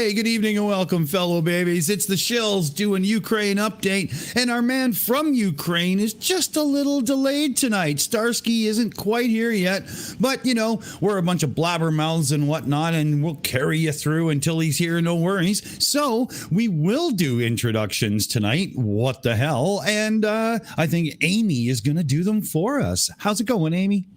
Hey, good evening and welcome, fellow babies. It's the Shills doing Ukraine update, and our man from Ukraine is just a little delayed tonight. Starsky isn't quite here yet, but, you know, we're a bunch of blabbermouths and whatnot, and we'll carry you through until he's here, no worries. So we will do introductions tonight. What the hell? And I think Aimee is going to do them for us. How's it going, Aimee?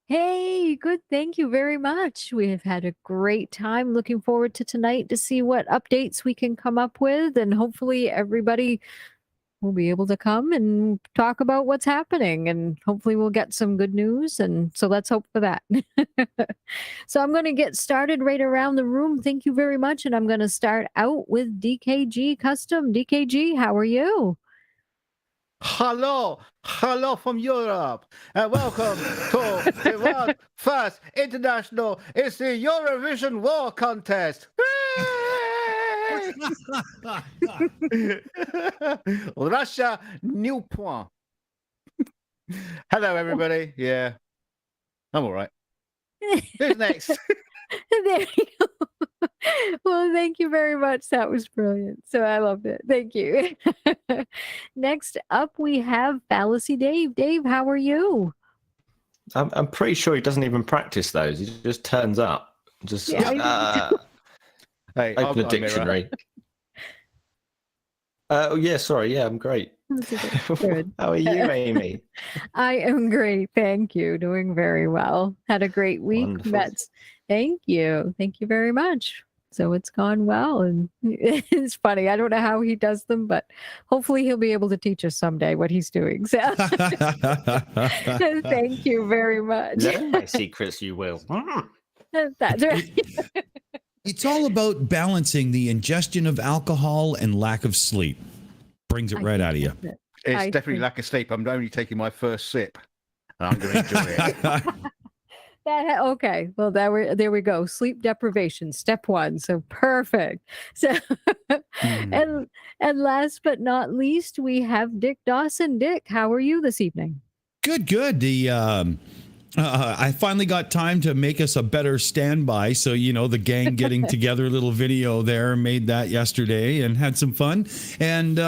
Hey, good. Thank you very much. We have had a great time. Looking forward to tonight to see what updates we can come up with. And hopefully everybody will be able to come and talk about what's happening. And hopefully we'll get some good news. And so let's hope for that. So I'm going to get started right around the room. Thank you very much. And I'm going to start out with DKG Custom. DKG, how are you? Hello from Europe, and welcome to the world first international. It's the Eurovision War Contest. Russia, new point. Hello, everybody. Yeah, I'm all right. Who's next? There you go. Well, thank you very much. That was brilliant. So I loved it. Thank you. Next up, we have Fallacy Dave. Dave, how are you? I'm pretty sure he doesn't even practice those. He just turns up. Just Hey, open a dictionary. Oh yeah, sorry. Yeah, I'm great. Good. How are you, Aimee? I am great. Thank you. Doing very well. Had a great week. Wonderful. Thank you. Thank you very much. So it's gone well. And it's funny. I don't know how he does them, but hopefully he'll be able to teach us someday what he's doing. So thank you very much. Learn my secrets, you will. That's right. It's all about balancing the ingestion of alcohol and lack of sleep. Brings it right out of you. It's definitely lack of sleep. I'm only taking my first sip, and I'm going to enjoy it. Okay, well there we go. Sleep deprivation, step 1. So perfect. So and last but not least, we have Dick Dawson. Dick, how are you this evening? Good. I finally got time to make us a better standby. So, you know, the gang getting together, a little video there, made that yesterday and had some fun. And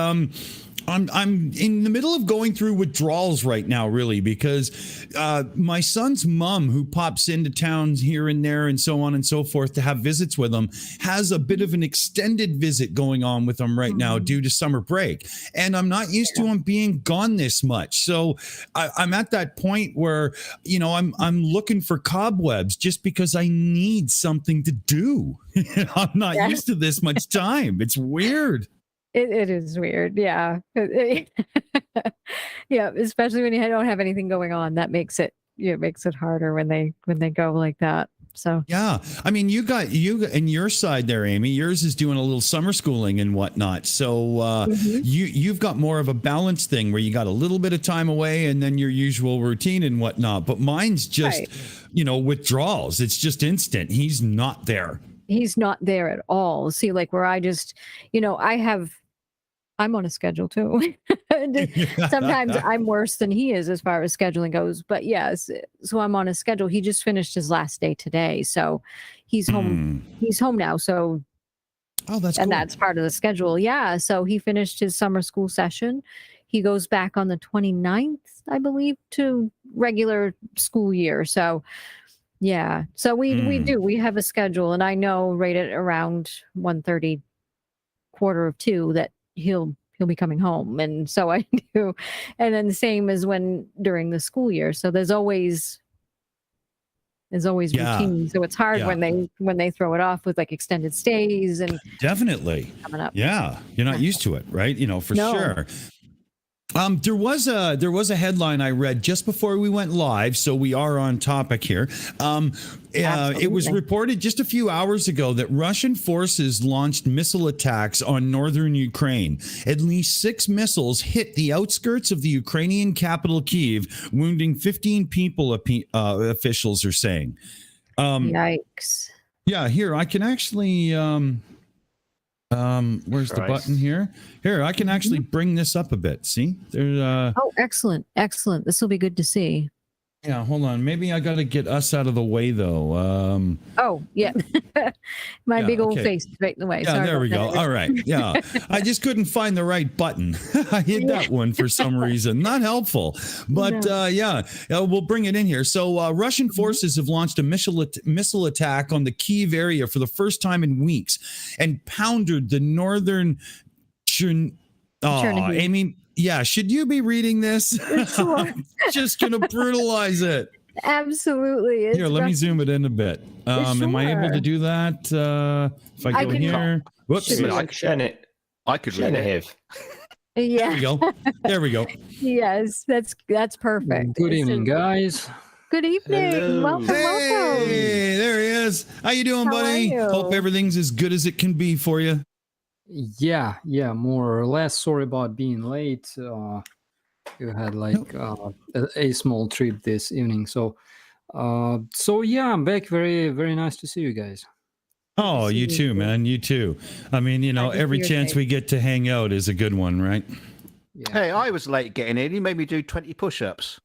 I'm in the middle of going through withdrawals right now, really, because my son's mom, who pops into town here and there and so on and so forth to have visits with him, has a bit of an extended visit going on with him right now due to summer break. And I'm not used to him being gone this much. So I'm at that point where, you know, I'm looking for cobwebs just because I need something to do. I'm not used to this much time. It's weird. It is weird, yeah. Yeah, especially when you don't have anything going on. That makes it harder when they go like that. So yeah, I mean, you and your side there, Aimee. Yours is doing a little summer schooling and whatnot. So you've got more of a balanced thing where you got a little bit of time away and then your usual routine and whatnot. But mine's just, you know, withdrawals. It's just instant. He's not there. He's not there at all. See, like where I just, you know, I'm on a schedule too. Sometimes I'm worse than he is as far as scheduling goes. But yes, so I'm on a schedule. He just finished his last day today. So he's home. He's home now. So that's and cool. that's part of the schedule. Yeah. So he finished his summer school session. He goes back on the 29th, I believe, to regular school year. So yeah. So we have a schedule, and I know right at around 1:30, 1:45 that he'll be coming home. And so I do. And then the same as during the school year. So there's always routine. So it's hard when they throw it off with like extended stays and definitely coming up. Yeah. You're not used to it, right? You know, for sure. There was a headline I read just before we went live, so we are on topic here. It was reported just a few hours ago that Russian forces launched missile attacks on northern Ukraine. At least 6 missiles hit the outskirts of the Ukrainian capital, Kyiv, wounding 15 people, officials are saying. Yikes. Yeah, here, I can actually... where's the button here? Here, I can actually bring this up a bit. See? There's Oh, excellent. This will be good to see. Yeah, hold on. Maybe I got to get us out of the way, though. Oh, yeah. My Yeah, big old okay. face is right in the way. Yeah, Sorry there about we go. that. All right. Yeah. I just couldn't find the right button. I hit that one for some reason. Not helpful. But we'll bring it in here. So Russian forces have launched a missile attack on the Kyiv area for the first time in weeks and pounded the northern Chernihiv. Aimee, yeah, should you be reading this? I'm just going to brutalize it. Absolutely. Here, let me zoom it in a bit. Am I able to Sure. do that? If I go can- here. Whoops. Should I could read it. There Yeah. we go. There we go. Yes, that's perfect. Good So- evening, guys. Good evening. Hello. Welcome, welcome. Hey, there he is. How you doing, How are buddy? you? Hope everything's as good as it can be for you. Yeah, more or less. Sorry about being late. You had like a small trip this evening, so yeah, I'm back. Very, very nice to see you guys. Oh, you too, man. You too. I mean, Glad to see every your chance face. we get to hang out is a good one, right? Yeah. Hey, I was late getting in. You made me do 20 push-ups.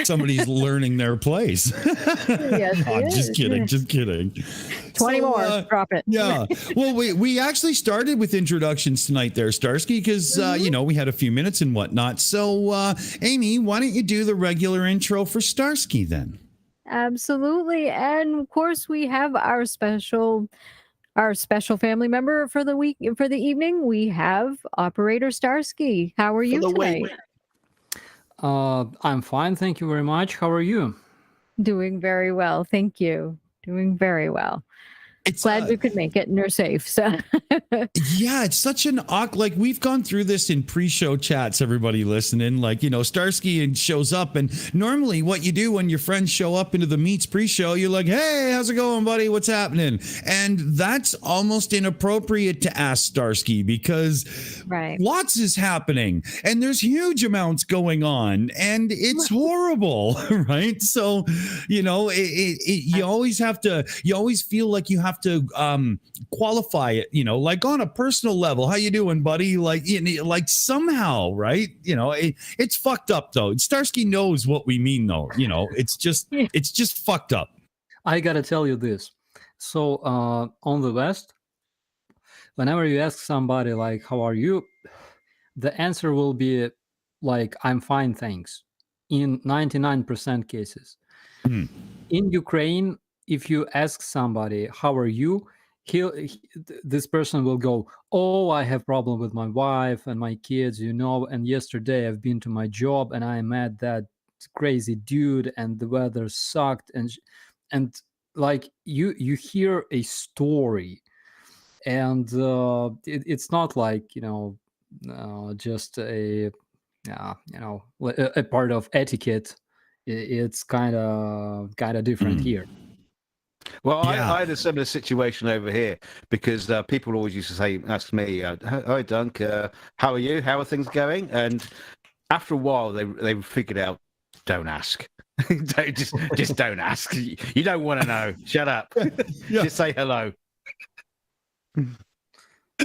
Somebody's learning their place. Yes, he Oh, just is. kidding. Just kidding. 20 So, more. Drop it. Yeah. Well, we actually started with introductions tonight there, Starsky, because, we had a few minutes and whatnot. So, Aimee, why don't you do the regular intro for Starsky then? Absolutely. And of course, we have our special family member for the week, for the evening. We have Operator Starsky. How are you the tonight? week. I'm fine, thank you very much. How are you? Doing very well. Thank you. Doing very well. It's Glad we could make it and you're safe. So yeah, it's such an like we've gone through this in pre-show chats, everybody listening, like, Starsky and shows up, and normally what you do when your friends show up into the meets pre-show, you're like, hey, how's it going, buddy? What's happening? And that's almost inappropriate to ask Starsky because right. lots is happening and there's huge amounts going on and it's horrible, right? So, you always feel like you have to qualify it, like on a personal level. How you doing, buddy? Like somehow, right? It's fucked up though. Starsky knows what we mean though. It's just fucked up. I gotta tell you this. So on the West, whenever you ask somebody like, how are you? The answer will be like, I'm fine, thanks. In 99% cases. In Ukraine, if you ask somebody, how are you? This person will go, oh, I have problem with my wife and my kids, and yesterday I've been to my job and I met that crazy dude and the weather sucked. And like you hear a story, and it's not like, just a part of etiquette. It's kind of different here. Well, Yeah. I had a similar situation over here because people always used to ask me, hi, Dunk, how are you? How are things going? And after a while, they figured out, don't ask. just don't ask. You don't want to know. Shut up. Yeah. Just say hello.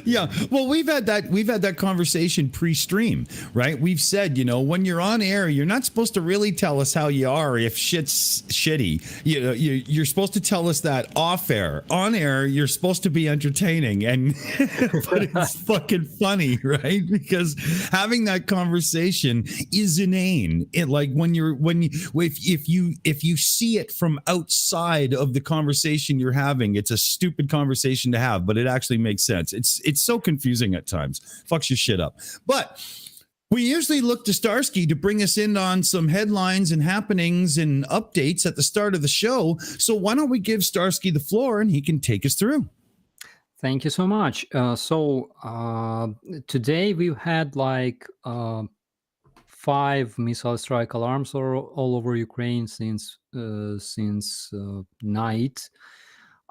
Yeah, well, we've had that conversation pre-stream, right? We've said, when you're on air, you're not supposed to really tell us how you are if shit's shitty. You're supposed to tell us that off air. On air, you're supposed to be entertaining, and but it's fucking funny, right? Because having that conversation is inane. If you see it from outside of the conversation you're having, it's a stupid conversation to have, but it actually makes sense. It's so confusing at times. Fucks your shit up. But we usually look to Starsky to bring us in on some headlines and happenings and updates at the start of the show. So why don't we give Starsky the floor and he can take us through? Thank you so much. Today we've had like 5 missile strike alarms all over Ukraine since night.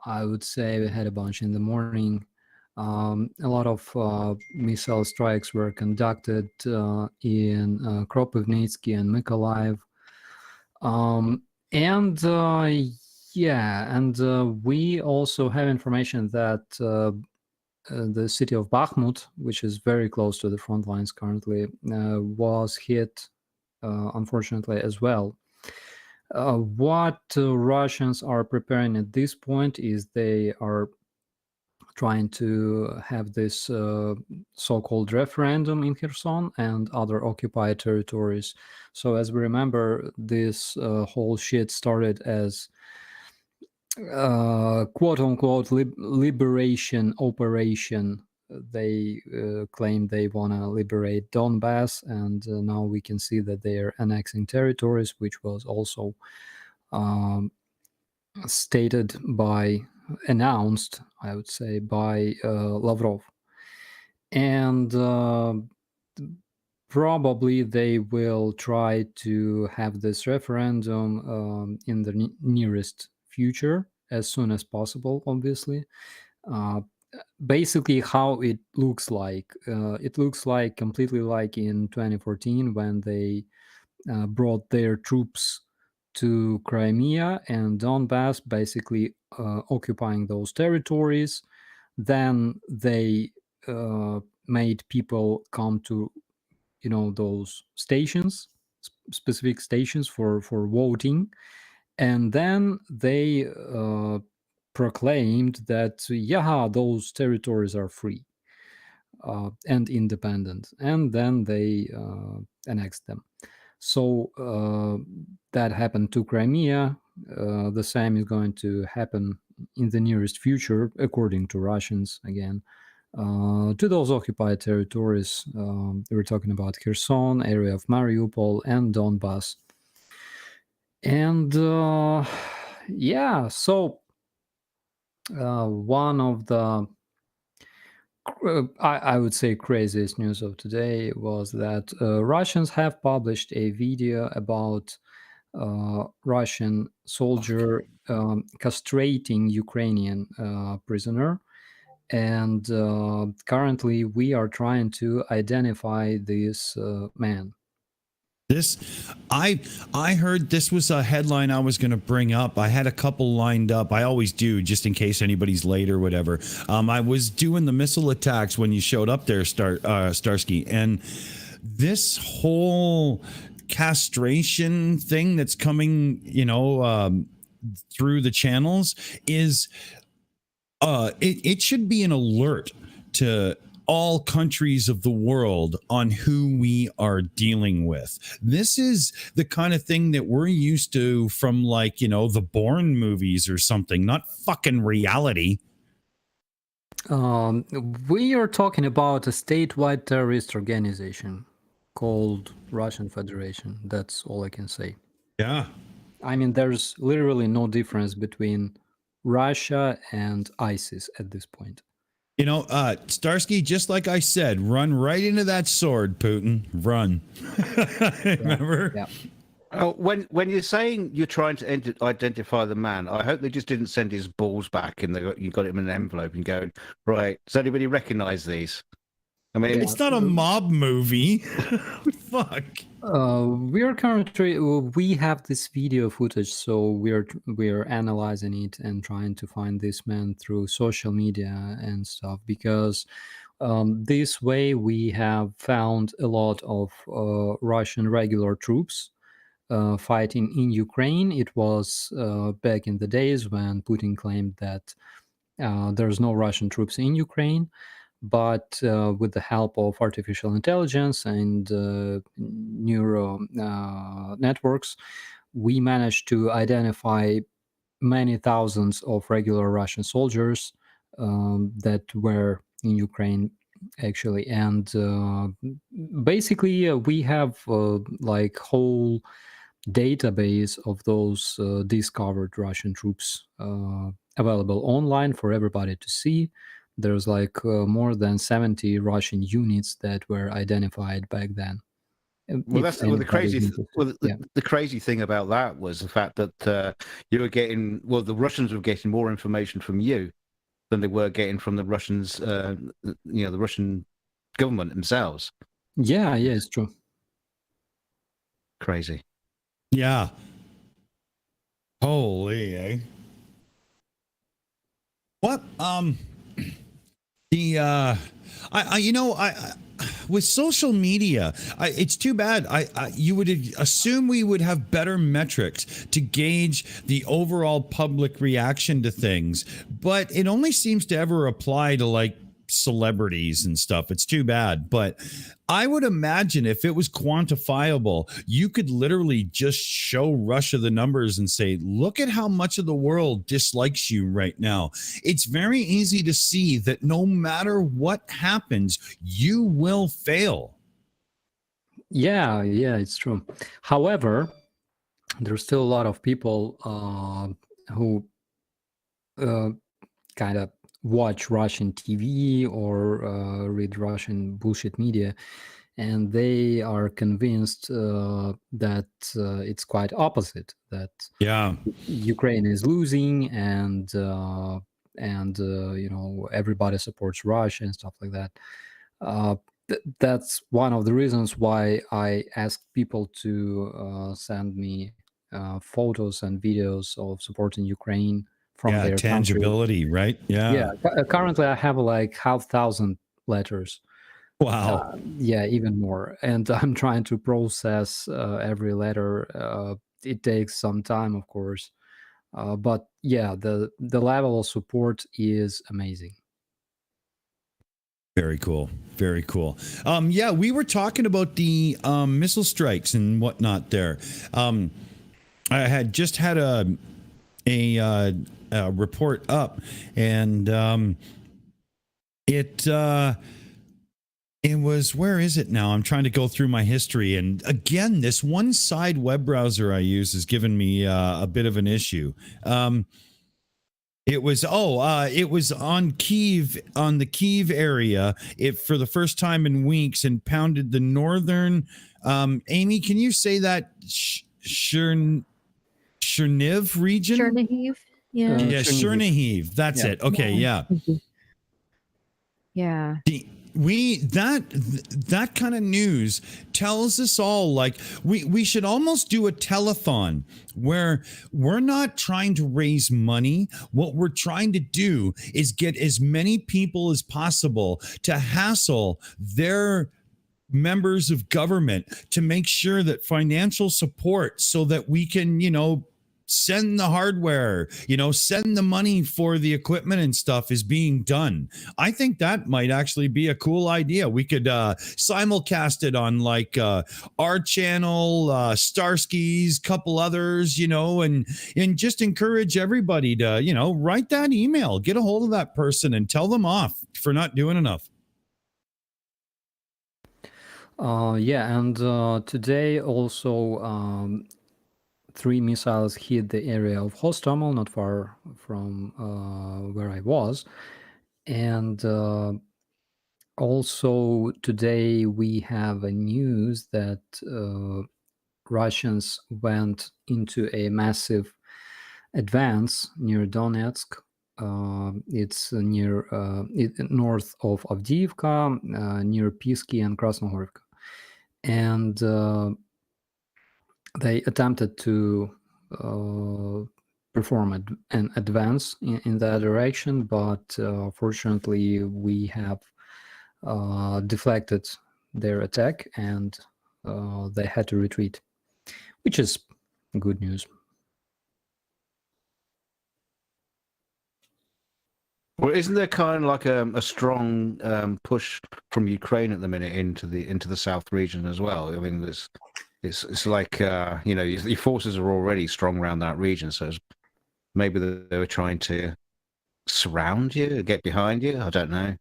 I would say we had a bunch in the morning. A lot of missile strikes were conducted in Kropivnitsky and Mykolaiv. We also have information that the city of Bakhmut, which is very close to the front lines currently, was hit, unfortunately, as well. What Russians are preparing at this point is they are trying to have this so-called referendum in Kherson and other occupied territories. So as we remember, this whole shit started as quote-unquote liberation operation. They claim they want to liberate Donbass, and now we can see that they are annexing territories, which was also announced, I would say, by Lavrov. And probably they will try to have this referendum in the nearest future, as soon as possible, obviously. Basically, how it looks like completely like in 2014 when they brought their troops to Crimea and Donbass, basically occupying those territories. Then they made people come to, those stations, specific stations for voting, and then they proclaimed that those territories are free and independent, and then they annexed them. So that happened to Crimea. The same is going to happen in the nearest future, according to Russians again, to those occupied territories. We're talking about Kherson, area of Mariupol, and Donbass. And so one of the I would say craziest news of today was that Russians have published a video about Russian soldier castrating Ukrainian prisoner, and currently we are trying to identify this man. I heard this was a headline I was going to bring up. I had a couple lined up. I always do, just in case anybody's late or whatever. I was doing the missile attacks when you showed up there, Starsky, and this whole castration thing that's coming, through the channels is, it should be an alert to all countries of the world on who we are dealing with. This is the kind of thing that we're used to from, like, the Bourne movies or something, not fucking reality. We are talking about a statewide terrorist organization called Russian Federation. That's all I can say. Yeah. I mean, there's literally no difference between Russia and ISIS at this point. Starsky, just like I said, run right into that sword, Putin. Run. Remember? Yeah. Oh, when you're saying you're trying to identify the man, I hope they just didn't send his balls back and you got him in an envelope and going, right, does anybody recognize these? I mean, it's not a mob movie. Fuck. We have this video footage, so we're analyzing it and trying to find this man through social media and stuff, because this way we have found a lot of Russian regular troops fighting in Ukraine. It was back in the days when Putin claimed that there's no Russian troops in Ukraine. But with the help of artificial intelligence and neural networks, we managed to identify many thousands of regular Russian soldiers that were in Ukraine, actually. And basically, we have like whole database of those discovered Russian troops available online for everybody to see. There's like more than 70 Russian units that were identified back then. The crazy thing about that was the fact that you were getting, the Russians were getting more information from you than they were getting from the Russians, the Russian government themselves. Yeah, it's true. Crazy. Yeah. Holy, eh? What? The with social media, it's too bad. You would assume we would have better metrics to gauge the overall public reaction to things, but it only seems to ever apply to like celebrities and stuff. It's too bad. But I would imagine if it was quantifiable, you could literally just show Russia the numbers and say, look at how much of the world dislikes you right now. It's very easy to see that no matter what happens, you will fail. Yeah, it's true. However, there's still a lot of people who kind of watch Russian TV or read Russian bullshit media, and they are convinced that it's quite opposite, that Ukraine is losing and everybody supports Russia and stuff like that. That's one of the reasons why I asked people to send me photos and videos of supporting Ukraine from their tangibility, country. Right? Currently I have like 5,000 letters. Wow. Even more, and I'm trying to process every letter. It takes some time, of course, but the level of support is amazing. Very cool. Very cool. We were talking about the missile strikes and whatnot there. I had just had a report up, and it was, where is it now? I'm trying to go through my history, and again, this one side web browser I use has given me a bit of an issue. It was on Kyiv, on the Kyiv area, it for the first time in weeks, and pounded the northern. Aimee, can you say that Chernihiv region? Chernihiv, Chernihiv. That's it. Okay, yeah. That kind of news tells us all, like, we should almost do a telethon where we're not trying to raise money. What we're trying to do is get as many people as possible to hassle their members of government to make sure that financial support, so that we can, send the hardware, send the money for the equipment and stuff, is being done. I think that might actually be a cool idea. We could simulcast it on like our channel, Starsky's, couple others, and just encourage everybody to, write that email, get a hold of that person and tell them off for not doing enough. Today also 3 missiles hit the area of Hostomel, not far from where I was. And also today we have a news that Russians went into a massive advance near Donetsk. It's near north of Avdiivka, near Pisky and Krasnohorivka. And they attempted to perform an advance in that direction, but fortunately we have deflected their attack, and they had to retreat, which is good news. Well, isn't there kind of like a strong push from Ukraine at the minute into the south region as well? I mean, it's like your forces are already strong around that region, so maybe they were trying to surround you, get behind you. I don't know.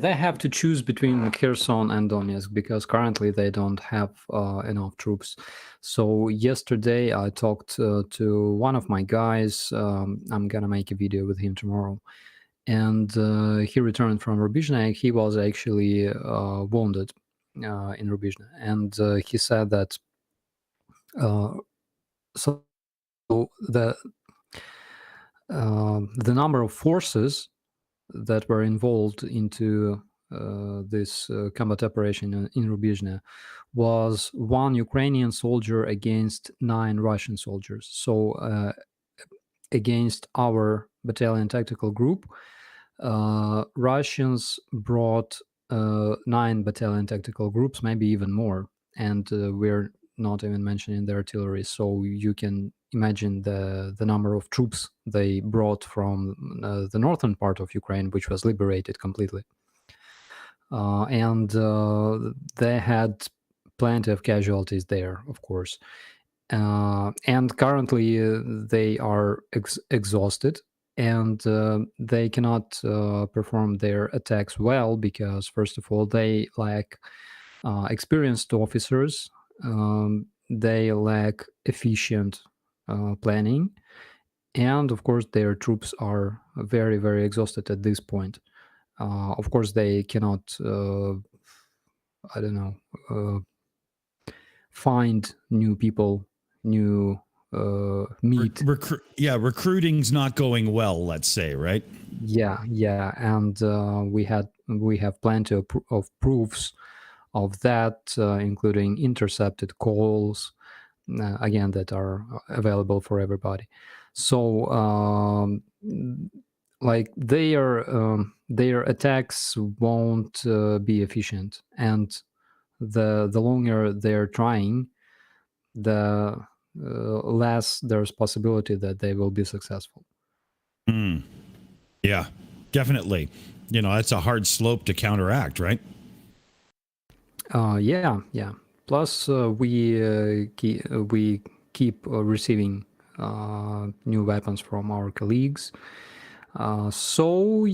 They have to choose between Kherson and Donetsk, because currently they don't have enough troops. So yesterday I talked to one of my guys. I'm gonna make a video with him tomorrow, and he returned from Rubizhne. He was actually wounded in Rubizhne, and he said that the number of forces that were involved into this combat operation in Rubizhne was 1 Ukrainian soldier against 9 Russian soldiers. So against our battalion tactical group, Russians brought 9 battalion tactical groups, maybe even more, and we're not even mentioning the artillery. So you can imagine the number of troops they brought from the northern part of Ukraine, which was liberated completely. And they had plenty of casualties there, of course. And currently they are exhausted, and they cannot perform their attacks well because, first of all, they lack experienced officers. They lack efficient planning, and of course their troops are very, very exhausted at this point. Of course they cannot I don't know, find new people, new meat. Recruiting's not going well, let's say, right? Yeah, and we have plenty of proofs of that, including intercepted calls, again, that are available for everybody. So like their attacks won't be efficient, and the longer they're trying, the less there's possibility that they will be successful. Yeah, definitely. That's a hard slope to counteract, right? Yeah. Plus, we keep receiving new weapons from our colleagues. So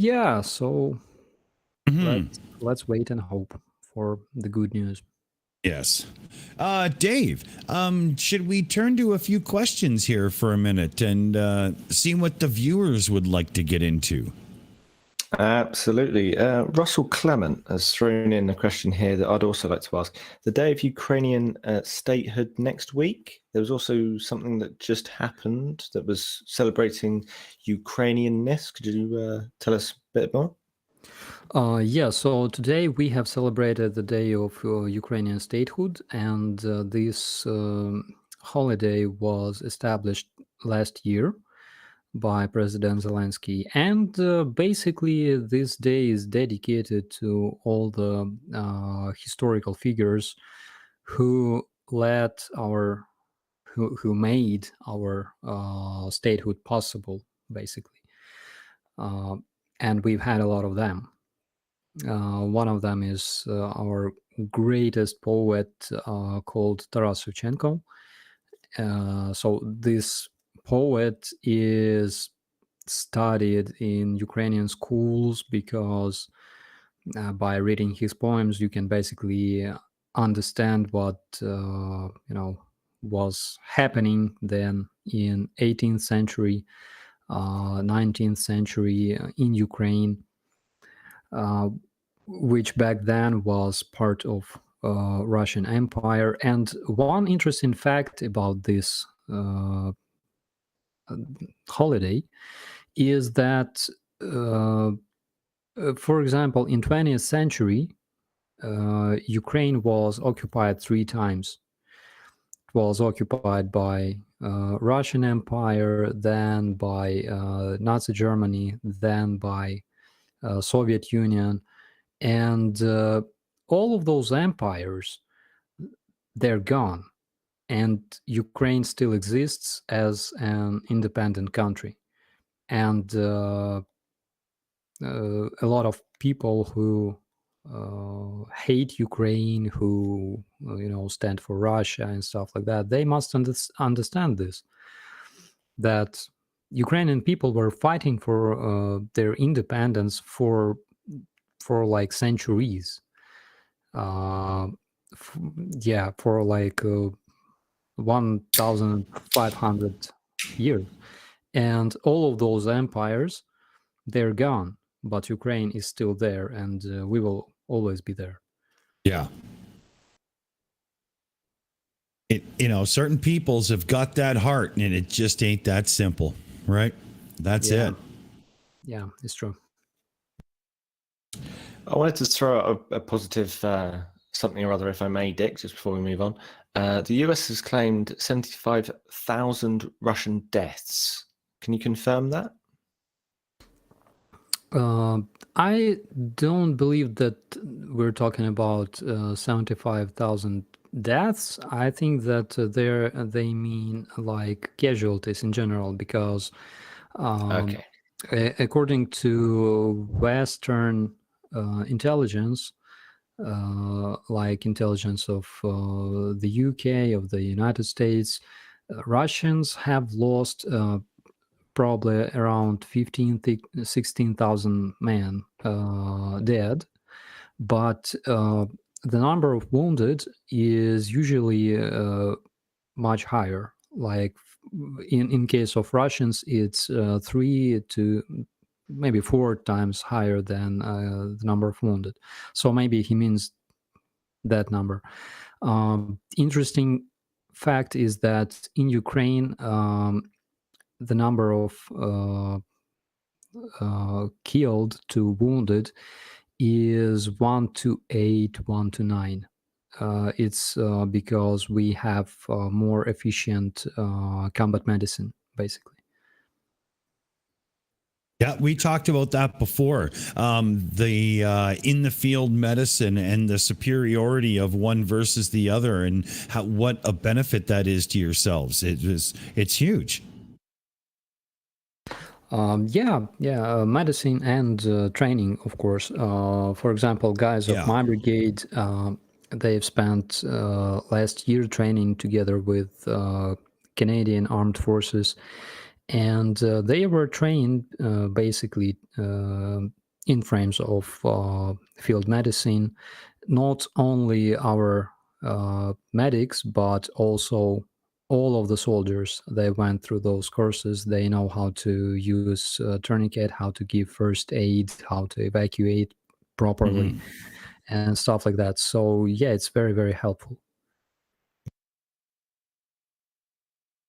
let's wait and hope for the good news. Yes. Dave, should we turn to a few questions here for a minute and see what the viewers would like to get into? Absolutely. Russell Clement has thrown in a question here that I'd also like to ask. The day of Ukrainian statehood next week, there was also something that just happened that was celebrating Ukrainianness. Could you tell us a bit more? Yeah, so today we have celebrated the day of Ukrainian statehood, and this holiday was established last year by President Zelensky. And basically, this day is dedicated to all the historical figures who led who made our statehood possible, basically. And we've had a lot of them. One of them is our greatest poet called Taras Shevchenko. So this poet is studied in Ukrainian schools because by reading his poems, you can basically understand what was happening then in 18th century, 19th century in Ukraine. Which back then was part of Russian Empire. And one interesting fact about this holiday is that, for example, in 20th century, Ukraine was occupied 3 times. It was occupied by Russian Empire, then by Nazi Germany, then by Soviet Union. And all of those empires, they're gone. And Ukraine still exists as an independent country. And a lot of people who hate Ukraine, who stand for Russia and stuff like that, they must understand this, that Ukrainian people were fighting for their independence for like centuries. For like 1,500 years. And all of those empires, they're gone, but Ukraine is still there, and we will always be there. Yeah. Certain peoples have got that heart, and it just ain't that simple, right? That's it. Yeah, it's true. I wanted to throw out a positive something or other, if I may, Dick, just before we move on. The US has claimed 75,000 Russian deaths. Can you confirm that? I don't believe that we're talking about 75,000 deaths. I think that they mean like casualties in general, because Okay. according to Western intelligence, like intelligence of the UK, of the United States, Russians have lost probably around 16,000 men dead, but the number of wounded is usually much higher. Like in case of Russians, it's 3 to maybe 4 times higher than the number of wounded. So maybe he means that number. Interesting fact is that in Ukraine, the number of killed to wounded is 1 to 8, 1 to 9. It's because we have more efficient combat medicine, basically. Yeah, we talked about that before. The in the field medicine and the superiority of one versus the other, and what a benefit that is to yourselves. It's huge. Medicine and training, of course. For example, guys of my brigade, they've spent last year training together with Canadian Armed Forces, and they were trained basically in frames of field medicine. Not only our medics, but also all of the soldiers. They went through those courses. They know how to use tourniquet, how to give first aid, how to evacuate properly, and stuff like that. So yeah, it's very, very helpful.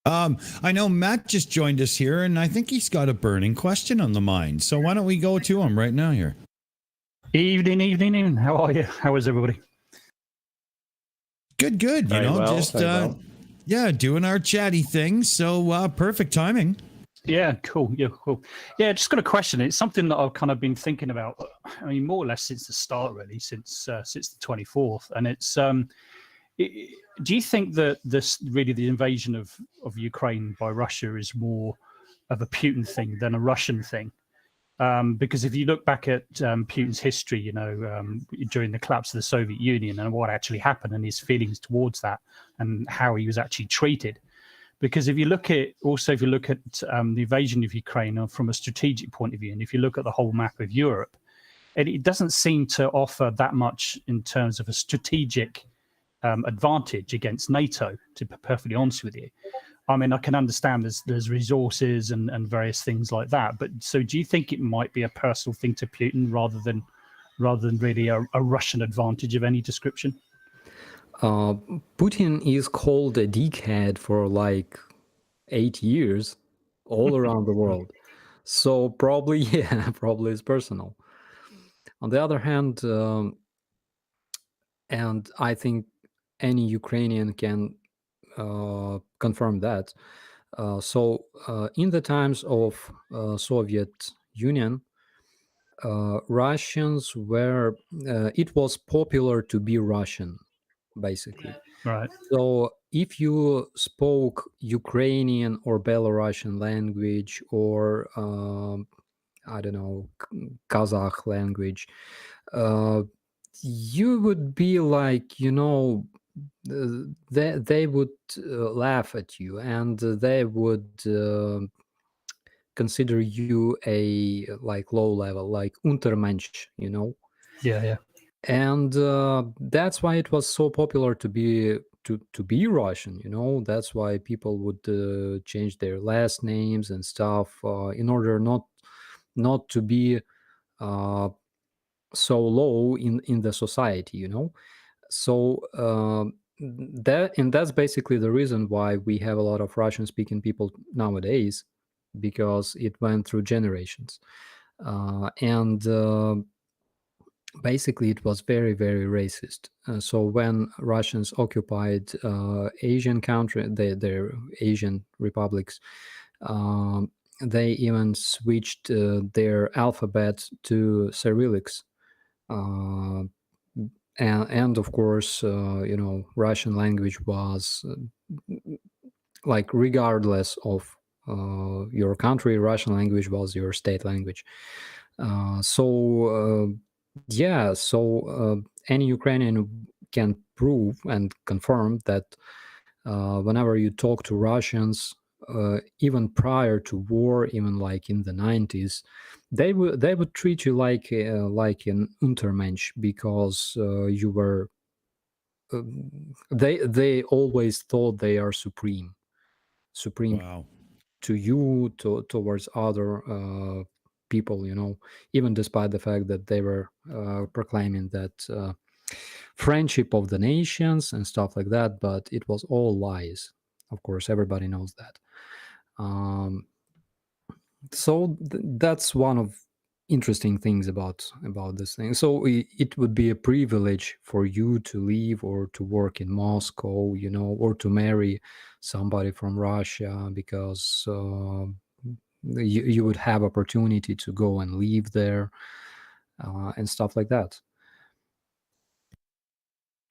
I know Matt just joined us here, and I think he's got a burning question on the mind. So why don't we go to him right now here? Evening. How are you? How is everybody? Good. Very well, just very well. doing our chatty thing. So perfect timing. Yeah, cool. Yeah, just got a question. It's something that I've kind of been thinking about. I mean, more or less since the start, really, since the 24th. And it's, do you think that the invasion of Ukraine by Russia is more of a Putin thing than a Russian thing? Because if you look back at Putin's history, during the collapse of the Soviet Union and what actually happened and his feelings towards that and how he was actually treated. Because if you look at the invasion of Ukraine from a strategic point of view, and if you look at the whole map of Europe, it doesn't seem to offer that much in terms of a strategic advantage against NATO, to be perfectly honest with you. I mean, I can understand there's resources and various things like that, but so do you think it might be a personal thing to Putin rather than really a Russian advantage of any description? Putin is called a dickhead for like 8 years all around the world. So probably it's personal. On the other hand, and I think any Ukrainian can confirm that. So in the times of Soviet Union, Russians were, it was popular to be Russian, basically. Right. So if you spoke Ukrainian or Belarusian language or, I don't know, Kazakh language, you would be like, they would laugh at you, and they would consider you a like low level, like Untermensch, Yeah. And that's why it was so popular to be Russian. That's why people would change their last names and stuff in order not to be so low in the society. So that's basically the reason why we have a lot of Russian speaking people nowadays, because it went through generations. And basically it was very, very racist. So when Russians occupied Asian country, their Asian republics, they even switched their alphabet to Cyrillics. And of course, Russian language was like, regardless of your country, Russian language was your state language. So any Ukrainian can prove and confirm that whenever you talk to Russians, even prior to war, even like in the 90s, they would treat you like an Untermensch, because you were. They always thought they are supreme Wow. to you, towards other people, even despite the fact that they were proclaiming that friendship of the nations and stuff like that, but it was all lies. Of course, everybody knows that. So that's one of interesting things about this thing. So it would be a privilege for you to live or to work in Moscow, or to marry somebody from Russia, because you would have opportunity to go and live there and stuff like that.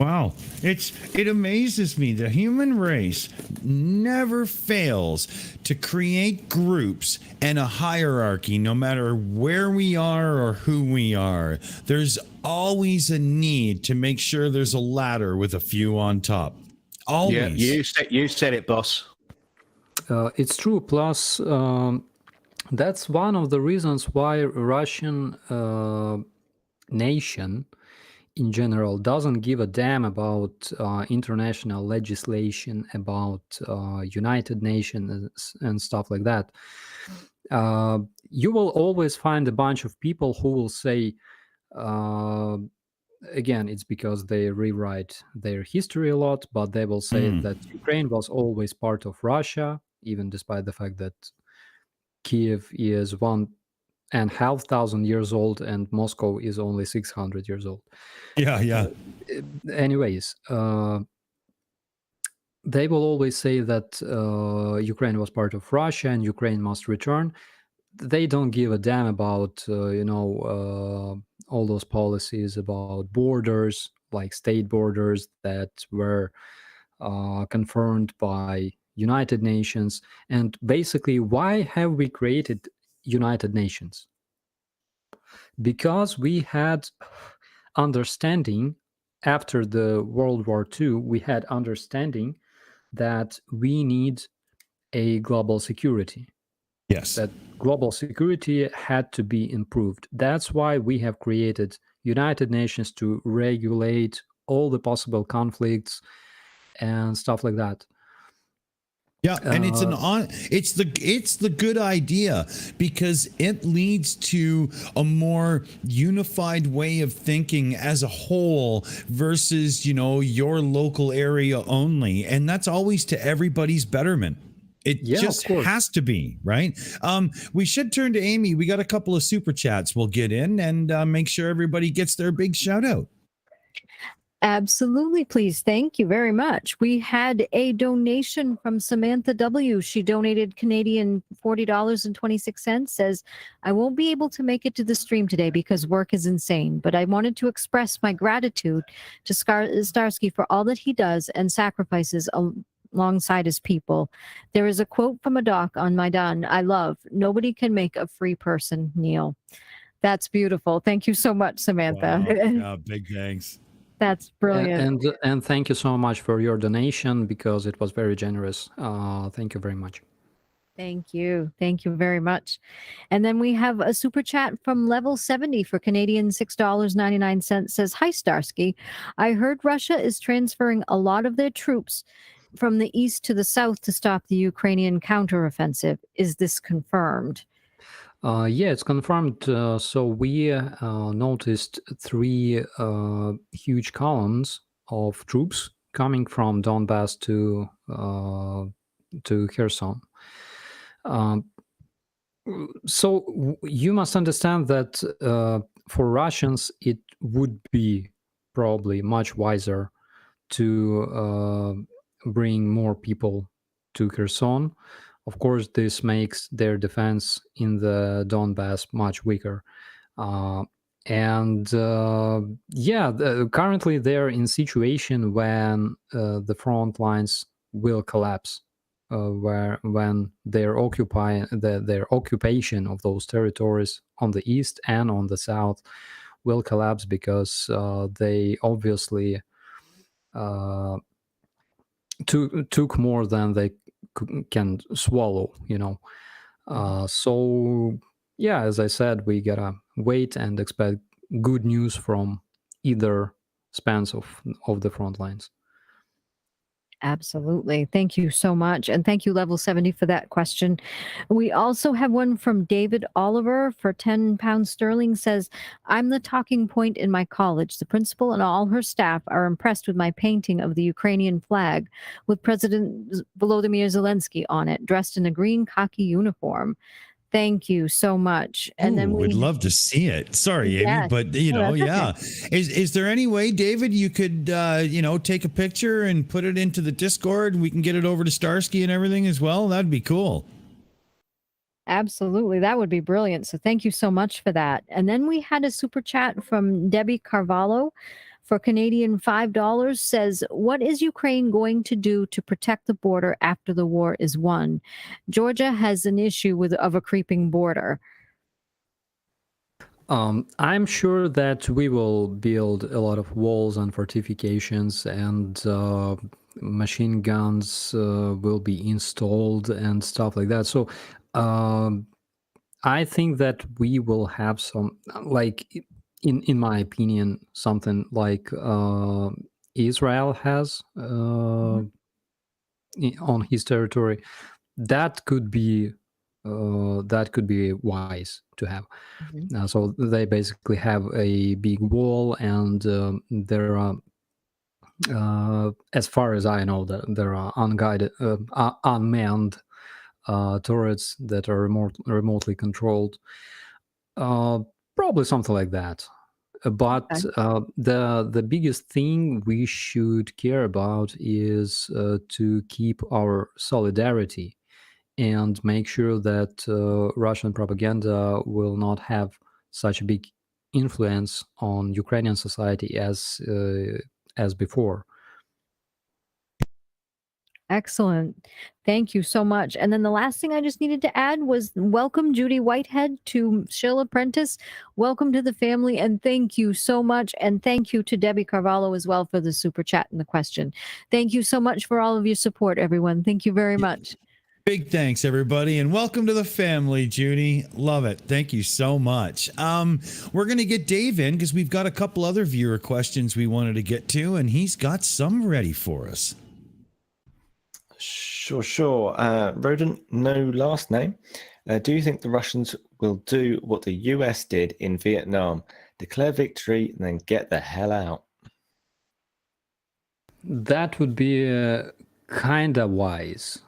Wow. It amazes me. The human race never fails to create groups and a hierarchy, no matter where we are or who we are. There's always a need to make sure there's a ladder with a few on top. Always. Yeah, you said it, boss. It's true. Plus, that's one of the reasons why Russian nation in general doesn't give a damn about international legislation, about United Nations and stuff like that. You will always find a bunch of people who will say, again, it's because they rewrite their history a lot, but they will say that Ukraine was always part of Russia, even despite the fact that Kiev is 1,500 years old and Moscow is only 600 years old. Yeah. Anyways, they will always say that Ukraine was part of Russia and Ukraine must return. They don't give a damn about all those policies about borders, like state borders that were confirmed by United Nations. And basically, why have we created United Nations? Because we had understanding after the World War II, we had understanding that we need a global security. Yes. That global security had to be improved. That's why we have created United Nations to regulate all the possible conflicts and stuff like that. Yeah, and it's the good idea, because it leads to a more unified way of thinking as a whole versus, your local area only, and that's always to everybody's betterment. It just has to be, right? We should turn to Aimee. We got a couple of super chats we'll get in and make sure everybody gets their big shout out. Absolutely, please. Thank you very much. We had a donation from Samantha W. She donated Canadian $40.26. Says, I won't be able to make it to the stream today because work is insane, but I wanted to express my gratitude to Starsky for all that he does and sacrifices alongside his people. There is a quote from a doc on Maidan I love. Nobody can make a free person kneel. That's beautiful. Thank you so much, Samantha. Wow. Yeah, big thanks. That's brilliant. And thank you so much for your donation, because it was very generous. Thank you very much. Thank you. Thank you very much. And then we have a super chat from Level 70 for Canadian $6.99. Says, hi, Starsky. I heard Russia is transferring a lot of their troops from the east to the south to stop the Ukrainian counteroffensive. Is this confirmed? Yeah, it's confirmed. So we noticed 3 huge columns of troops coming from Donbass to Kherson. So you must understand that for Russians, it would be probably much wiser to bring more people to Kherson. Of course, this makes their defense in the Donbass much weaker. Currently they're in situation when the front lines will collapse, when their occupation of those territories on the east and on the south will collapse, because they obviously took more than they can swallow, So yeah, as I said, we gotta wait and expect good news from either spans of the front lines. Absolutely. Thank you so much. And thank you, Level 70, for that question. We also have one from David Oliver for £10 says, I'm the talking point in my college. The principal and all her staff are impressed with my painting of the Ukrainian flag with President Volodymyr Zelensky on it, dressed in a green khaki uniform. Thank you so much. And then we'd love to see it. Sorry, Amy, Yes. but Okay. Is there any way, David, you could take a picture and put it into the Discord, and we can get it over to Starsky and everything as well? That'd be cool. Absolutely. That would be brilliant. So thank you so much for that. And then we had a super chat from Debbie Carvalho for Canadian $5, says, what is Ukraine going to do to protect the border after the war is won? Georgia has an issue of a creeping border. I'm sure that we will build a lot of walls and fortifications, and machine guns will be installed and stuff like that. So I think that we will have some, like, in my opinion, something like Israel has on his territory. That could be wise to have. So they basically have a big wall, and there are, as far as I know, there are unmanned turrets that are remotely controlled. Probably something like that. But the biggest thing we should care about is to keep our solidarity and make sure that Russian propaganda will not have such a big influence on Ukrainian society as before. Excellent. Thank you so much. And then the last thing I just needed to add was welcome Judy Whitehead to Shill Apprentice. Welcome to the family, and thank you so much. And thank you to Debbie Carvalho as well for the super chat and the question. Thank you so much for all of your support, everyone. Thank you very much. Big thanks, everybody, and welcome to the family, Judy. Love it. Thank you so much. We're going to get Dave in because we've got a couple other viewer questions we wanted to get to, and he's got some ready for us. Sure. Rodent, no last name. Do you think the Russians will do what the US did in Vietnam, declare victory, and then get the hell out? That would be kind of wise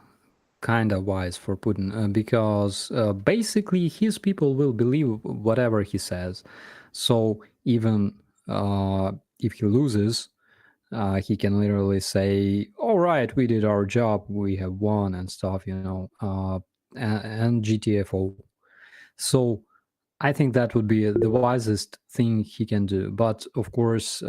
for Putin, because basically his people will believe whatever he says. So even if he loses, he can literally say, all right, we did our job, we have won and stuff, and GTFO. So I think that would be the wisest thing he can do. But of course,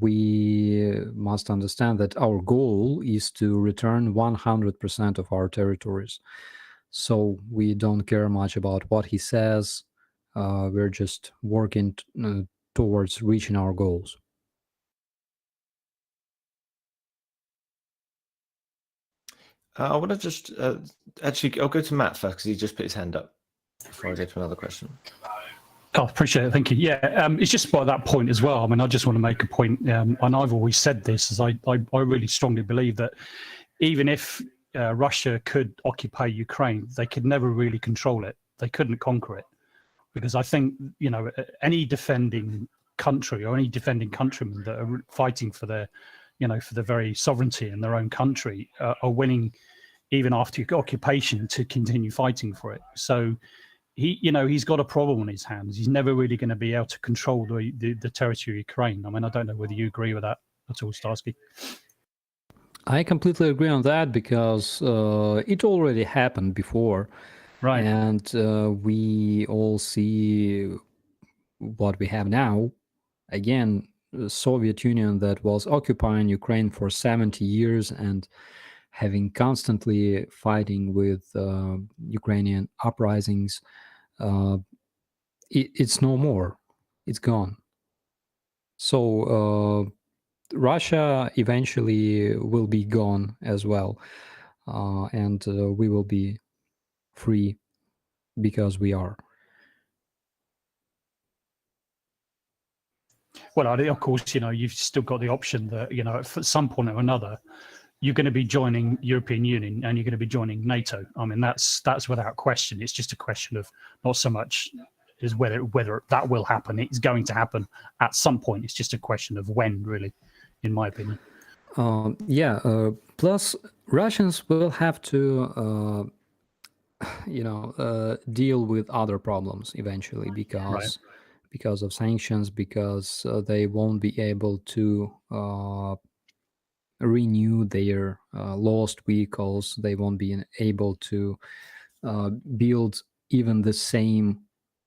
we must understand that our goal is to return 100% of our territories. So we don't care much about what he says. We're just working towards reaching our goals. I want to just actually, I'll go to Matt first because he just put his hand up before I go to another question. Oh, appreciate it. Thank you. Yeah, it's just about that point as well. I mean, I just want to make a point, and I've always said this, as I really strongly believe that even if Russia could occupy Ukraine, they could never really control it. They couldn't conquer it, because I think, any defending country or any defending countrymen that are fighting for their, for the very sovereignty in their own country are willing, even after occupation, to continue fighting for it. So he's got a problem on his hands. He's never really going to be able to control the territory of Ukraine. I mean, I don't know whether you agree with that at all, Starsky. I completely agree on that because it already happened before, Right. and we all see what we have now. Again, the Soviet Union that was occupying Ukraine for 70 years and having constantly fighting with Ukrainian uprisings, it's no more. It's gone. So Russia eventually will be gone as well, and we will be free because we are. Well, of course, you've still got the option that, at some point or another, you're going to be joining European Union and you're going to be joining NATO. I mean, that's without question. It's just a question of not so much is whether that will happen. It's going to happen at some point. It's just a question of when, really, in my opinion. Plus, Russians will have to, deal with other problems eventually because of sanctions, because they won't be able to renew their lost vehicles. They won't be able to build even the same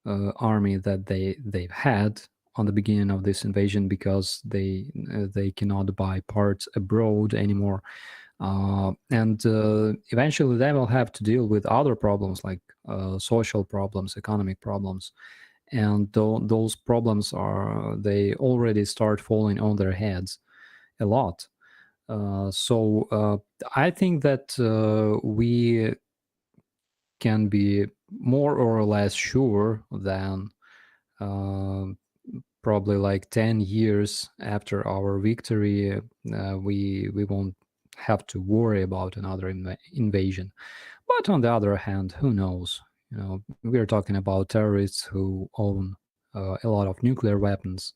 army that they've had on the beginning of this invasion because they cannot buy parts abroad anymore. And eventually they will have to deal with other problems like social problems, economic problems. And those problems they already start falling on their heads a lot. So I think that we can be more or less sure than probably like 10 years after our victory, we won't have to worry about another invasion. But on the other hand, who knows? We're talking about terrorists who own a lot of nuclear weapons,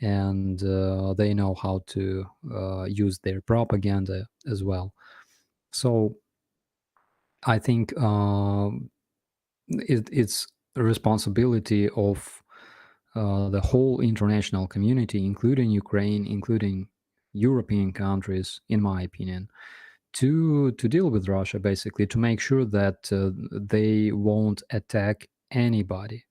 and they know how to use their propaganda as well. So I think it's a responsibility of the whole international community, including Ukraine, including European countries, in my opinion, to deal with Russia, basically, to make sure that they won't attack anybody.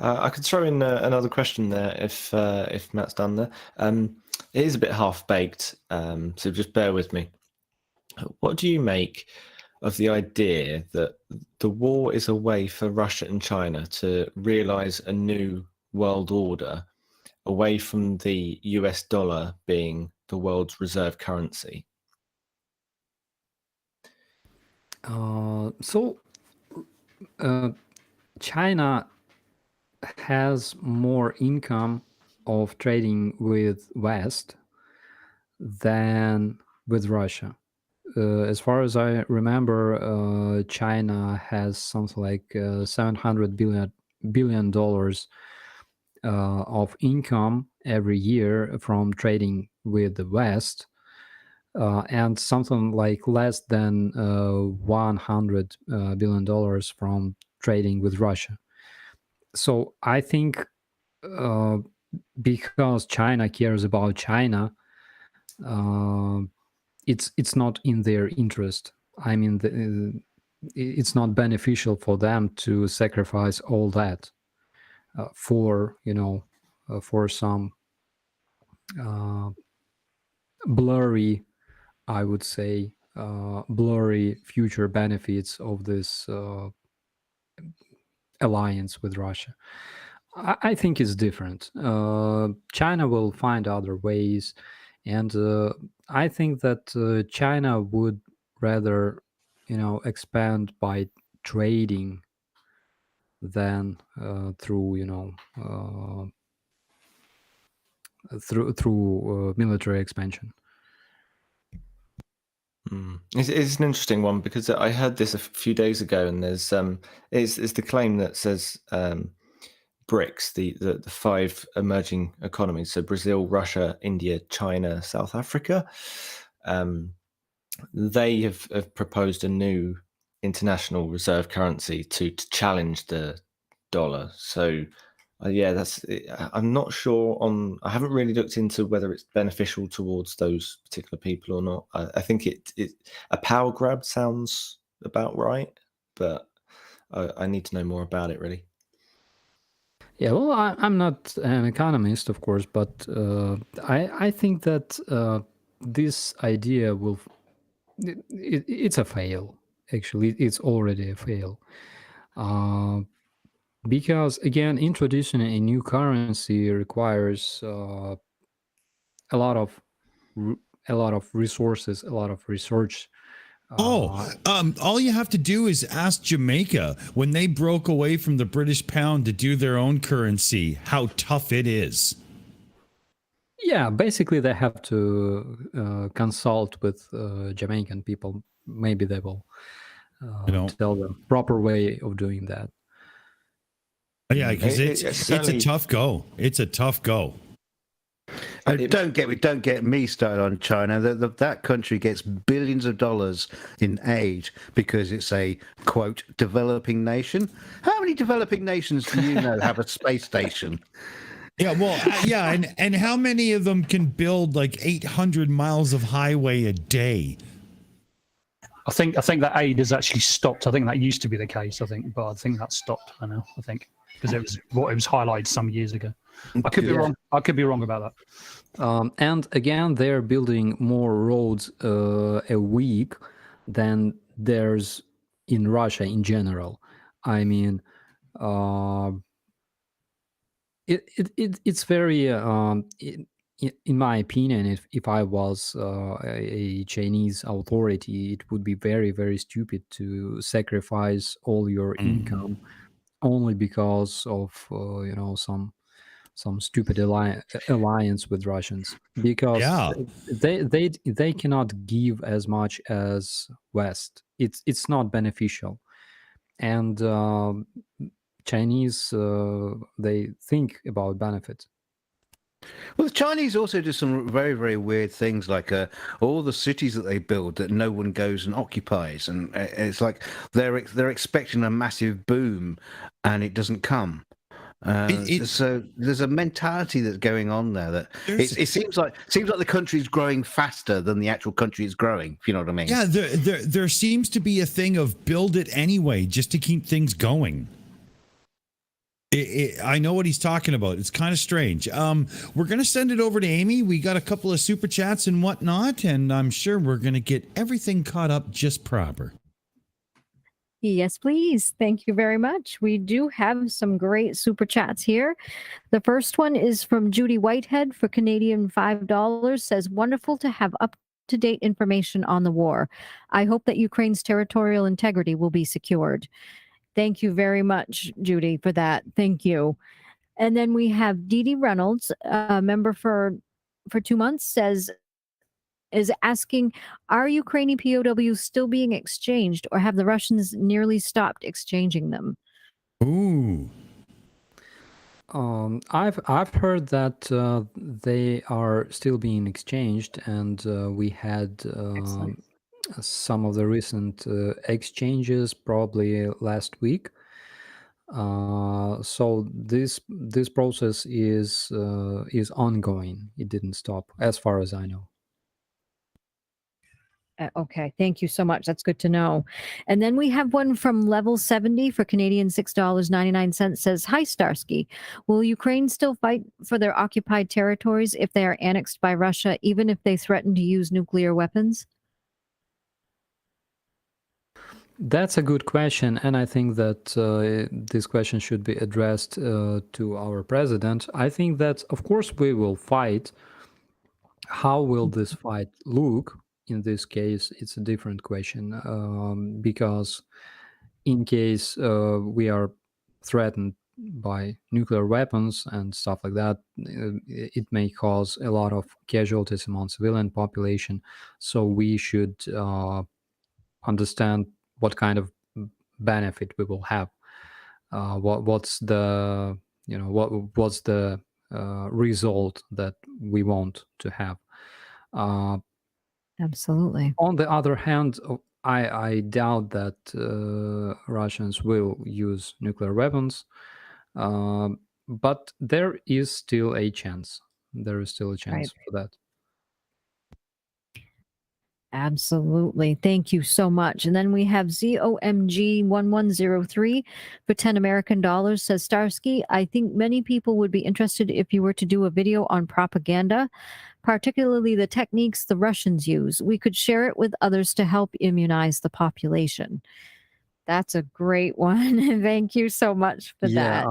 I could throw in another question there if Matt's done there. It is a bit half-baked, so just bear with me. What do you make of the idea that the war is a way for Russia and China to realize a new world order away from the US dollar being the world's reserve currency? China has more income of trading with West than with Russia. As far as I remember, China has something like $700 billion of income every year from trading with the West, and something like less than $100 billion from trading with Russia. So I think because China cares about China, it's not in their interest. I mean, it's not beneficial for them to sacrifice all that for some blurry, I would say, blurry future benefits of this alliance with Russia. I think it's different. China will find other ways, and I think that China would rather, expand by trading than through military expansion. It's an interesting one because I heard this a few days ago, and there's it's the claim that says BRICS, the five emerging economies, so Brazil, Russia, India, China, South Africa, they have proposed a new international reserve currency to challenge the dollar. So Yeah, I'm not sure on. I haven't really looked into whether it's beneficial towards those particular people or not. I think a power grab sounds about right, but I need to know more about it, really. Yeah, well, I'm not an economist, of course, but I think that this idea will. It's a fail. Actually, it's already a fail. Because again, introducing a new currency requires a lot of resources, a lot of research. All you have to do is ask Jamaica when they broke away from the British pound to do their own currency, how tough it is. Yeah, basically they have to consult with Jamaican people. Maybe they will tell the proper way of doing that. Yeah, because it's a tough go. It's a tough go. Don't get me started on China. That country gets billions of dollars in aid because it's a quote developing nation. How many developing nations do you know have a space station? Yeah, well, and how many of them can build like 800 miles of highway a day? I think that aid has actually stopped. I think that used to be the case. But I think that's stopped now. I think because it was highlighted some years ago. I could be wrong. I could be wrong about that. And again, they're building more roads a week than there's in Russia in general. I mean, it's very, in my opinion, if I was a Chinese authority, it would be very, very stupid to sacrifice all your income only because of some stupid alliance with Russians, because they cannot give as much as West. It's not beneficial, and Chinese they think about benefit. Well, the Chinese also do some very, very weird things, like all the cities that they build that no one goes and occupies, and it's like they're expecting a massive boom, and it doesn't come. So there's a mentality that's going on there that it seems like the country's growing faster than the actual country is growing. If you know what I mean? Yeah, there seems to be a thing of build it anyway, just to keep things going. I know what he's talking about. It's kind of strange. We're going to send it over to Aimee. We got a couple of super chats and whatnot, and I'm sure we're going to get everything caught up just proper. Yes, please. Thank you very much. We do have some great super chats here. The first one is from Judy Whitehead for Canadian $5. Says, wonderful to have up-to-date information on the war. I hope that Ukraine's territorial integrity will be secured. Thank you very much, Judy, for that. Thank you. And then we have Dee Dee Reynolds, a member for 2 months, is asking, are Ukrainian POWs still being exchanged, or have the Russians nearly stopped exchanging them? Ooh. I've heard that they are still being exchanged, and we had some of the recent exchanges probably last week. So this process is ongoing. It didn't stop, as far as I know. Okay, thank you so much. That's good to know. And then we have one from Level 70 for Canadian $6.99. Says, hi, Starsky. Will Ukraine still fight for their occupied territories if they are annexed by Russia, even if they threaten to use nuclear weapons? That's a good question, and I think that this question should be addressed to our president. I think that, of course, we will fight. How will this fight look? In this case, it's a different question, because in case we are threatened by nuclear weapons and stuff like that, it may cause a lot of casualties among civilian population. So we should understand what kind of benefit we will have. What's the what's the result that we want to have. Absolutely. On the other hand, I doubt that Russians will use nuclear weapons. but there is still a chance. There is still a chance for that. Absolutely. Thank you so much. And then we have ZOMG1103 for 10 American dollars, says Starsky. I think many people would be interested if you were to do a video on propaganda, particularly the techniques the Russians use. We could share it with others to help immunize the population. That's a great one. Thank you so much for that.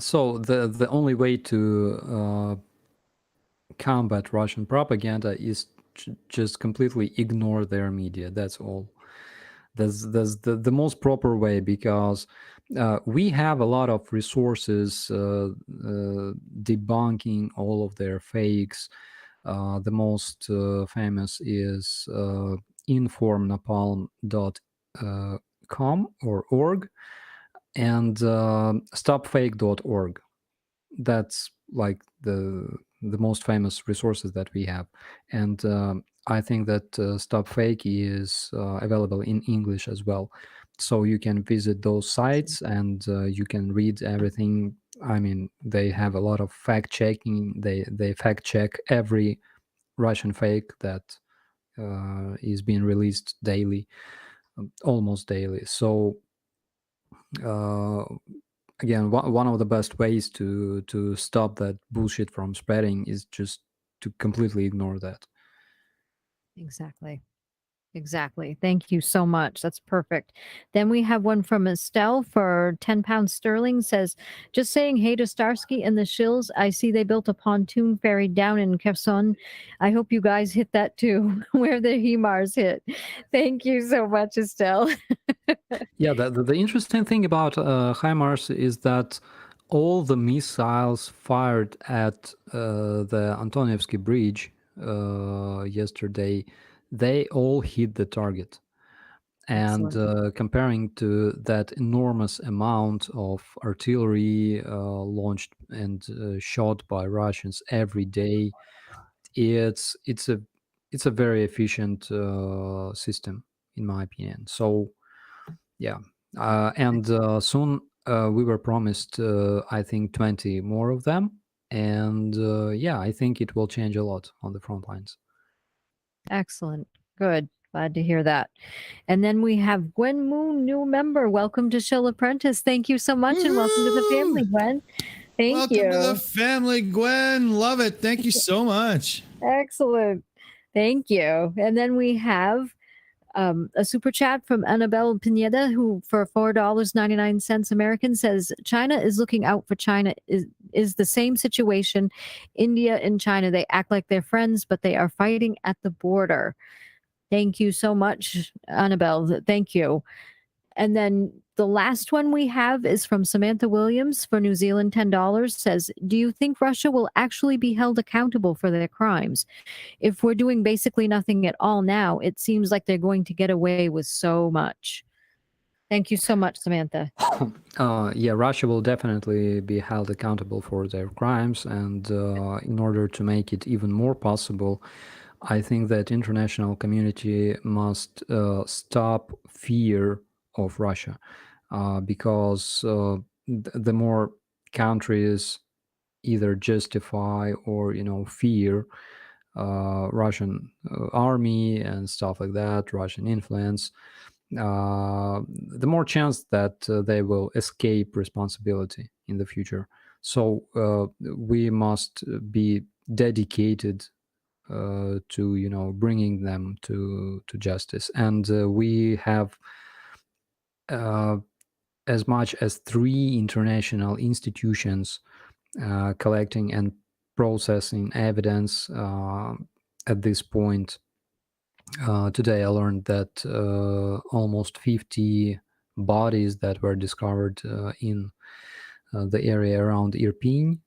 So the only way to combat Russian propaganda is just completely ignore their media. That's all. That's the most proper way, because we have a lot of resources debunking all of their fakes. The most famous is informnapalm.com or org, and stopfake.org. That's like the most famous resources that we have. And I think that Stop Fake is available in English as well. So you can visit those sites and you can read everything. I mean, they have a lot of fact checking. They fact check every Russian fake that is being released daily, almost daily. So again, one of the best ways to stop that bullshit from spreading is just to completely ignore that. Exactly. Thank you so much. That's perfect. Then we have one from Estelle for 10 pounds sterling, says, just saying hey to Starsky and the Shills. I see they built a pontoon ferry down in Kherson. I hope you guys hit that too, where the HIMARS hit. Thank you so much, Estelle. Yeah, the interesting thing about HIMARS is that all the missiles fired at the Antonievsky Bridge yesterday, they all hit the target. And comparing to that enormous amount of artillery launched and shot by Russians every day, it's a very efficient system, in my opinion. So yeah, and soon we were promised, I think, 20 more of them, and yeah, I think it will change a lot on the front lines. Excellent. Good. Glad to hear that. And then we have Gwen Moon, new member. Welcome to Shill Apprentice. Thank you so much, and welcome to the family, Gwen. Thank you. Welcome to the family, Gwen. Love it. Thank you so much. Excellent. Thank you. And then we have a super chat from Annabelle Pineda, who for $4.99 American says, China is looking out for China is the same situation. India and China, they act like they're friends, but they are fighting at the border. Thank you so much, Annabelle. Thank you. And then the last one we have is from Samantha Williams for New Zealand, $10, says, do you think Russia will actually be held accountable for their crimes? If we're doing basically nothing at all now, it seems like they're going to get away with so much. Thank you so much, Samantha. Yeah, Russia will definitely be held accountable for their crimes. And in order to make it even more possible, I think that international community must stop fear of Russia, because the more countries either justify or fear Russian army and stuff like that, Russian influence, the more chance that they will escape responsibility in the future. So we must be dedicated to bringing them to justice, and we have as much as 3 international institutions collecting and processing evidence at this point. Today I learned that almost 50 bodies that were discovered in the area around Irpin,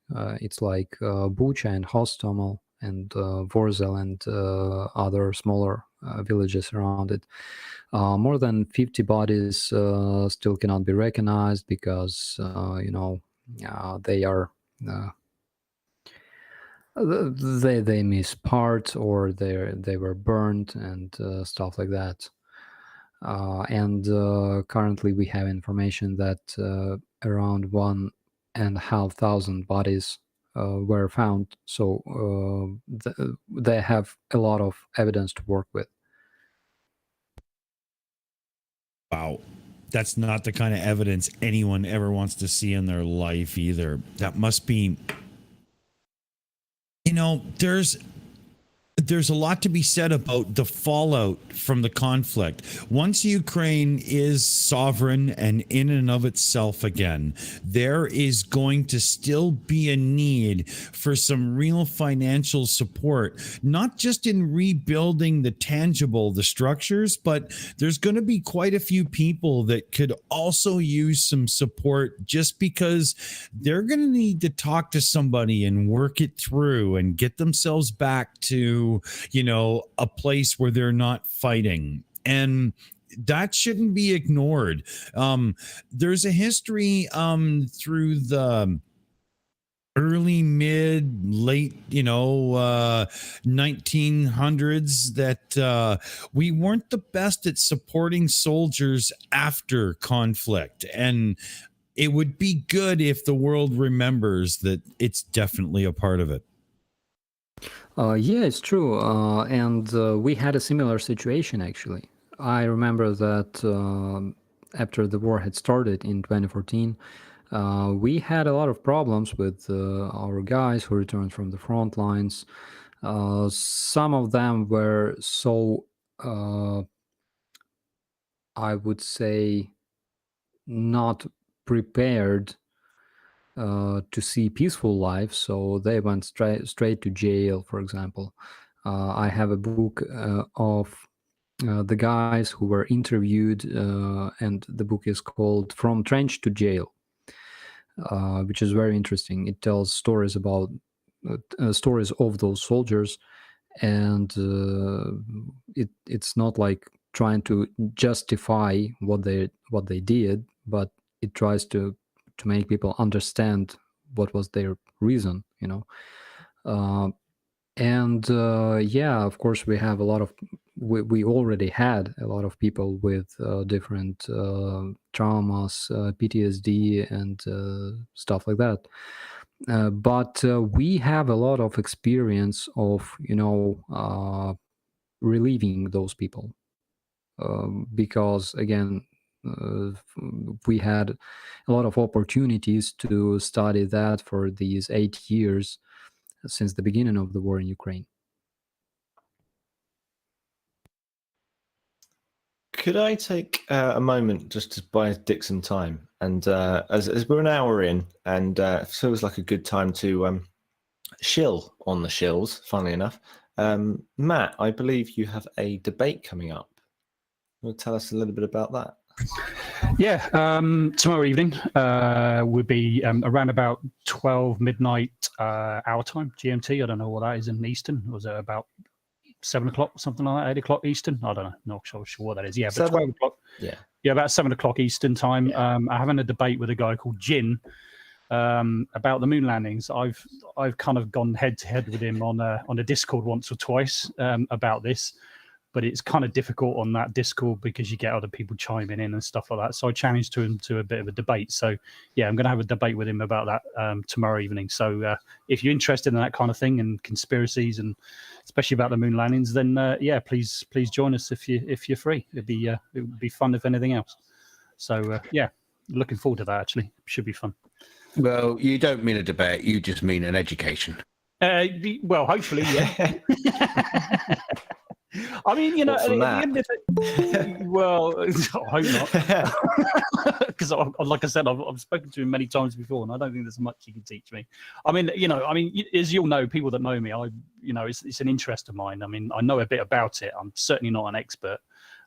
it's like Bucha and Hostomel and Vorzel and other smaller villages around it. More than 50 bodies still cannot be recognized because they are they miss parts, or they were burned and stuff like that. And currently we have information that around 1,500 bodies were found. So they have a lot of evidence to work with. Wow. That's not the kind of evidence anyone ever wants to see in their life either. That must be, there's a lot to be said about the fallout from the conflict. Once Ukraine is sovereign and in and of itself again, there is going to still be a need for some real financial support, not just in rebuilding the tangible, the structures, but there's going to be quite a few people that could also use some support, just because they're going to need to talk to somebody and work it through and get themselves back to, a place where they're not fighting. And that shouldn't be ignored. There's a history through the early, late 1900s that we weren't the best at supporting soldiers after conflict. And it would be good if the world remembers that it's definitely a part of it. Yeah, it's true. And we had a similar situation, actually. I remember that after the war had started in 2014, we had a lot of problems with our guys who returned from the front lines. Some of them were so, I would say, not prepared to see peaceful life, so they went straight to jail, for example. I have a book of the guys who were interviewed, and the book is called From Trench to Jail, which is very interesting. It tells stories about stories of those soldiers, and it's not like trying to justify what they did, but it tries to make people understand what was their reason, and yeah, of course, we have a lot of we already had a lot of people with different traumas, PTSD, and stuff like that. But we have a lot of experience of relieving those people, because again, we had a lot of opportunities to study that for these 8 years since the beginning of the war in Ukraine. Could I take a moment just to buy Dick some time? And as we're an hour in, and it feels like a good time to shill on the shills, funnily enough. Matt, I believe you have a debate coming up. Will you tell us a little bit about that? Yeah, tomorrow evening would be around about 12 midnight our time, GMT. I don't know what that is in Eastern. Was it about 7 o'clock, something like that, 8 o'clock Eastern? I don't know. Not sure what that is. Yeah, but 12 o'clock. Yeah, about 7 o'clock Eastern time. Yeah. I'm having a debate with a guy called Jin about the moon landings. I've kind of gone head to head with him on a Discord once or twice about this. But it's kind of difficult on that Discord because you get other people chiming in and stuff like that. So I challenged him to a bit of a debate. So yeah, I'm going to have a debate with him about that tomorrow evening. So if you're interested in that kind of thing and conspiracies, and especially about the moon landings, then yeah, please join us if you're free. It would be fun if anything else. So yeah, looking forward to that. Actually, should be fun. Well, you don't mean a debate; you just mean an education. Well, hopefully, yeah. I mean, at the end of it, well, I hope not, because like I said, I've spoken to him many times before, and I don't think there's much he can teach me. I mean, as you'll know, people that know me, it's an interest of mine. I mean, I know a bit about it. I'm certainly not an expert.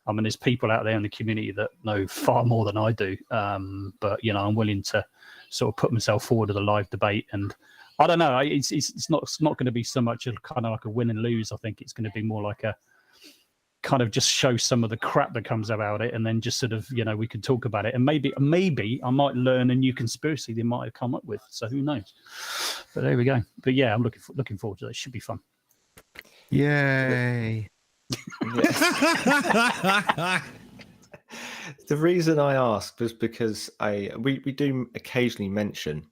I mean, there's people out there in the community that know far more than I do. But I'm willing to sort of put myself forward to the live debate, and I don't know. It's not going to be so much a kind of like a win and lose. I think it's going to be more like a kind of just show some of the crap that comes about it, and then just sort of we can talk about it, and maybe I might learn a new conspiracy they might have come up with. So who knows? But there we go. But yeah, I'm looking forward to it. It should be fun. Yay! The reason I asked was because we do occasionally mention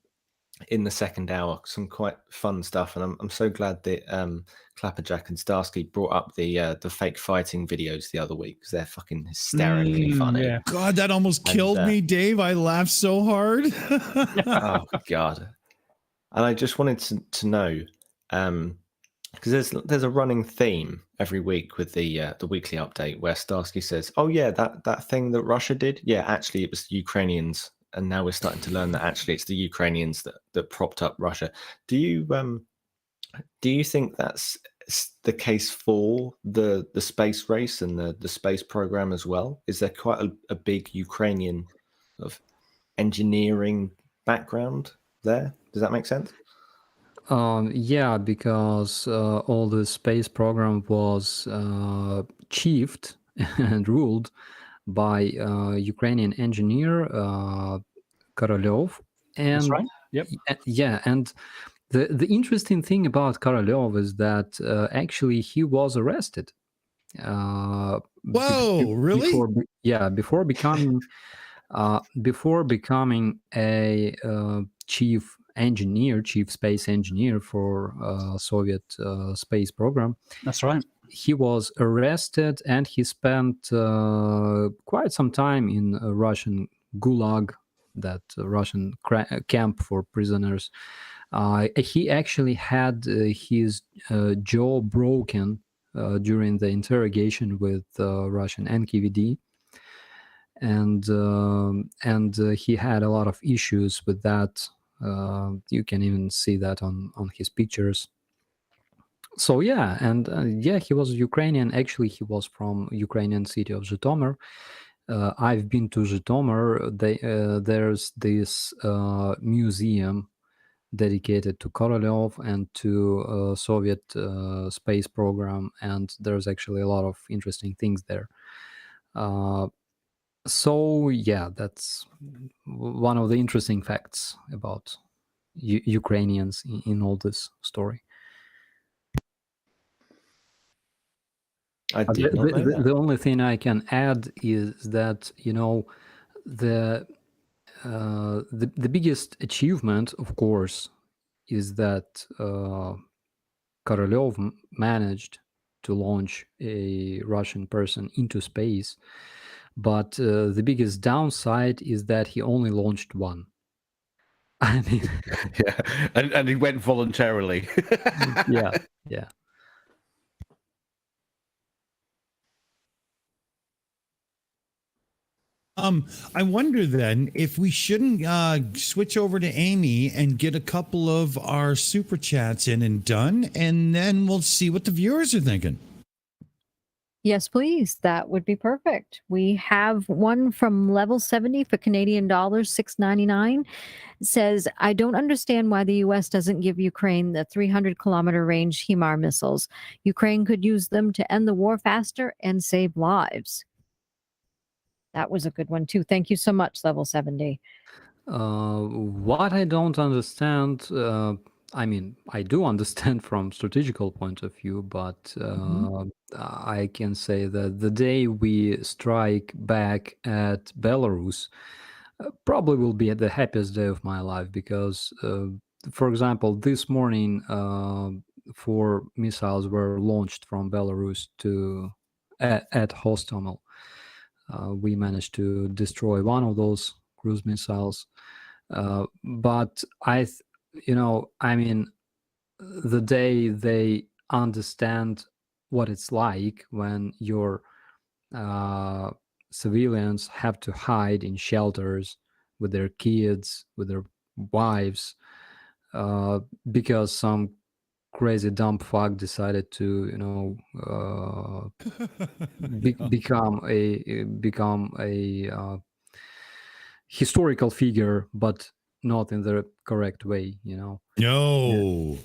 in the second hour, some quite fun stuff, and I'm so glad that Clapperjack and Starsky brought up the fake fighting videos the other week, because they're fucking hysterically funny. Yeah. God, that almost killed me, Dave. I laughed so hard. Oh God! And I just wanted to know, because there's a running theme every week with the weekly update where Starsky says, "Oh yeah, that thing that Russia did, yeah, actually it was the Ukrainians." And now we're starting to learn that actually it's the Ukrainians that propped up Russia. Do you think that's the case for the space race and the space program as well? Is there quite a big Ukrainian sort of engineering background there? Does that make sense? Yeah, because all the space program was chiefed and ruled by Ukrainian engineer Korolev. And That's right. Yep. Yeah, and the interesting thing about Korolev is that actually he was arrested. Whoa, really? Before becoming a chief space engineer for Soviet space program. That's right. He was arrested and he spent quite some time in a Russian gulag, that Russian camp for prisoners. He actually had his jaw broken during the interrogation with Russian NKVD. And he had a lot of issues with that. You can even see that on his pictures. So yeah, and he was Ukrainian. Actually, he was from Ukrainian city of Zhytomyr. I've been to Zhytomyr. There's this museum dedicated to Korolev and to Soviet space program, and there's actually a lot of interesting things there. So yeah, that's one of the interesting facts about Ukrainians in all this story. I did not know that. The only thing I can add is that the biggest achievement, of course, is that Korolev managed to launch a Russian person into space. But the biggest downside is that he only launched one. I mean, Yeah, and he went voluntarily. yeah. I wonder then if we shouldn't switch over to Aimee and get a couple of our super chats in and done, and then we'll see what the viewers are thinking. Yes, please. That would be perfect. We have one from level 70 for Canadian dollars, $6.99. It says, I don't understand why the U.S. doesn't give Ukraine the 300-kilometer range HIMAR missiles. Ukraine could use them to end the war faster and save lives. That was a good one, too. Thank you so much, level 70. What I don't understand, I mean, I do understand from strategical point of view, but I can say that the day we strike back at Belarus probably will be the happiest day of my life, because, for example, this morning, 4 missiles were launched from Belarus at Hostomel. We managed to destroy one of those cruise missiles. But I mean, the day they understand what it's like when your civilians have to hide in shelters with their kids, with their wives, because some crazy dumb fuck decided to become a historical figure, but not in the correct way, No.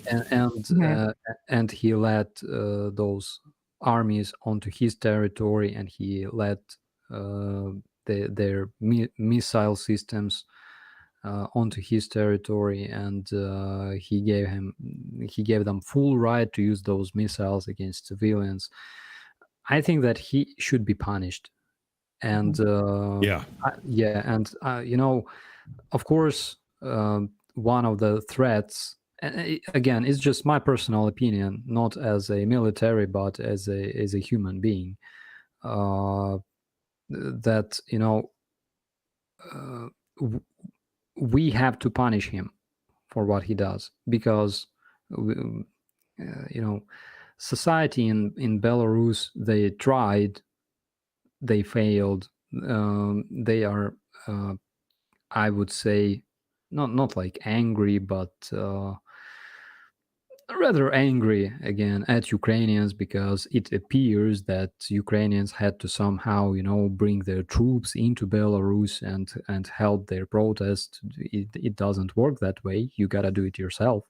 And he led those armies onto his territory, and he led their missile systems onto his territory, and he gave them full right to use those missiles against civilians. I think that he should be punished. And of course, one of the threats, and again, it's just my personal opinion, not as a military, but as a human being, that we have to punish him for what he does, because society in Belarus, they tried, they failed. They are, I would say, not like angry, but rather angry again at Ukrainians, because it appears that Ukrainians had to somehow, bring their troops into Belarus and help their protest. It doesn't work that way. You gotta do it yourself,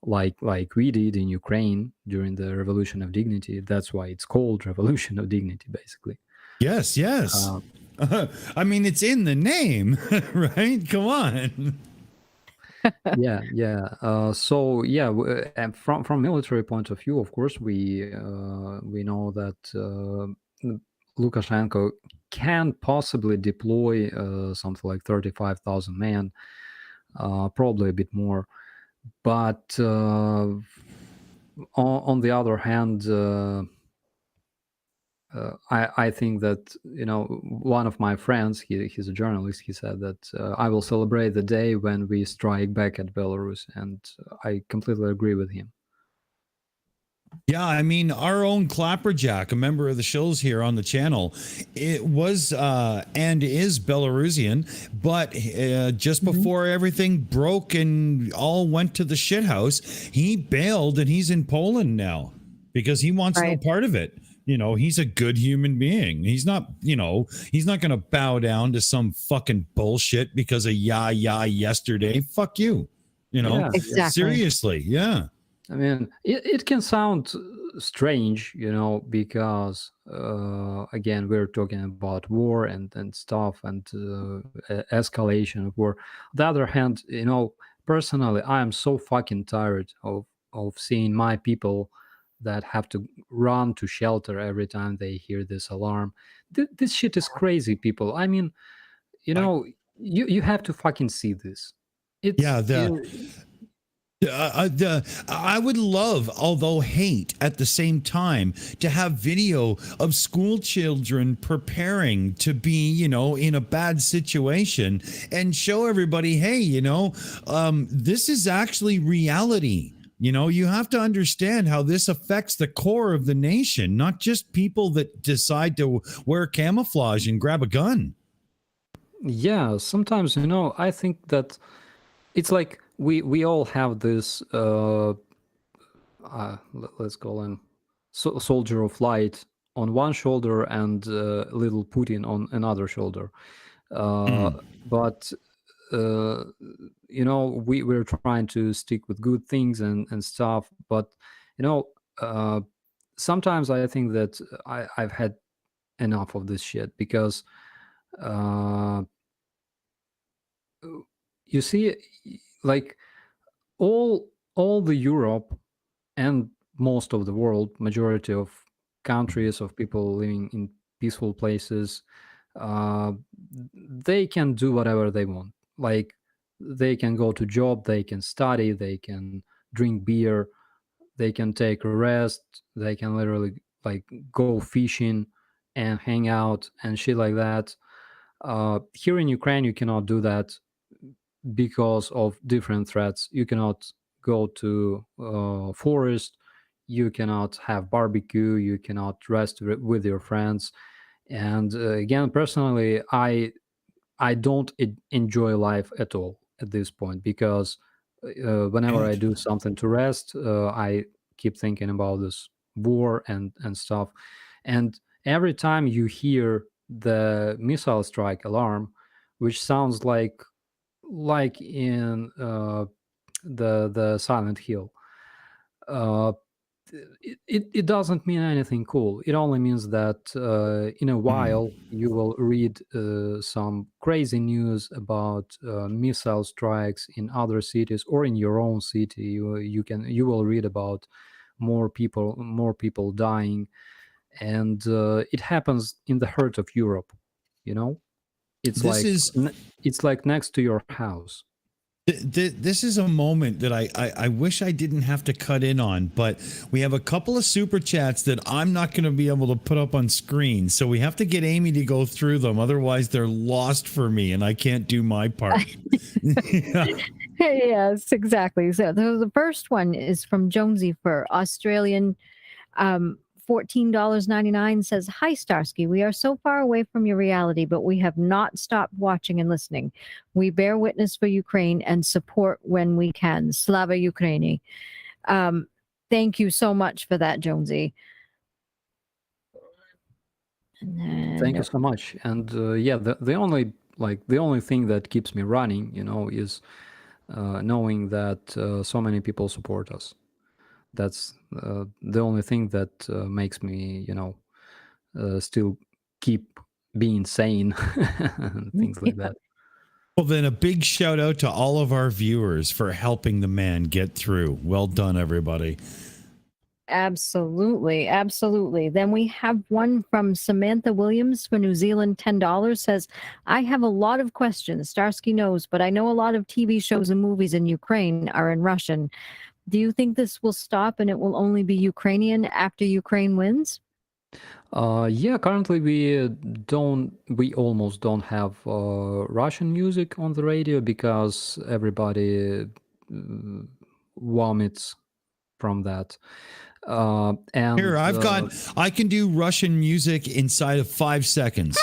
like we did in Ukraine during the Revolution of Dignity. That's why it's called Revolution of Dignity, basically. Yes. I mean, it's in the name, right? Come on. Yeah. So yeah, and from military point of view, of course, we know that Lukashenko can possibly deploy something like 35,000 men, probably a bit more. But on the other hand, I think that one of my friends, he's a journalist, he said that I will celebrate the day when we strike back at Belarus, and I completely agree with him. Yeah, I mean, our own Clapperjack, a member of the Shills here on the channel, it was and is Belarusian, but just before everything broke and all went to the shithouse, he bailed and he's in Poland now because he wants no part of it. He's a good human being. He's not, he's not going to bow down to some fucking bullshit because of yesterday. Fuck you. Yeah, exactly. Seriously. Yeah. I mean, it can sound strange, because again, we're talking about war and stuff and escalation of war. On the other hand, personally, I am so fucking tired of seeing my people that have to run to shelter every time they hear this alarm. This shit is crazy, people. I mean, you have to fucking see this. I would love, although hate at the same time, to have video of school children preparing to be, in a bad situation and show everybody, hey, this is actually reality. You have to understand how this affects the core of the nation, not just people that decide to wear camouflage and grab a gun. Yeah, sometimes, I think that it's like we all have this, let's call him soldier of light on one shoulder and little Putin on another shoulder. But we're trying to stick with good things and stuff, but sometimes I think that I've had enough of this shit, because you see, like all the Europe and most of the world, majority of countries, of people living in peaceful places, they can do whatever they want. Like, they can go to job, they can study, they can drink beer, they can take a rest, they can literally like go fishing and hang out and shit like that. Here in Ukraine, you cannot do that because of different threats. You cannot go to forest, you cannot have barbecue, you cannot rest with your friends. And again, personally, I don't enjoy life at all at this point, because whenever I do something to rest, I keep thinking about this war and stuff. And every time you hear the missile strike alarm, which sounds like in the Silent Hill, it doesn't mean anything cool. It only means that in a while you will read some crazy news about missile strikes in other cities or in your own city. You will read about more people dying, and it happens in the heart of Europe. It's like next to your house. This is a moment that I wish I didn't have to cut in on, but we have a couple of super chats that I'm not going to be able to put up on screen. So we have to get Aimee to go through them. Otherwise, they're lost for me and I can't do my part. Yeah. Yes, exactly. So the first one is from Jonesy for Australian. $14.99 says, "Hi Starsky, we are so far away from your reality, but we have not stopped watching and listening. We bear witness for Ukraine and support when we can. Slava Ukraini." Thank you so much for that, Jonesy. And then, Thank you so much. And yeah, the only thing that keeps me running, is knowing that so many people support us. That's the only thing that makes me, still keep being sane, and things like that. Well, then a big shout out to all of our viewers for helping the man get through. Well done, everybody. Absolutely, absolutely. Then we have one from Samantha Williams for New Zealand, $10, says, "I have a lot of questions. Starsky knows, but I know a lot of TV shows and movies in Ukraine are in Russian. Do you think this will stop and it will only be Ukrainian after Ukraine wins?" Yeah, currently we almost don't have Russian music on the radio because everybody vomits from that. And Here, I can do Russian music inside of 5 seconds.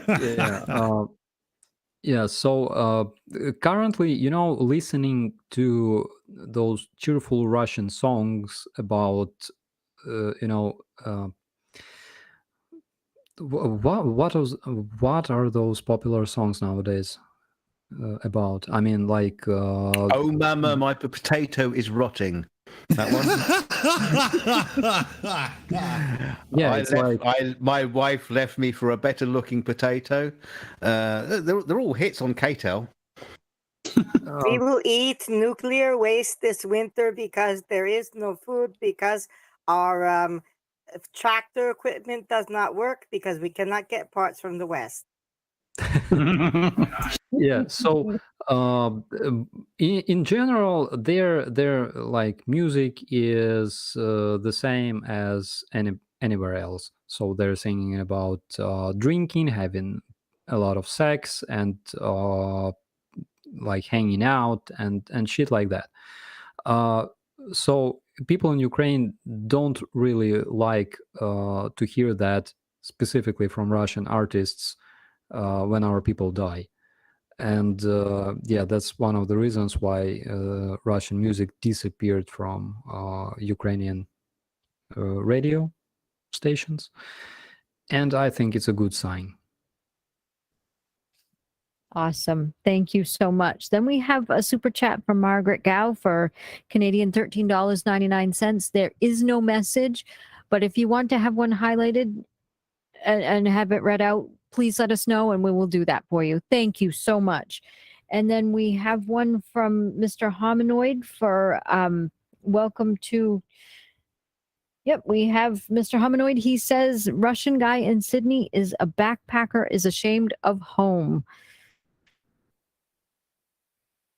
yeah. Yeah, so currently, listening to those cheerful Russian songs about, what are those popular songs nowadays about? I mean, like, Oh, mama, my potato is rotting. That one. yeah, it's my wife left me for a better looking potato. They're all hits on KTEL. We will eat nuclear waste this winter because there is no food, because our tractor equipment does not work, because we cannot get parts from the West. yeah. So in general, their like music is the same as anywhere else. So they're singing about drinking, having a lot of sex, and like hanging out and shit like that. So people in Ukraine don't really like to hear that specifically from Russian artists when our people die. And yeah, that's one of the reasons why Russian music disappeared from Ukrainian radio stations. And I think it's a good sign. Awesome. Thank you so much. Then we have a super chat from Margaret Gow for Canadian $13.99. There is no message, but if you want to have one highlighted and have it read out, please let us know and we will do that for you. Thank you so much. And then we have one from Mr. Hominoid for welcome to. Yep, we have Mr. Hominoid. He says, "Russian guy in Sydney is a backpacker, is ashamed of home."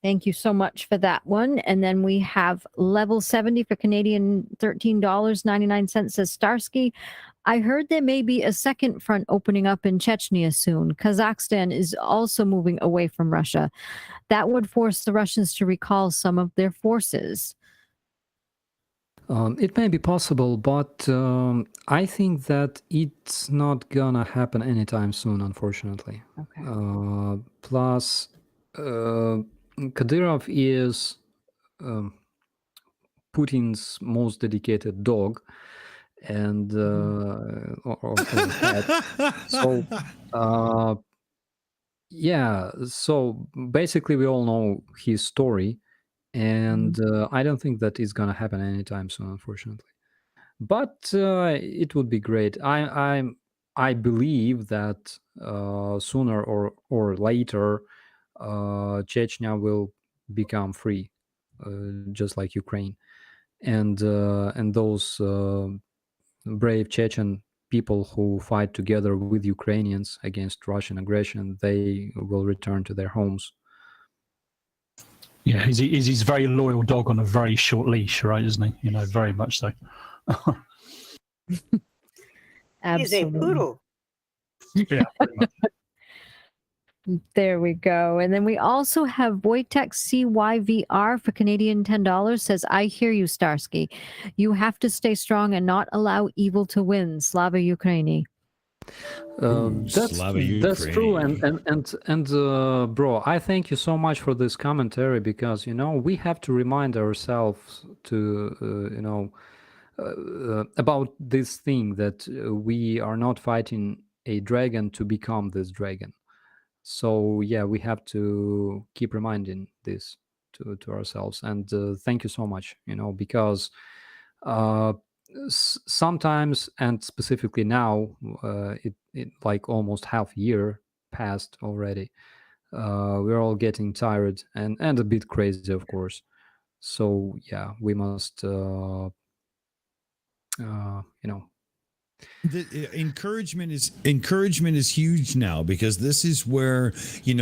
Thank you so much for that one. And then we have Level 70 for Canadian $13.99, says, "Starsky, I heard there may be a second front opening up in Chechnya soon. Kazakhstan is also moving away from Russia. That would force the Russians to recall some of their forces." It may be possible, but I think that it's not gonna happen anytime soon, unfortunately. Okay. Plus, Kadyrov is Putin's most dedicated dog, and or pet. So yeah, so basically we all know his story, and I don't think that it's gonna happen anytime soon, unfortunately. But it would be great. I believe that sooner or later, Chechnya will become free, just like Ukraine, and those brave Chechen people who fight together with Ukrainians against Russian aggression, they will return to their homes. Yeah, he's a very loyal dog on a very short leash, right? Isn't he? You know, very much so. He's a Absolutely. poodle. Yeah, pretty much. There we go. And then we also have Wojtek CYVR for Canadian $10 says, I hear you, Starsky. You have to stay strong and not allow evil to win. Slava Ukraini. That's true, and bro, I thank you so much for this commentary, because we have to remind ourselves to about this thing that we are not fighting a dragon to become this dragon. So yeah, we have to keep reminding this to ourselves, and thank you so much, because sometimes, and specifically now, it like almost half a year passed already. We're all getting tired and a bit crazy, of course. So yeah, we must The encouragement is huge now, because this is where you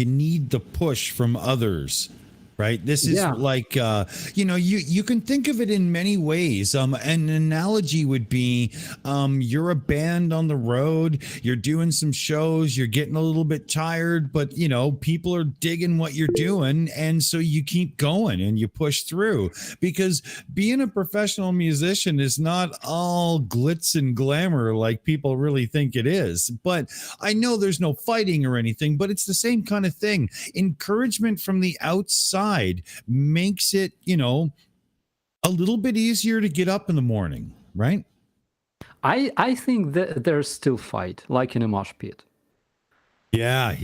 need the push from others, right? This is like you can think of it in many ways. An analogy would be you're a band on the road, you're doing some shows, you're getting a little bit tired, but people are digging what you're doing, and so you keep going and you push through, because being a professional musician is not all glitz and glamour like people really think it is. But I know there's no fighting or anything, but it's the same kind of thing. Encouragement from the outside makes it, a little bit easier to get up in the morning, right? I think that there's still fight, like in a mosh pit. Yeah.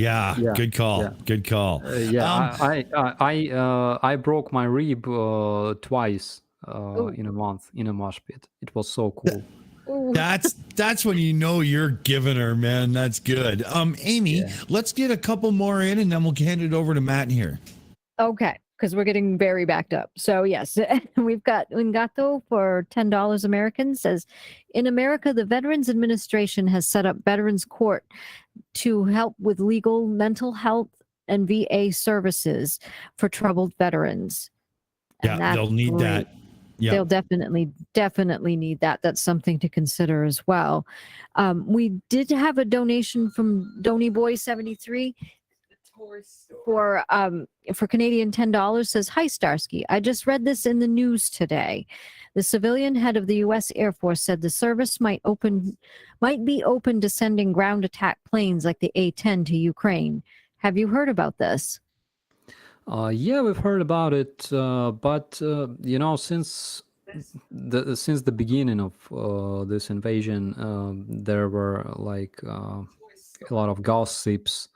Good call. Yeah. Good call. I broke my rib twice in a month in a mosh pit. It was so cool. That's when you're giving her, man. That's good. Aimee, let's get a couple more in, and then we'll hand it over to Matt here. Okay, because we're getting very backed up. So yes, we've got Ungato for $10 American says, in America, the Veterans Administration has set up Veterans Court to help with legal, mental health, and VA services for troubled veterans. And they'll need that. Yeah. They'll definitely need that. That's something to consider as well. We did have a donation from Donny Boy 73 for Canadian $10 says, hi Starsky, I just read this in the news today. The civilian head of the U.S. Air Force said the service might be open to sending ground attack planes like the A-10 to Ukraine. Have you heard about this? Yeah, we've heard about it, but since the beginning of this invasion, there were like a lot of gossips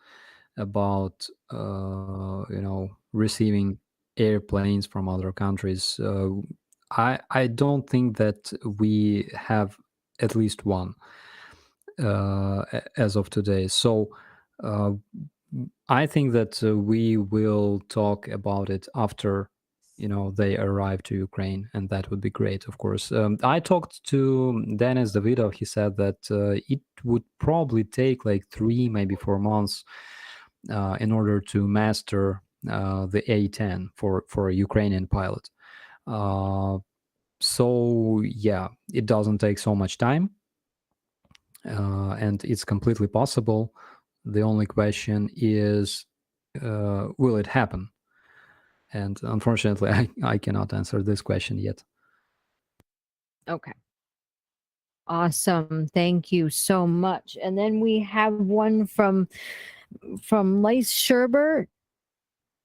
about receiving airplanes from other countries. I don't think that we have at least one as of today. So I think that we will talk about it after they arrive to Ukraine, and that would be great, of course. I talked to Dennis Davidov. He said that it would probably take like 3, maybe 4 months in order to master the A-10 for a Ukrainian pilot. So yeah, it doesn't take so much time, and it's completely possible. The only question is, will it happen? And unfortunately, I cannot answer this question yet. Okay. Awesome. Thank you so much. And then we have one from Lice Sherber,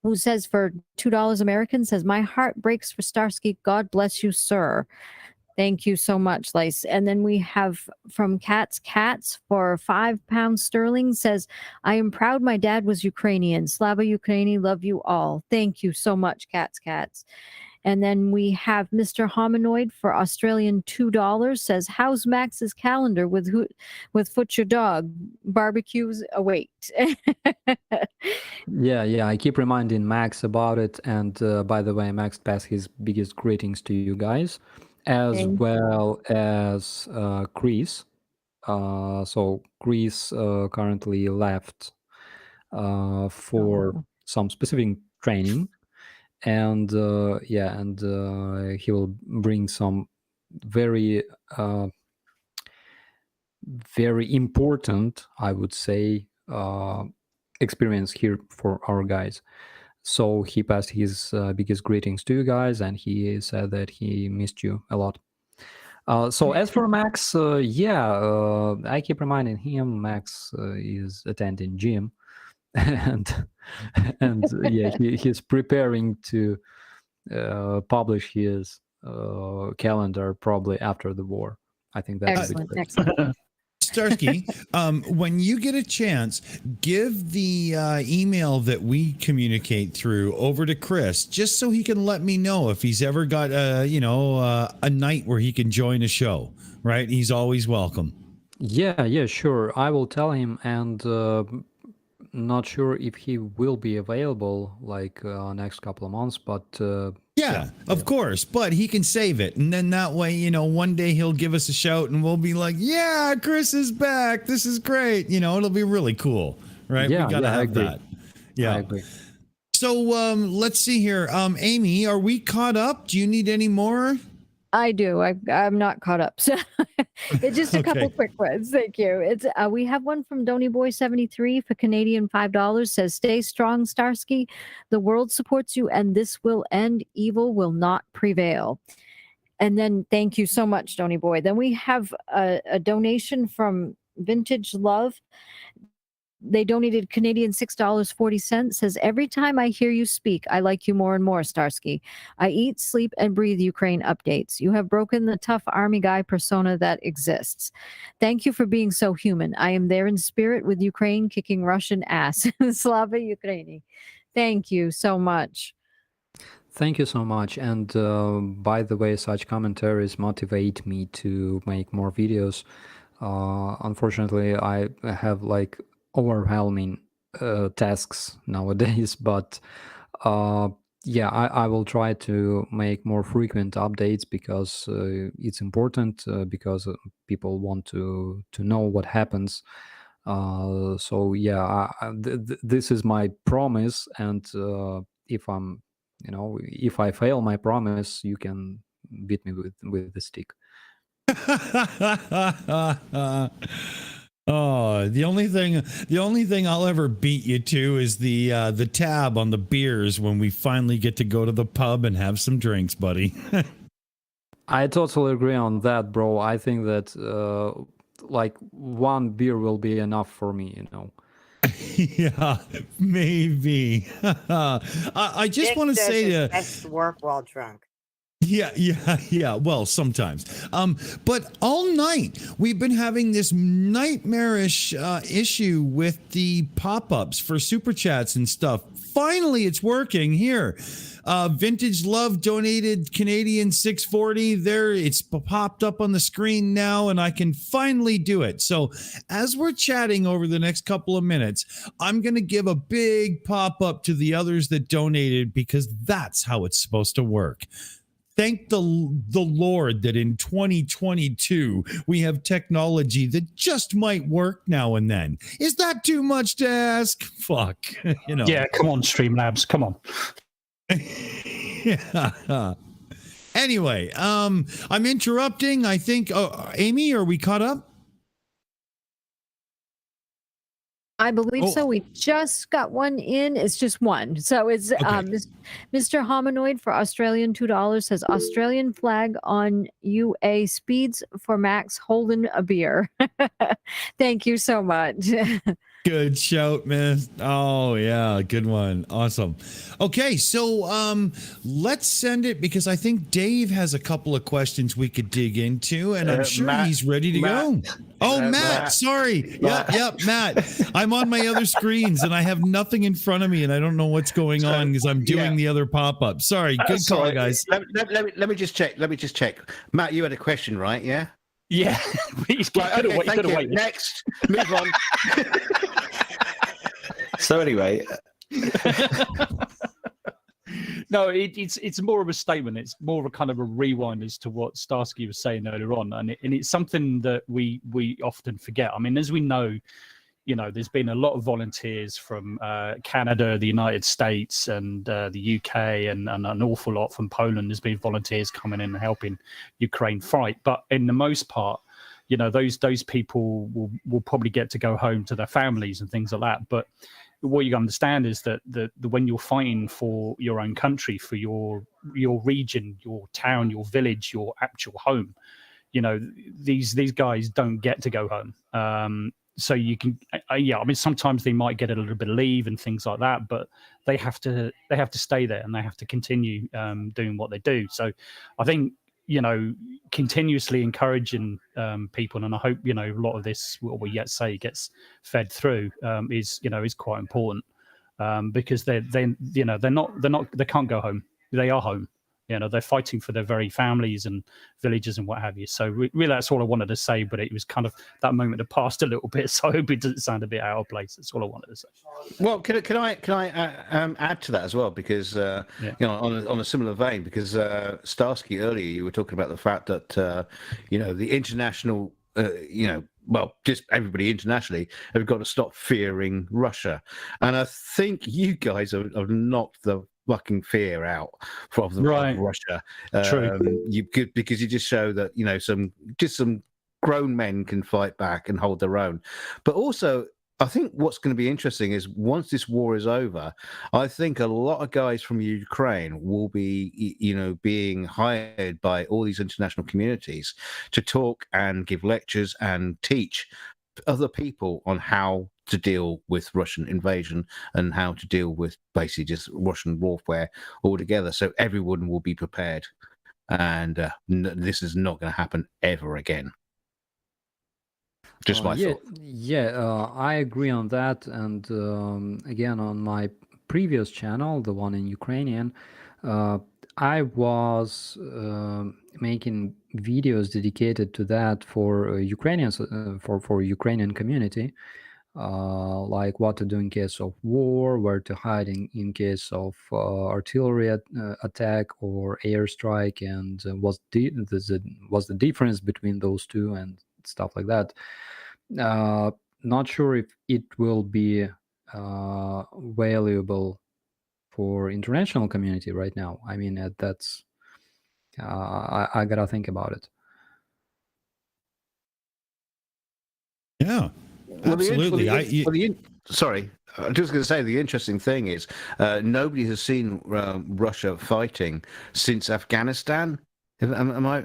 who says for $2 American, says, my heart breaks for Starsky. God bless you, sir. Thank you so much, Lice. And then we have from Cats for £5 sterling, says, I am proud my dad was Ukrainian. Slava Ukraini, love you all. Thank you so much, Cats. And then we have Mr. Hominoid for Australian $2, says, how's Max's calendar with Foot Your Dog? Barbecues await. Yeah, I keep reminding Max about it. And by the way, Max passed his biggest greetings to you guys, as well as Chris. So Greece currently left for Oh. some specific training, and he will bring some very very important, I would say, experience here for our guys. So he passed his biggest greetings to you guys, and he said that he missed you a lot. So as for Max, I keep reminding him Max is attending gym, and he's preparing to publish his calendar probably after the war. I think that's Excellent. Starsky, when you get a chance, give the email that we communicate through over to Chris, just so he can let me know if he's ever got a night where he can join a show. Right? He's always welcome. Yeah, sure. I will tell him, and not sure if he will be available like next couple of months, but yeah, of course, but he can save it, and then that way, one day he'll give us a shout, and we'll be like, "Yeah, Chris is back. This is great." It'll be really cool, right? Yeah, we gotta have agree. that. Yeah, I agree. So let's see here, Aimee, are we caught up? Do you need any more? I do. I'm not caught up. So it's just a couple quick ones. Thank you. It's we have one from Donnyboy73 for Canadian $5. Says, "Stay strong, Starsky. The world supports you, and this will end. Evil will not prevail." And then thank you so much, Donnyboy. Then we have a donation from Vintage Love. They donated Canadian $6.40. Says, "Every time I hear you speak, I like you more and more, Starsky. I eat, sleep, and breathe Ukraine updates. You have broken the tough army guy persona that exists. Thank you for being so human. I am there in spirit with Ukraine kicking Russian ass. Slava Ukraini." Thank you so much. Thank you so much. And by the way, such commentaries motivate me to make more videos. Unfortunately, I have like overwhelming tasks nowadays, but I will try to make more frequent updates because it's important, because people want to know what happens. This is my promise, and if I fail my promise, you can beat me with the stick. Oh, the only thing I'll ever beat you to is the tab on the beers when we finally get to go to the pub and have some drinks, buddy. I totally agree on that, bro. I think that like one beer will be enough for me, Yeah, maybe. I just want to say to best work while drunk. Yeah. Well, sometimes. But all night we've been having this nightmarish issue with the pop-ups for super chats and stuff. Finally, it's working here. Vintage Love donated Canadian $6.40. There, it's popped up on the screen now, and I can finally do it. So as we're chatting over the next couple of minutes, I'm going to give a big pop-up to the others that donated, because that's how it's supposed to work. Thank the Lord that in 2022 we have technology that just might work now and then. Is that too much to ask? Fuck, Yeah, come on, Streamlabs, come on. Yeah. Anyway, I'm interrupting. I think, Aimee, are we caught up? I believe so. We just got one in. It's just one. So it's Mr. Hominoid for Australian $2 says, "Australian flag on UA speeds for Max holding a beer." Thank you so much. Good shout, man. Oh, yeah. Good one. Awesome. Okay, so let's send it, because I think Dave has a couple of questions we could dig into, and I'm sure he's ready to go. Oh, Matt. Sorry. Yep, Matt. I'm on my other screens, and I have nothing in front of me, and I don't know what's going on because I'm doing the other pop-up. Sorry. Good call, guys. Let me just check. Matt, you had a question, right? Yeah? Yeah. Thank you. Next. Move on. So anyway, No, it's more of a statement. It's more of a kind of a rewind as to what Starsky was saying earlier on, and it's something that we often forget. I mean, as we know, you know, there's been a lot of volunteers from Canada, the United States, and the UK, and an awful lot from Poland. There's been volunteers coming in and helping Ukraine fight. But in the most part, you know, those people will probably get to go home to their families and things like that. But what you understand is that when you're fighting for your own country, for your region, your town, your village, your actual home, you know, these guys don't get to go home. So you can, I mean, sometimes they might get a little bit of leave and things like that, but they have to stay there and they have to continue doing what they do. So I think, you know, continuously encouraging people, and I hope, you know, a lot of this, what we yet say, gets fed through, is quite important, because they can't go home. They are home. You know, they're fighting for their very families and villages and what have you. So really, that's all I wanted to say. But it was kind of that moment that passed a little bit. So I hope it doesn't sound a bit out of place. That's all I wanted to say. Well, can I add to that as well? Because you know, on a similar vein, because Starsky, earlier you were talking about the fact that you know, the international, you know, well, just everybody internationally have got to stop fearing Russia, and I think you guys have knocked the fucking fear out from Russia. True. You could, because you just show that, you know, some grown men can fight back and hold their own. But also, I think what's going to be interesting is once this war is over, I think a lot of guys from Ukraine will be, you know, being hired by all these international communities to talk and give lectures and teach other people on how to deal with Russian invasion and how to deal with basically just Russian warfare altogether. So everyone will be prepared, and this is not going to happen ever again. Just my thought. I agree on that. And again, on my previous channel, the one in Ukrainian, I was making videos dedicated to that for Ukrainians, for Ukrainian community, like what to do in case of war, where to hide in case of artillery attack or airstrike, and what's the difference between those two and stuff like that. Not sure if it will be valuable for international community right now. I mean, that's I gotta think about it. Yeah, absolutely. Sorry, I was just going to say, the interesting thing is nobody has seen Russia fighting since Afghanistan. Am I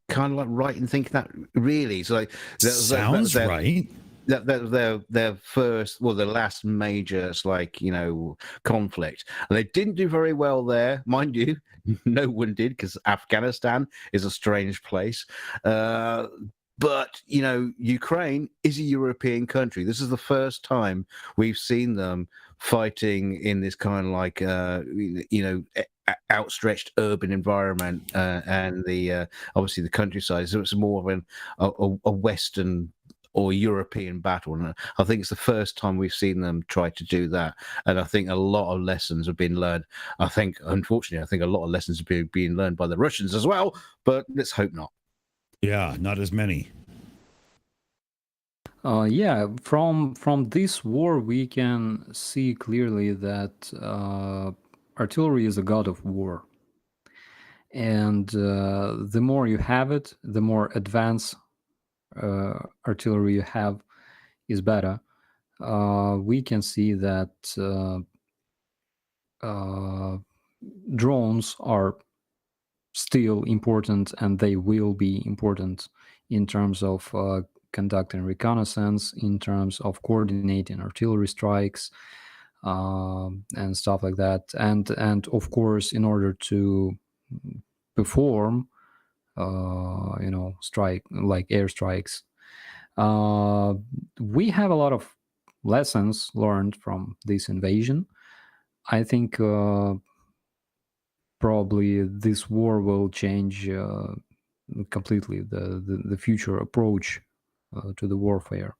kind of like right in thinking that? Really? So like sounds right. Their first, well, their last major, like, you know, conflict, and they didn't do very well there, mind you. No one did, because Afghanistan is a strange place. But, you know, Ukraine is a European country. This is the first time we've seen them fighting in this kind of like, you know, outstretched urban environment, and the obviously the countryside. So it's more of a Western or European battle. And I think it's the first time we've seen them try to do that. And I think a lot of lessons have been learned. Unfortunately, I think a lot of lessons have been learned by the Russians as well, but let's hope not. Yeah, not as many. From this war, we can see clearly that artillery is a god of war. And the more you have it, the more advanced artillery you have is better. We can see that drones are still important, and they will be important in terms of conducting reconnaissance, in terms of coordinating artillery strikes, and stuff like that. And of course, in order to perform, you know, strike like airstrikes, we have a lot of lessons learned from this invasion. I think probably this war will change completely the future approach to the warfare.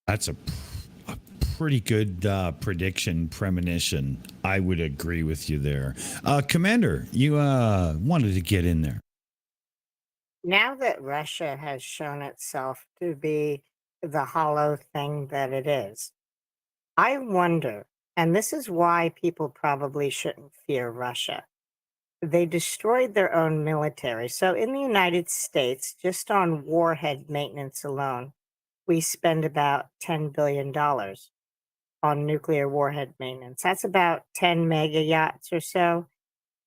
That's a pretty good premonition. I would agree with you there. Commander, you wanted to get in there. Now that Russia has shown itself to be the hollow thing that it is, I wonder, and this is why people probably shouldn't fear Russia. They destroyed their own military. So in the United States, just on warhead maintenance alone, we spend about $10 billion on nuclear warhead maintenance. That's about 10 mega yachts or so.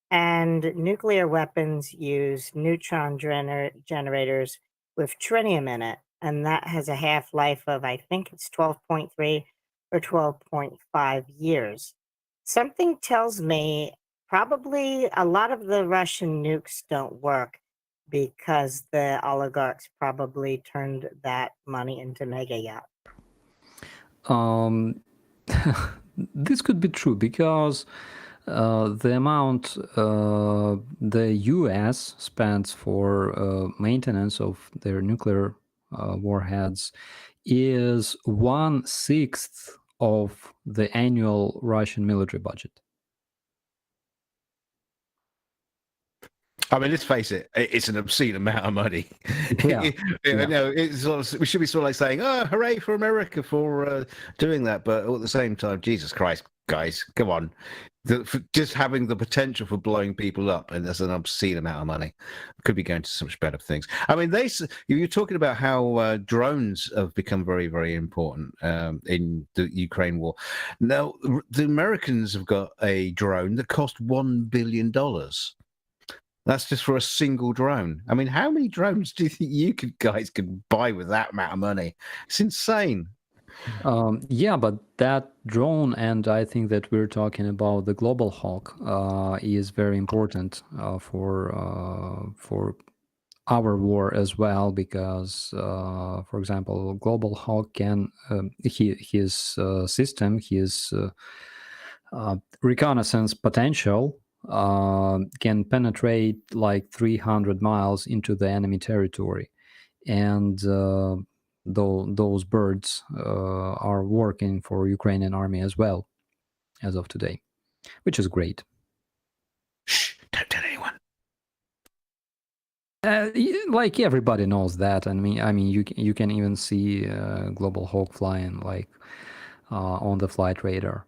And nuclear weapons use neutron generators with tritium in it. And that has a half-life of, I think it's 12.3 or 12.5 years. Something tells me probably a lot of the Russian nukes don't work because the oligarchs probably turned that money into mega yachts. This could be true because the amount the US spends for maintenance of their nuclear warheads is 1/6 of the annual Russian military budget. I mean, let's face it, it's an obscene amount of money. Yeah. No, it's sort of, we should be sort of like saying, oh, hooray for America for doing that. But at the same time, Jesus Christ, guys, come on. For just having the potential for blowing people up, and there's an obscene amount of money. Could be going to so much better things. I mean, you're talking about how drones have become very, very important in the Ukraine war. Now, the Americans have got a drone that cost $1 billion. That's just for a single drone. I mean, how many drones do you think you guys could buy with that amount of money? It's insane. Yeah, but that drone, and I think that we're talking about the Global Hawk, is very important for our war as well, because, for example, Global Hawk can his system, his reconnaissance potential can penetrate like 300 miles into the enemy territory, and those birds are working for Ukrainian army as well as of today, which is great. Shh! Don't tell anyone. Like everybody knows that. I mean, you can even see Global Hawk flying like on the flight radar.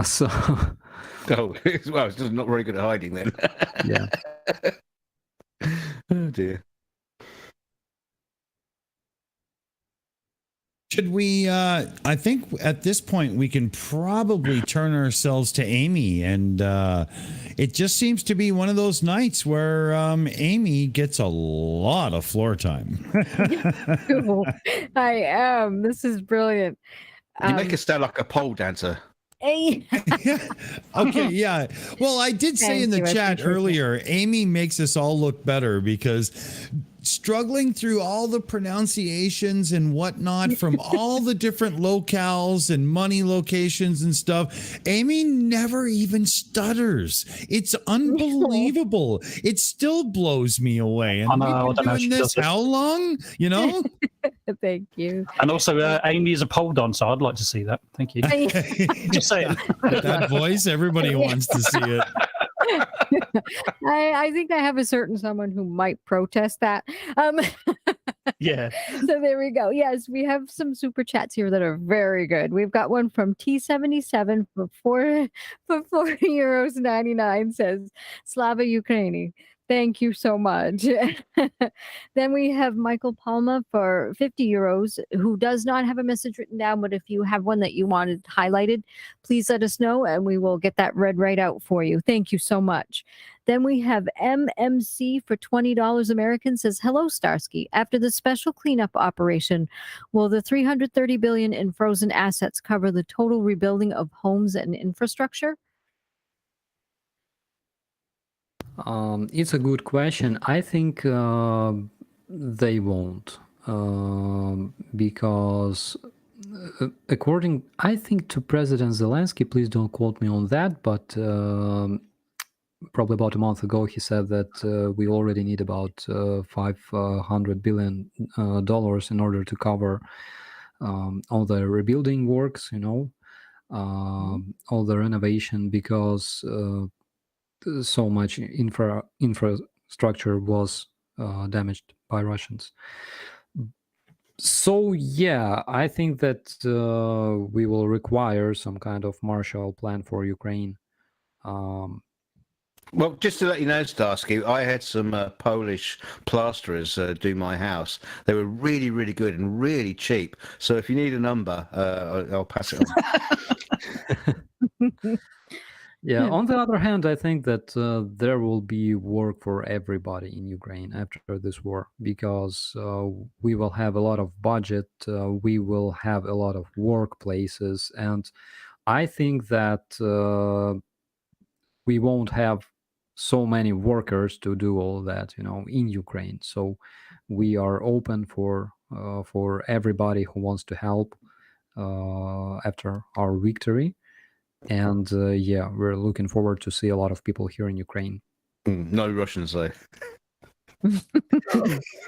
So. Oh, well, it's just not very good at hiding then. Yeah. Oh dear. Should we, I think at this point we can probably turn ourselves to Aimee, and it just seems to be one of those nights where Aimee gets a lot of floor time. Cool. I am. This is brilliant. You make us sound like a pole dancer. Hey. Okay, yeah. Well, I did say in the chat earlier, Aimee makes us all look better because struggling through all the pronunciations and whatnot from all the different locales and money locations and stuff, Aimee never even stutters. It's unbelievable. It still blows me away. And we've been doing this how long? You know? Thank you. And also, Aimee is a pole dancer. I'd like to see that. Thank you. Just saying. That voice, everybody wants to see it. I think I have a certain someone who might protest that. Yeah. So there we go. Yes, we have some super chats here that are very good. We've got one from T77 for €4.99 says Slava Ukraini. Thank you so much. Then we have Michael Palma for €50, who does not have a message written down, but if you have one that you wanted highlighted, please let us know and we will get that read right out for you. Thank you so much. Then we have MMC for $20 American says, hello, Starsky. After the special cleanup operation, will the $330 billion in frozen assets cover the total rebuilding of homes and infrastructure? It's a good question. I think they won't, because according, I think, to President Zelensky, please don't quote me on that, but probably about a month ago, he said that we already need about $500 billion in order to cover all the rebuilding works, all the renovation, because so much infrastructure was damaged by Russians. So yeah, I think that we will require some kind of Marshall Plan for Ukraine. Well, just to let you know, Starsky, I had some Polish plasterers do my house. They were really, really good and really cheap. So if you need a number, I'll pass it on. Yeah, on the other hand, I think that there will be work for everybody in Ukraine after this war, because we will have a lot of budget, we will have a lot of workplaces, and I think that we won't have so many workers to do all that, in Ukraine. So we are open for everybody who wants to help after our victory. And yeah, we're looking forward to see a lot of people here in Ukraine. No Russians, though.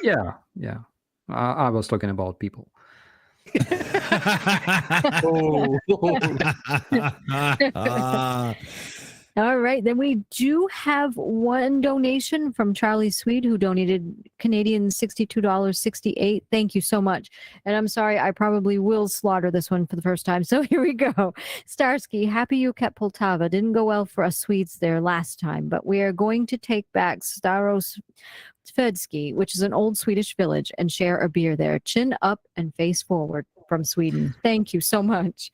Yeah. I was talking about people. All right, then we do have one donation from Charlie Swede, who donated Canadian $62.68. Thank you so much. And I'm sorry, I probably will slaughter this one for the first time. So here we go. Starsky, happy you kept Poltava. Didn't go well for us Swedes there last time, but we are going to take back Starosvedsky, which is an old Swedish village, and share a beer there. Chin up and face forward from Sweden. Thank you so much.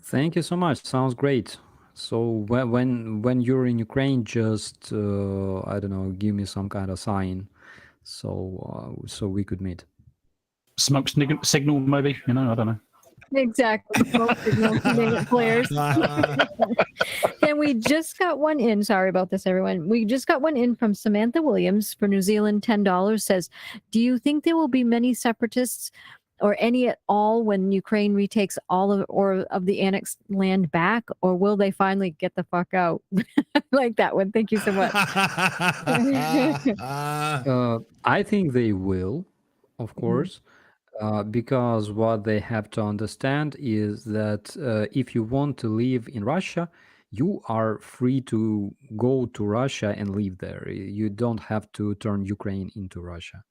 Thank you so much. Sounds great. So when you're in Ukraine, just I don't know, give me some kind of sign, so we could meet. Smoke signal, maybe. I don't know. Exactly. Smoke signal, flares. And we just got one in. Sorry about this, everyone. We just got one in from Samantha Williams for New Zealand, $10. Says, do you think there will be many separatists or any at all when Ukraine retakes all of the annexed land back, or will they finally get the fuck out? I like that one. Thank you so much. I think they will, of course, because what they have to understand is that if you want to live in Russia, you are free to go to Russia and live there. You don't have to turn Ukraine into Russia.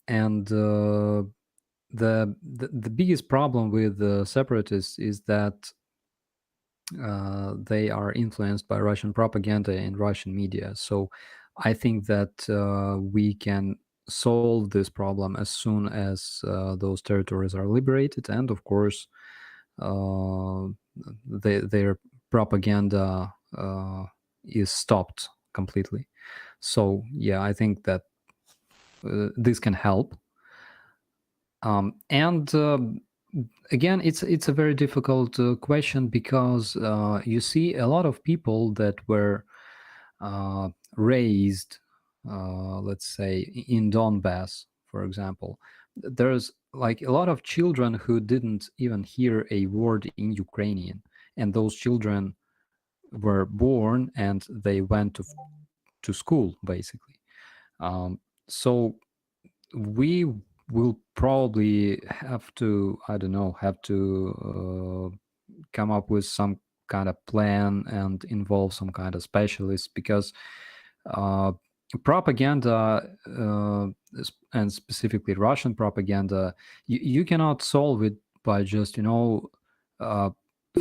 And the biggest problem with the separatists is that they are influenced by Russian propaganda and Russian media. So I think that we can solve this problem as soon as those territories are liberated, and of course their propaganda is stopped completely. So yeah, I think that this can help. And again, it's a very difficult question, because you see a lot of people that were raised, let's say, in Donbass, for example. There's like a lot of children who didn't even hear a word in Ukrainian, and those children were born and they went to school, basically. So we will probably have to, come up with some kind of plan and involve some kind of specialists, because propaganda, and specifically Russian propaganda, you cannot solve it by just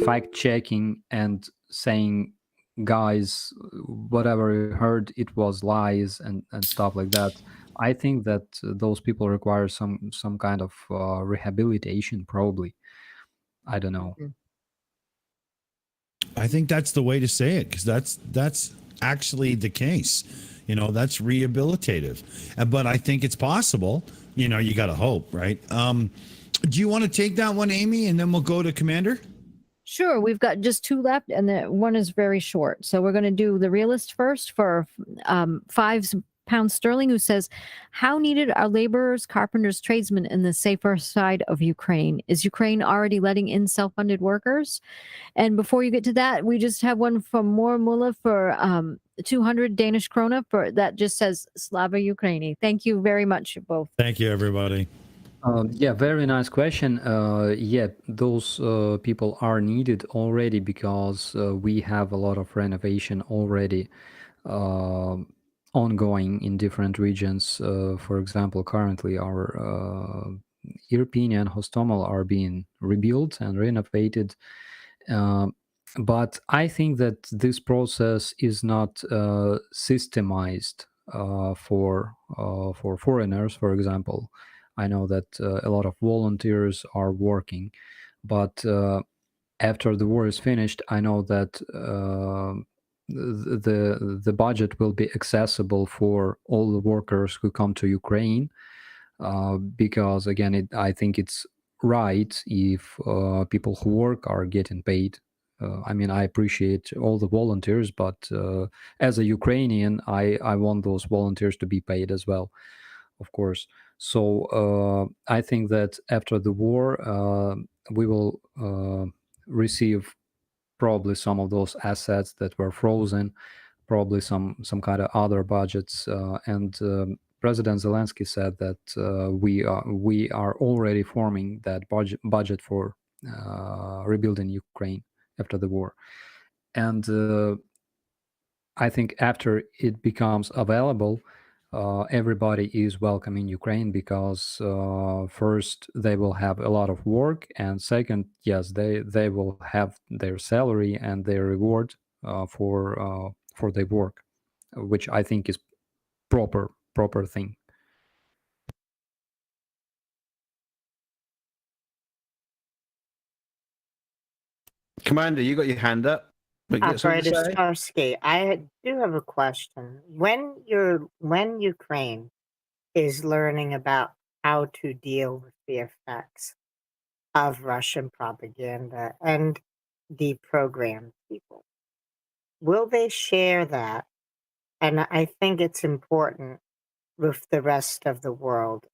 fact checking and saying, guys, whatever you heard, it was lies, and stuff like that. I think that those people require some kind of rehabilitation, probably. I don't know. I think that's the way to say it, because that's actually the case. That's rehabilitative. But I think it's possible. You got to hope, right? Do you want to take that one, Aimee, and then we'll go to Commander? Sure. We've got just two left, and the one is very short. So we're going to do the realist first for £5 sterling, who says, how needed are laborers, carpenters, tradesmen in the safer side of Ukraine? Is Ukraine already letting in self-funded workers? And before you get to that, we just have one from More Mullah for 200 Danish krona, for that just says Slava Ukraini. Thank you very much, both. Thank you, everybody. Yeah, very nice question. Yeah, those people are needed already because we have a lot of renovation already ongoing in different regions. For example, currently our European Hostomel are being rebuilt and renovated. But I think that this process is not systemized for foreigners, for example. I know that a lot of volunteers are working, but after the war is finished, I know that the budget will be accessible for all the workers who come to Ukraine, because again, I think it's right if people who work are getting paid. I mean, I appreciate all the volunteers, but as a Ukrainian, I want those volunteers to be paid as well, of course. So I think that after the war, we will receive probably some of those assets that were frozen, probably some kind of other budgets, and President Zelensky said that we are already forming that budget for rebuilding Ukraine after the war, and I think after it becomes available, everybody is welcome in Ukraine because first they will have a lot of work, and second, yes, they will have their salary and their reward for their work, which I think is proper thing. Commander, you got your hand up. But you got something to Operator say? Starsky, I do have a question. When Ukraine is learning about how to deal with the effects of Russian propaganda and deprogram people, will they share that? And I think it's important with the rest of the world.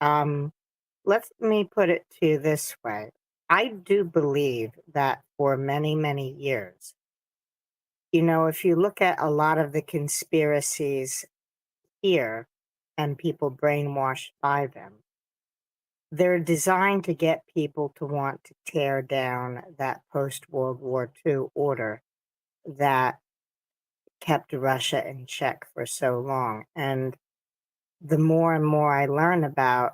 Let me put it to you this way. I do believe that for many, many years, if you look at a lot of the conspiracies here and people brainwashed by them, they're designed to get people to want to tear down that post-World War II order that kept Russia in check for so long. And the more and more I learn about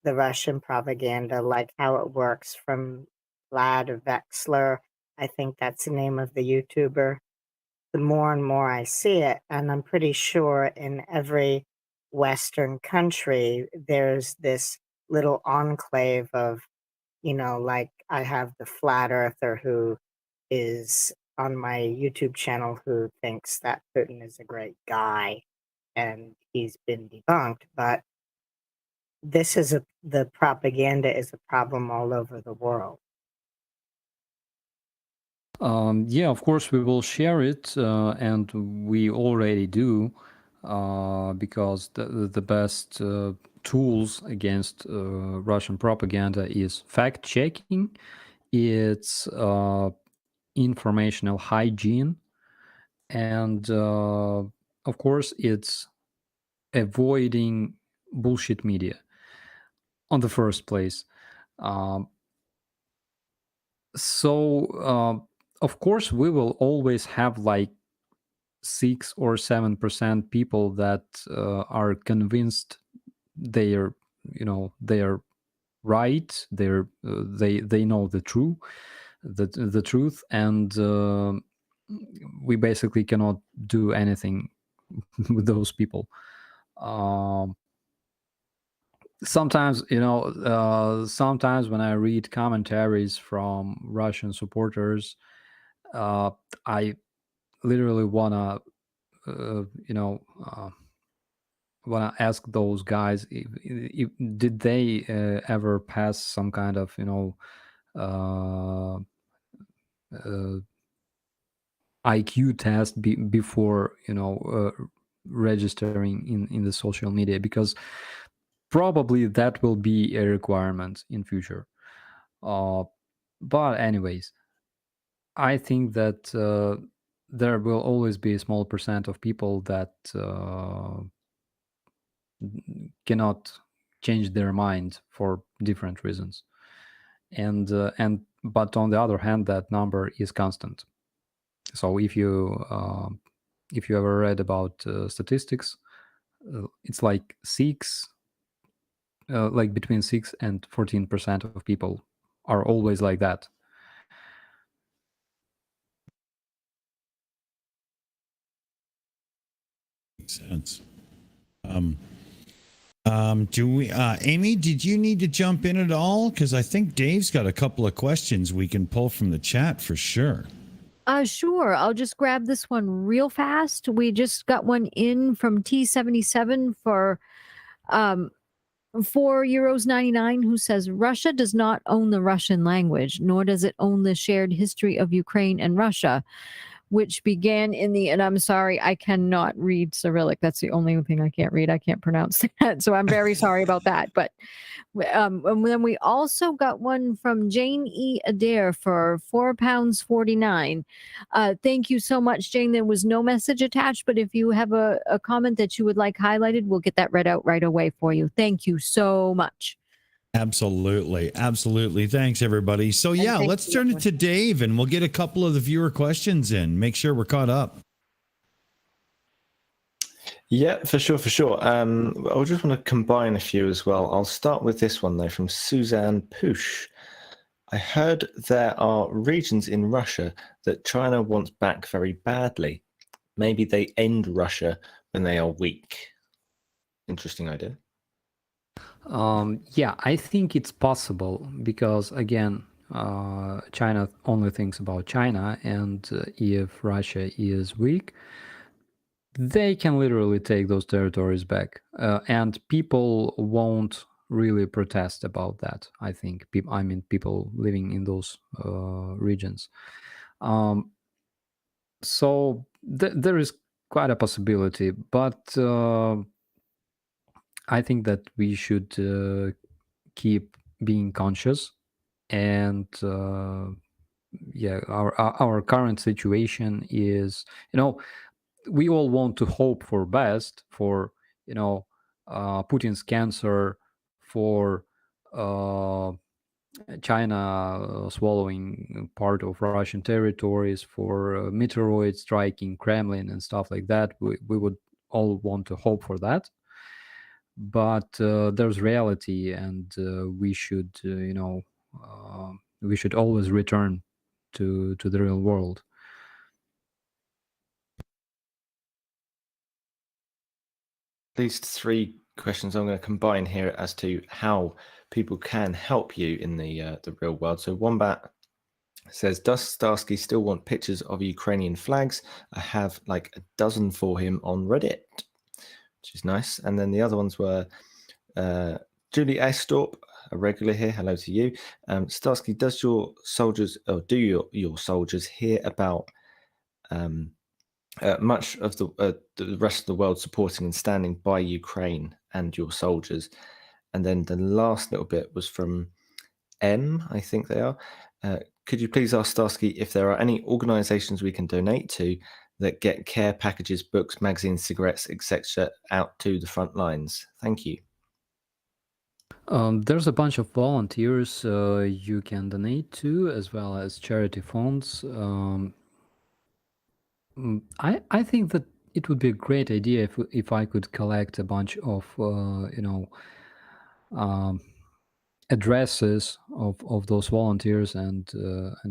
the Russian propaganda, like how it works from Vlad Vexler, I think that's the name of the YouTuber, the more and more I see it. And I'm pretty sure in every Western country, there's this little enclave of, like I have the flat earther who is on my YouTube channel who thinks that Putin is a great guy and he's been debunked. But the propaganda is a problem all over the world. Yeah, of course we will share it, and we already do, because the best tools against Russian propaganda is fact checking, it's informational hygiene, and of course it's avoiding bullshit media on the first place. So of course we will always have like 6 or 7% people that are convinced they're they're right, they know the truth, and we basically cannot do anything with those people. Sometimes sometimes when I read commentaries from Russian supporters, I literally wanna wanna ask those guys if did they ever pass some kind of uh, IQ test before registering in the social media, because probably that will be a requirement in future. But anyways, I think that there will always be a small percent of people that cannot change their mind for different reasons. But on the other hand, that number is constant. So if you ever read about statistics, it's like between 6 and 14% of people are always like that. Makes sense. Do we, Aimee, did you need to jump in at all? Because I think Dave's got a couple of questions we can pull from the chat for sure. Sure. I'll just grab this one real fast. We just got one in from T77 for €4.99, who says Russia does not own the Russian language, nor does it own the shared history of Ukraine and Russia, which began in the, and I'm sorry, I cannot read Cyrillic. That's the only thing I can't read. I can't pronounce that. So I'm very sorry about that. But and then we also got one from Jane E. Adair for £4.49. Thank you so much, Jane. There was no message attached, but if you have a comment that you would like highlighted, we'll get that read out right away for you. Thank you so much. Absolutely. Absolutely. Thanks, everybody. So, yeah, let's turn it to Dave and we'll get a couple of the viewer questions in. Make sure we're caught up. Yeah, for sure, for sure. I just want to combine a few as well. I'll start with this one, though, from Suzanne Poosh. I heard there are regions in Russia that China wants back very badly. Maybe they end Russia when they are weak. Interesting idea. Yeah, I think it's possible because, again, China only thinks about China, and if Russia is weak, they can literally take those territories back, and people won't really protest about that. I think people living in those regions. So there is quite a possibility, but I think that we should keep being conscious, and yeah, our current situation is, we all want to hope for best, for Putin's cancer, for China swallowing part of Russian territories, for meteoroids striking Kremlin and stuff like that. We would all want to hope for that, but there's reality, and we should always return to the real world. At least 3 questions I'm going to combine here as to how people can help you in the real world. So Wombat says, does Starsky still want pictures of Ukrainian flags? I have like a dozen for him on Reddit, which is nice. And then the other ones were Julie Estorp, a regular here. Hello to you. Starsky, does your soldiers, or do your soldiers hear about much of the rest of the world supporting and standing by Ukraine and your soldiers? And then the last little bit was from M, I think they are. Could you please ask Starsky if there are any organizations we can donate to that get care packages, books, magazines, cigarettes, etc. out to the front lines? Thank you. There's a bunch of volunteers you can donate to, as well as charity funds. I think that it would be a great idea if I could collect a bunch of addresses of those volunteers, and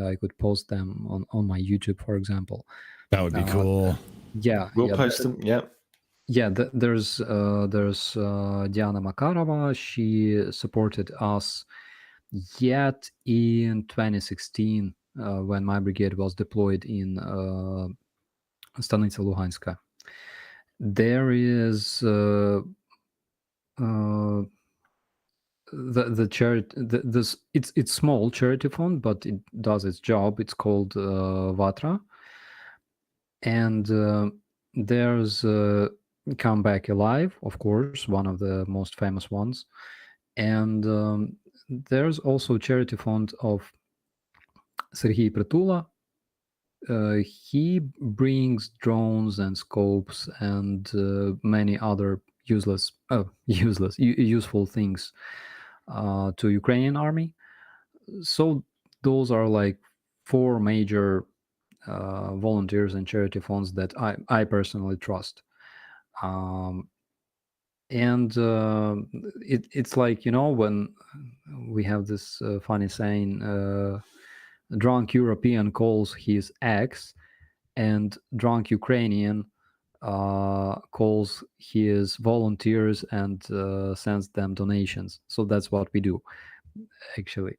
I could post them on my YouTube, for example. That would be cool. Yeah, We'll post them. Yeah. Yeah, there's Diana Makarova. She supported us yet in 2016 when my brigade was deployed in Stanitsa Luhanska. There is the charity. It's small charity fund, but it does its job. It's called Vatra, and there's Come Back Alive, of course, one of the most famous ones, and there's also a charity fund of Serhiy Pritula. He brings drones and scopes and many other useful things to Ukrainian army. So those are like 4 major volunteers and charity funds that I personally trust. And it's like, when we have this funny saying, drunk European calls his ex, and drunk Ukrainian calls his volunteers and sends them donations. So that's what we do, actually.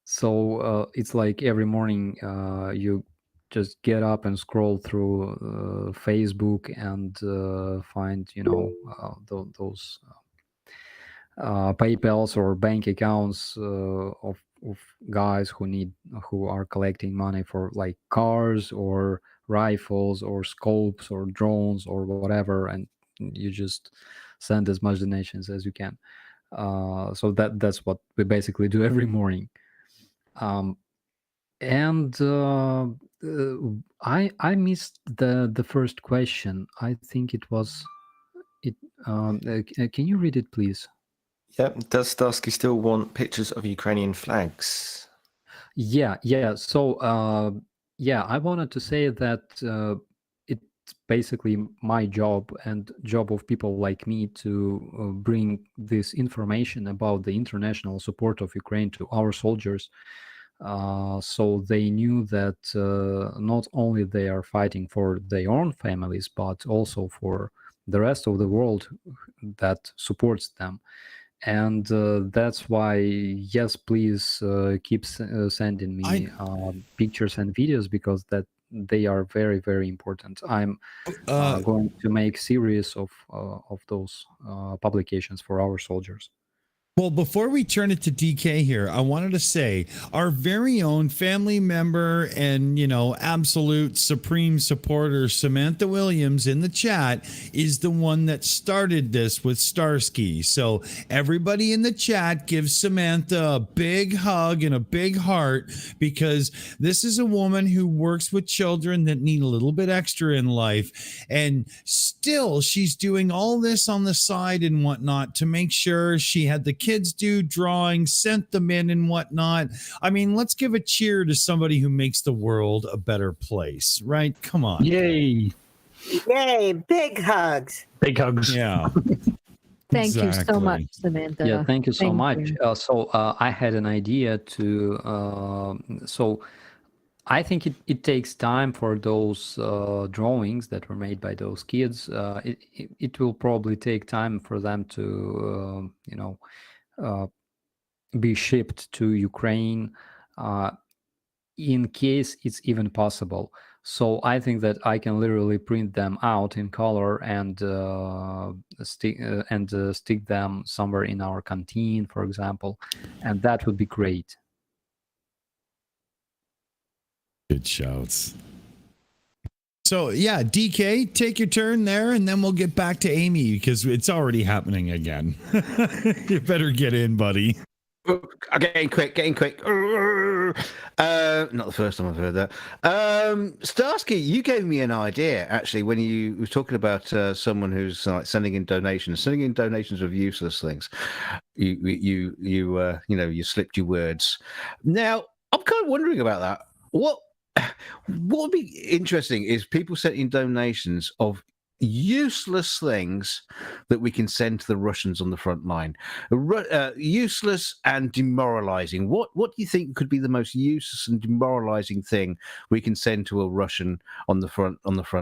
So it's like every morning you just get up and scroll through Facebook and find, those PayPals or bank accounts of guys who are collecting money for like cars or rifles or scopes or drones or whatever, and you just send as much donations as you can. So that's what we basically do every morning. And I missed the first question. I think it was it. Can you read it, please? Yep. Does Starsky still want pictures of Ukrainian flags? Yeah. So I wanted to say that it's basically my job and job of people like me to bring this information about the international support of Ukraine to our soldiers. So they knew that not only they are fighting for their own families, but also for the rest of the world that supports them. And that's why, yes, please keep sending me pictures and videos, because that they are very, very important. I'm going to make series of those publications for our soldiers. Well, before we turn it to DK here, I wanted to say our very own family member and, absolute supreme supporter, Samantha Williams in the chat, is the one that started this with Starsky. So everybody in the chat gives Samantha a big hug and a big heart, because this is a woman who works with children that need a little bit extra in life. And still, she's doing all this on the side and whatnot to make sure she had the kids do drawings, sent them in and whatnot. I mean, let's give a cheer to somebody who makes the world a better place, right? Come on. Yay. Yay, big hugs. Big hugs. Yeah. Thank you so Exactly. much, Samantha. Yeah, thank you so Thank much. you. So I had an idea to, so I think it takes time for those drawings that were made by those kids. It will probably take time for them to, be shipped to Ukraine, in case it's even possible. So I think that I can literally print them out in color and stick them somewhere in our canteen, for example, and that would be great. Good shouts. So, yeah, DK, take your turn there, and then we'll get back to Aimee, because it's already happening again. You better get in, buddy. Getting quick. Not the first time I've heard that. Starsky, you gave me an idea actually when you were talking about someone who's like sending in donations of useless things. You slipped your words. Now I'm kind of wondering about that. What would be interesting is people sending donations of useless things that we can send to the Russians on the front line. Useless and demoralizing. What do you think could be the most useless and demoralizing thing we can send to a Russian on the front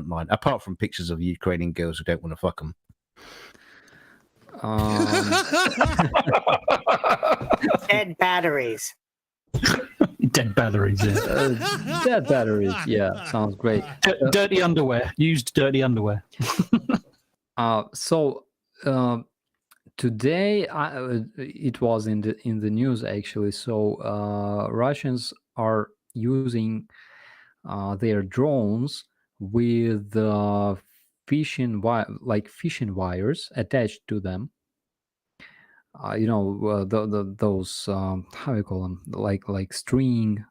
line, apart from pictures of Ukrainian girls who don't want to fuck them? Dead batteries. Dead batteries, yeah. Dead batteries, yeah, sounds great. Dirty underwear. Used dirty underwear. So today it was in the news actually. So Russians are using their drones with fishing wires attached to them. Those how you call them, like string,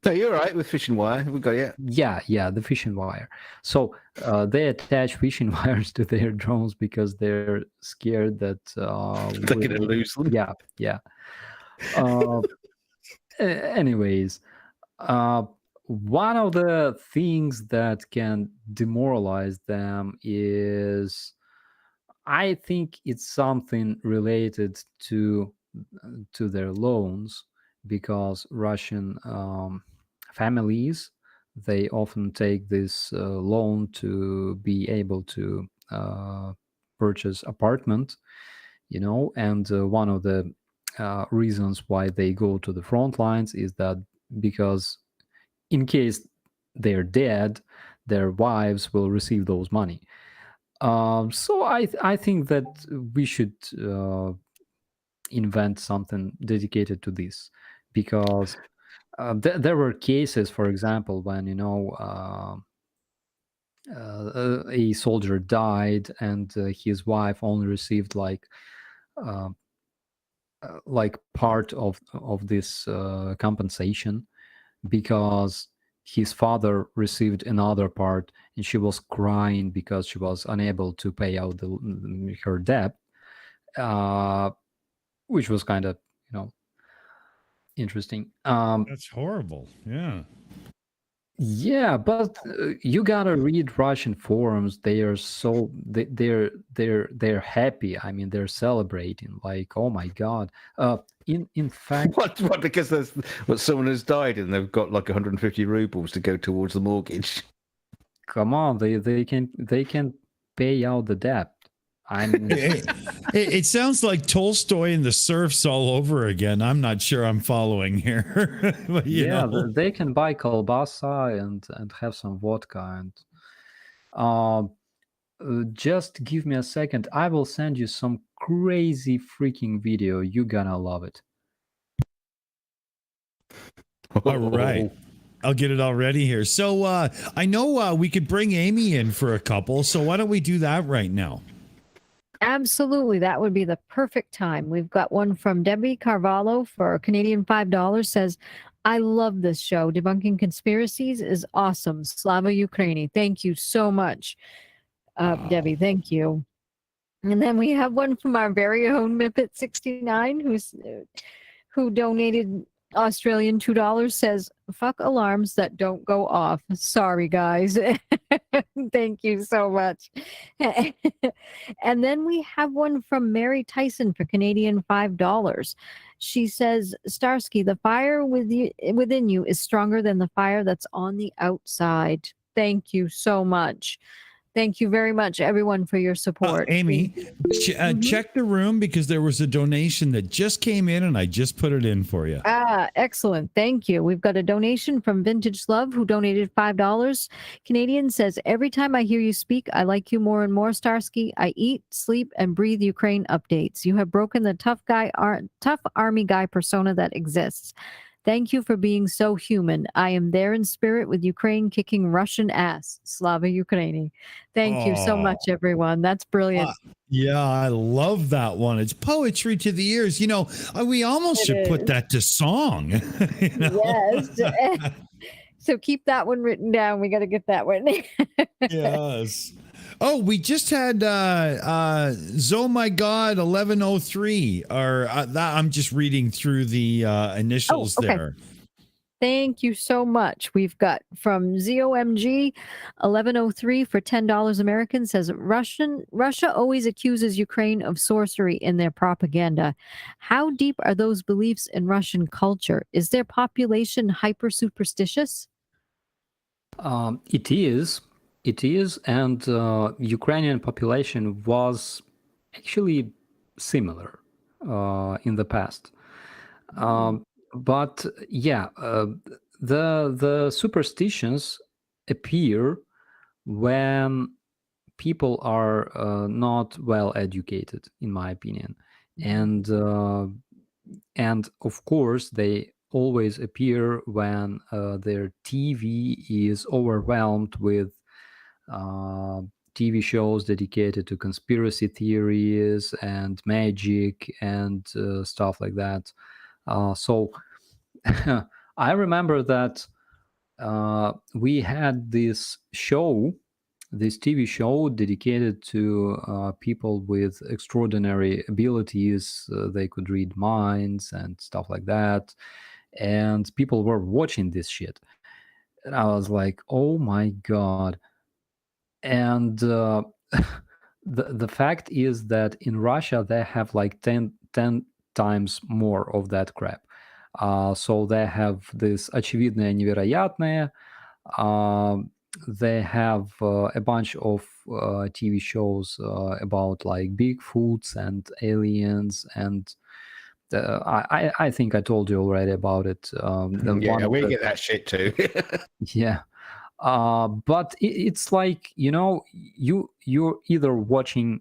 No, you're right with fishing wire. We got it. Yeah, the fishing wire. So they attach fishing wires to their drones because they're scared that They're going to lose them. yeah. Anyways, one of the things that can demoralize them is, I think it's something related to their loans, because Russian families, they often take this loan to be able to purchase apartment, and one of the reasons why they go to the front lines is that because in case they're dead, their wives will receive those money. So I think that we should invent something dedicated to this, because there were cases, for example, when a soldier died and his wife only received like part of this compensation, because his father received another part, and she was crying because she was unable to pay out her debt, which was kind of interesting. That's horrible. Yeah. Yeah, but you gotta read Russian forums. They are so they're happy. I mean, they're celebrating. Like, oh my god. In fact, What? Because someone has died and they've got like 150 rubles to go towards the mortgage. come on, they can pay out the debt. I mean, It sounds like Tolstoy and the serfs all over again. I'm not sure I'm following here. But, you know. they can buy kolbasa and have some vodka, and just give me a second. I will send you some crazy freaking video. You're gonna love it. All right. I'll get it all ready here. So I know we could bring Aimee in for a couple. So why don't we do that right now? Absolutely. That would be the perfect time. We've got one from Debbie Carvalho for Canadian $5, says, I love this show. Debunking conspiracies is awesome. Slava Ukraini. Thank you so much, Debbie. Thank you. And then we have one from our very own Mipet 69, who donated Australian $2, says, fuck alarms that don't go off. Sorry, guys. Thank you so much. And then we have one from Mary Tyson for Canadian $5. She says, Starsky, the fire within you is stronger than the fire that's on the outside. Thank you so much. Thank you very much, everyone, for your support. Aimee, check the room because there was a donation that just came in and I just put it in for you. Excellent. Thank you. We've got a donation from Vintage Love, who donated $5. Canadian says, every time I hear you speak, I like you more and more, Starsky. I eat, sleep, and breathe Ukraine updates. You have broken the tough army guy persona that exists. Thank you for being so human. I am there in spirit with Ukraine kicking Russian ass. Slava Ukraini. Thank you so much, everyone. That's brilliant. Yeah, I love that one. It's poetry to the ears. You know, we almost should put that to song. You know? Yes. So keep that one written down. We got to get that one. Yes. Oh, we just had Zo My God 1103. Or I'm just reading through the initials there. Thank you so much. We've got from ZOMG 1103 for $10 American, says Russia always accuses Ukraine of sorcery in their propaganda. How deep are those beliefs in Russian culture? Is their population hyper superstitious? It is, and Ukrainian population was actually similar in the past. But yeah, the superstitions appear when people are not well educated, in my opinion, and of course they always appear when their TV is overwhelmed with TV shows dedicated to conspiracy theories and magic and stuff like that. So I remember that we had this TV show dedicated to people with extraordinary abilities. They could read minds and stuff like that. And people were watching this shit. And I was like, oh my God. And the fact is that in Russia, they have like 10 times more of that crap. So they have this очевидное невероятное. They have a bunch of TV shows about like Bigfoots and aliens, and I think I told you already about it. Yeah, we get that shit too. Yeah. But it's like, you're either watching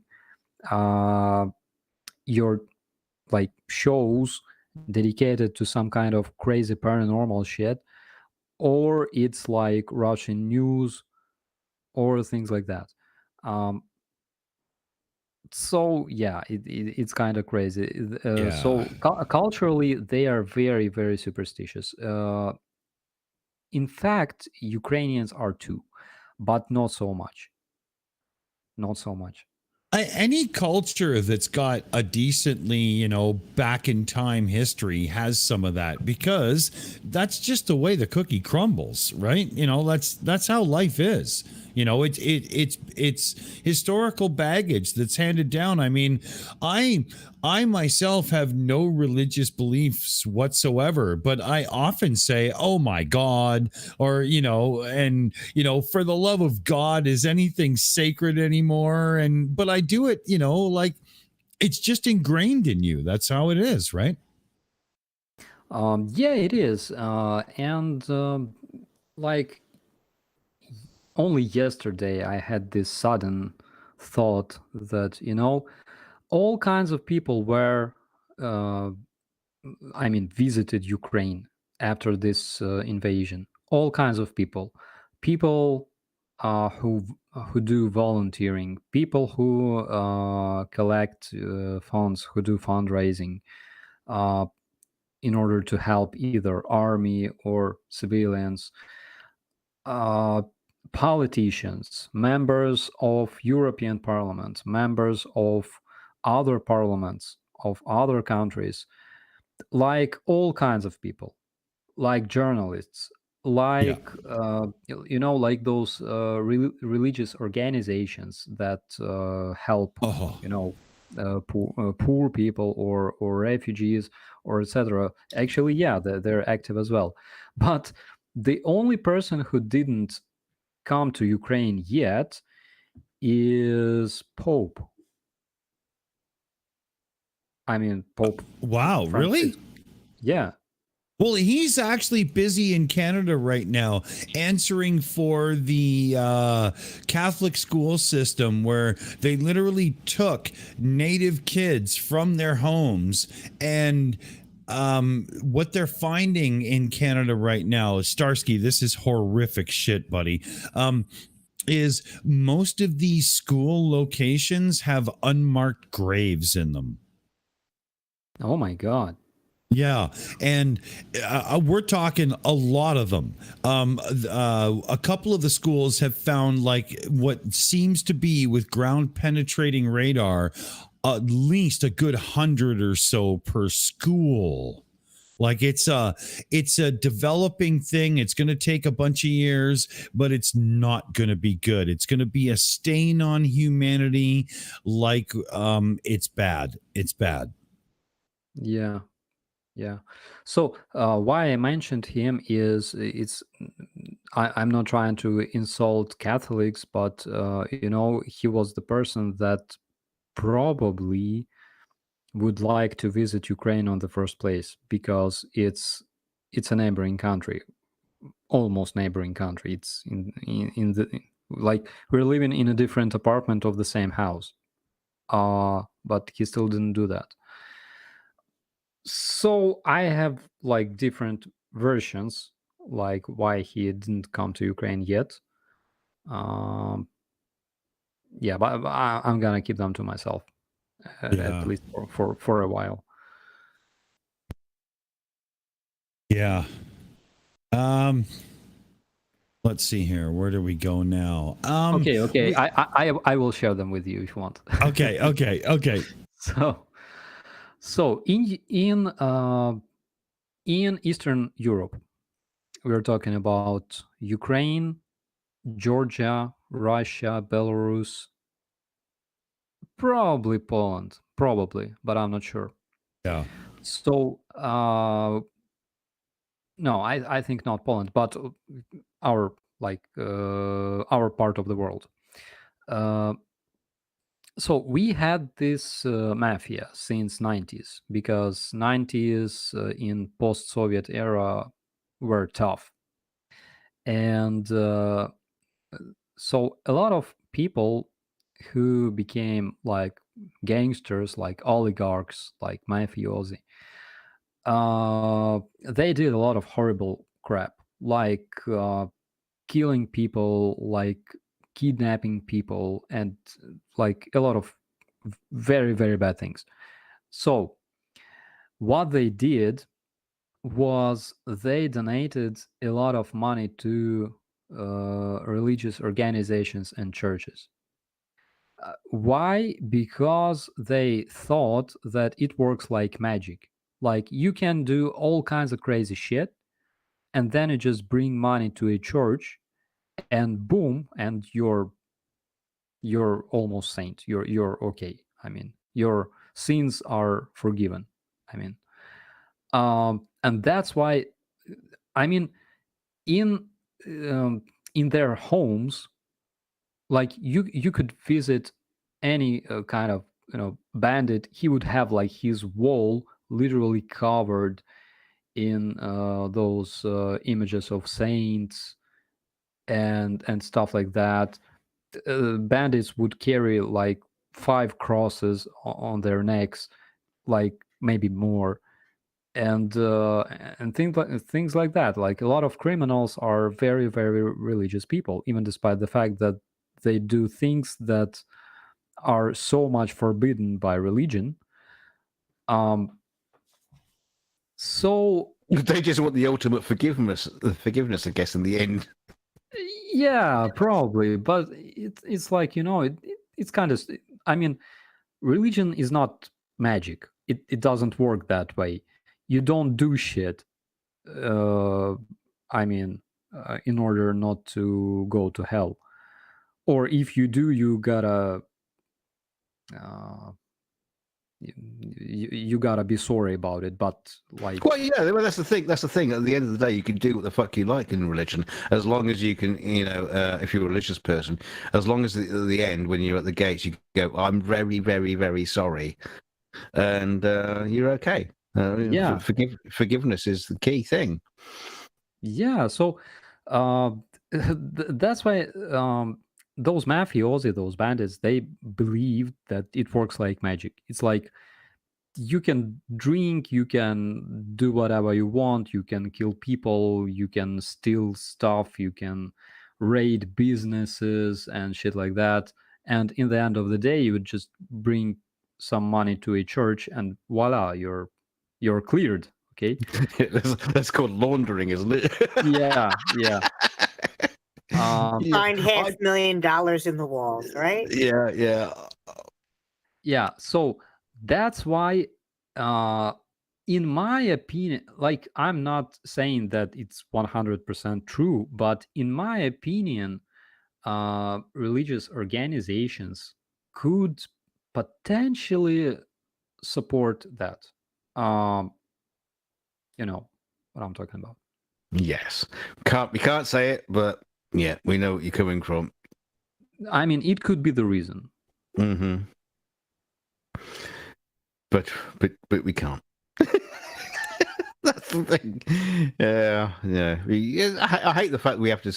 your like shows dedicated to some kind of crazy paranormal shit, or it's like Russian news or things like that. So yeah, it's kind of crazy. So culturally, they are very, very superstitious. In fact, Ukrainians are too, but not so much. Not so much. Any culture that's got a decently, back in time history has some of that, because that's just the way the cookie crumbles, right? That's how life is. It's historical baggage that's handed down. I mean, I myself have no religious beliefs whatsoever, but I often say, "Oh my God," or for the love of God, is anything sacred anymore? But I do it, like it's just ingrained in you. That's how it is, right? Yeah, it is. And like only yesterday, I had this sudden thought that, all kinds of people were, visited Ukraine after this invasion. All kinds of people. People who do volunteering, people who collect funds, who do fundraising in order to help either army or civilians, politicians, members of European Parliament, members of other parliaments of other countries, like all kinds of people, like journalists, like like those religious organizations that help poor people or refugees or etc. Actually, yeah, they're active as well. But the only person who didn't come to Ukraine yet is Pope. I mean, Pope. Wow, really? Yeah. Well, he's actually busy in Canada right now answering for the Catholic school system, where they literally took Native kids from their homes. And what they're finding in Canada right now, Starsky, this is horrific shit, buddy, is most of these school locations have unmarked graves in them. Oh, my God. Yeah, and we're talking a lot of them. A couple of the schools have found like what seems to be, with ground penetrating radar, at least a good 100 or so per school. Like it's a developing thing. It's going to take a bunch of years, but it's not going to be good. It's going to be a stain on humanity. Like it's bad. It's bad. Yeah. Yeah. So why I mentioned him is I'm not trying to insult Catholics, but he was the person that probably would like to visit Ukraine on the first place, because it's a neighboring country, almost neighboring country. It's in the, like, we're living in a different apartment of the same house, but he still didn't do that. So I have like different versions, like why he didn't come to Ukraine yet. Yeah, but I'm gonna keep them to myself, at least for a while. Yeah. Let's see here. Where do we go now? Okay. I will share them with you if you want. Okay. So in Eastern Europe, we're talking about Ukraine, Georgia, Russia, Belarus, probably Poland, but I'm not sure. Yeah. So no, I think not Poland, but our part of the world. So we had this mafia since 90s, because 90s in post-Soviet era were tough. And so a lot of people who became like gangsters, like oligarchs, like mafiosi, they did a lot of horrible crap, like killing people, like kidnapping people, and like a lot of very, very bad things. So what they did was they donated a lot of money to religious organizations and churches. Why? Because they thought that it works like magic. Like you can do all kinds of crazy shit, and then you just bring money to a church, and boom, and you're almost saint. You're okay. I mean, your sins are forgiven. I mean, and that's why, I mean, in their homes, like you could visit any kind of bandit. He would have like his wall literally covered in those images of saints and stuff like that. Bandits would carry like 5 crosses on their necks, like maybe more, and things like that. Like a lot of criminals are very, very religious people, even despite the fact that they do things that are so much forbidden by religion. So they just want the ultimate forgiveness, I guess, in the end. Yeah, probably, but it's like it's kind of. I mean, religion is not magic. It doesn't work that way. You don't do shit. I mean, in order not to go to hell, or if you do, you gotta. You gotta be sorry about it, but like, well, yeah, well, that's the thing. That's the thing. At the end of the day, you can do what the fuck you like in religion, as long as you can, if you're a religious person, as long as at the end, when you're at the gates, you go, "I'm very, very, very sorry," and you're okay. Yeah, forgiveness is the key thing. Yeah, so that's why those mafiosi, those bandits, they believe that it works like magic. It's like you can drink, you can do whatever you want, you can kill people, you can steal stuff, you can raid businesses and shit like that. And in the end of the day, you would just bring some money to a church, and voila, you're cleared. Okay, that's called laundering, isn't it? yeah. Find $500,000 in the walls, right? Yeah. So that's why, in my opinion, like I'm not saying that it's 100% true, but in my opinion, religious organizations could potentially support that. You know what I'm talking about. Yes. We can't say it, but yeah, we know what you're coming from. I mean, it could be the reason. Mm-hmm. But we can't. That's the thing. Yeah. I hate the fact we have to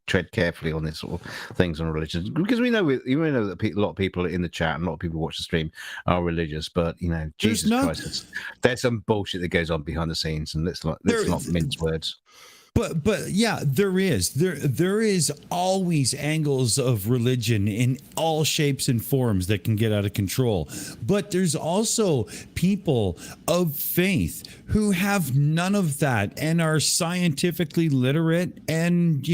tread carefully on this sort of things on religion, because we know that a lot of people in the chat and a lot of people watch the stream are religious, but Jesus Christ, there's some bullshit that goes on behind the scenes, and let's not mince words. But yeah, there is always angles of religion in all shapes and forms that can get out of control. But there's also people of faith who have none of that and are scientifically literate and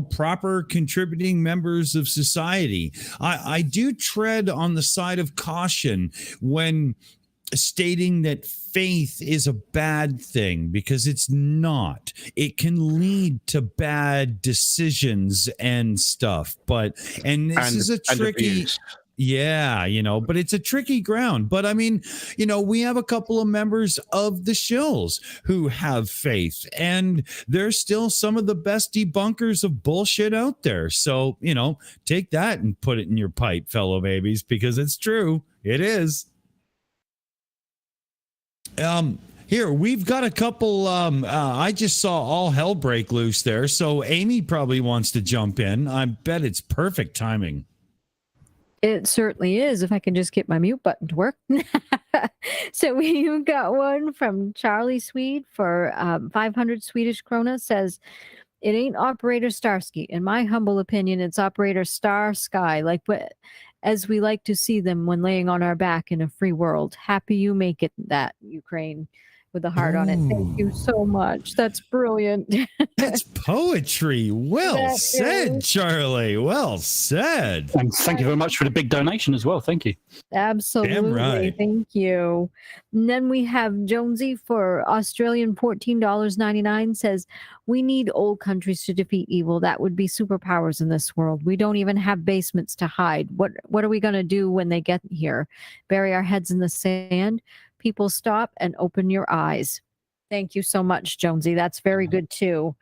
proper contributing members of society. I do tread on the side of caution when stating that faith is a bad thing, because it's not. It can lead to bad decisions and stuff. And this is a tricky. Yeah, but it's a tricky ground. But I mean, we have a couple of members of the Shills who have faith, and they're still some of the best debunkers of bullshit out there. So, take that and put it in your pipe, fellow babies, because it's true. It is. Here we've got a couple. I just saw all hell break loose there, so Aimee probably wants to jump in. I bet it's perfect timing. It certainly is, if I can just get my mute button to work. So we've got one from Charlie Swede for 500 Swedish krona. Says, it ain't Operator Starsky. In my humble opinion, it's Operator Starsky, as we like to see them when laying on our back in a free world. Happy you make it, that Ukraine, with a heart on it. Thank you so much. That's brilliant. That's poetry. Well said, Charlie. Well said. And thank you very much for the big donation as well. Thank you. Absolutely. Damn right. Thank you. And then we have Jonesy for Australian $14.99. Says, we need old countries to defeat evil. That would be superpowers in this world. We don't even have basements to hide. What are we going to do when they get here? Bury our heads in the sand? People, stop and open your eyes. Thank you so much, Jonesy. That's very good too.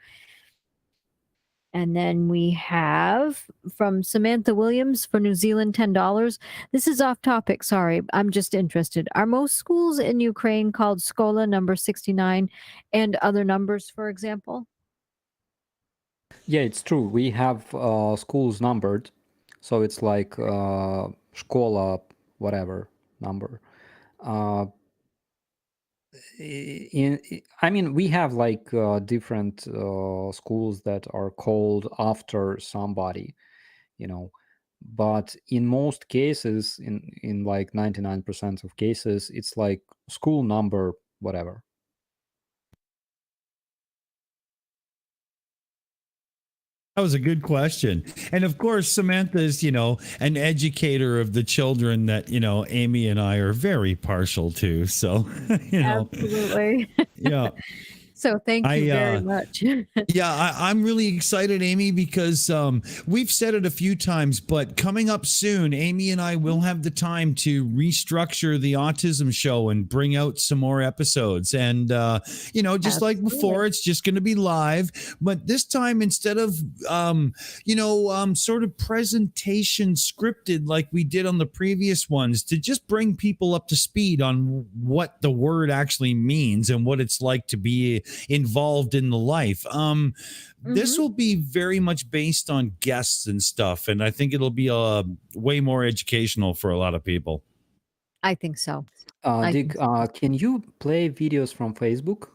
And then we have from Samantha Williams for New Zealand, $10. This is off topic. Sorry, I'm just interested. Are most schools in Ukraine called Skola number 69 and other numbers, for example? Yeah, it's true. We have schools numbered. So it's like Shkola, whatever number. We have like different schools that are called after somebody, but in most cases, in like 99% of cases, it's like school number, whatever. That was a good question. And of course, Samantha is, an educator of the children that, Aimee and I are very partial to. So, Absolutely. Yeah. So thank you very much. Yeah, I'm really excited, Aimee, because we've said it a few times, but coming up soon, Aimee and I will have the time to restructure the autism show and bring out some more episodes. And, just like before, it's just going to be live. But this time, instead of, sort of presentation scripted like we did on the previous ones, to just bring people up to speed on what the word actually means and what it's like to be involved in the life. This will be very much based on guests and stuff, and I think it'll be way more educational for a lot of people. I think so. Dick, can you play videos from Facebook?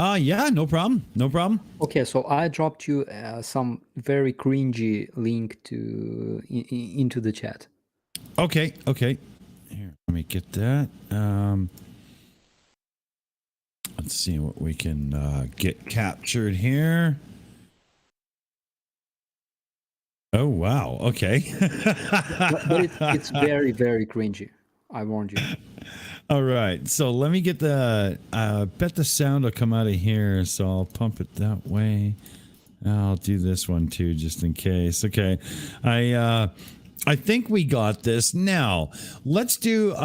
Yeah, no problem. Okay, so I dropped you some very cringy link into the chat. Okay. Here, let me get that. Let's see what we can get captured here. Oh, wow. Okay. but it's very, very cringy. I warned you. All right. So let me get bet the sound will come out of here. So I'll pump it that way. I'll do this one too, just in case. Okay. I think we got this. Now, let's do,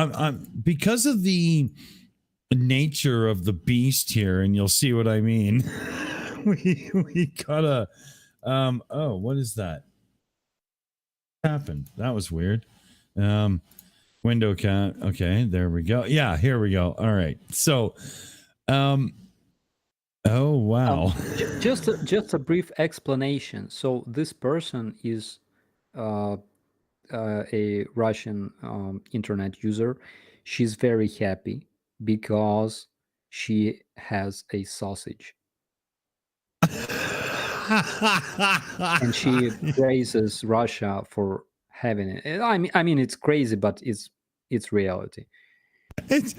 because of the nature of the beast here, and you'll see what I mean. we gotta what is that? What happened? That was weird. Window count. Okay, there we go. Yeah, here we go. All right. So oh wow. Just a brief explanation. So this person is a Russian internet user. She's very happy because she has a sausage. and she praises Russia for having it. I mean, it's crazy, but it's reality. It's,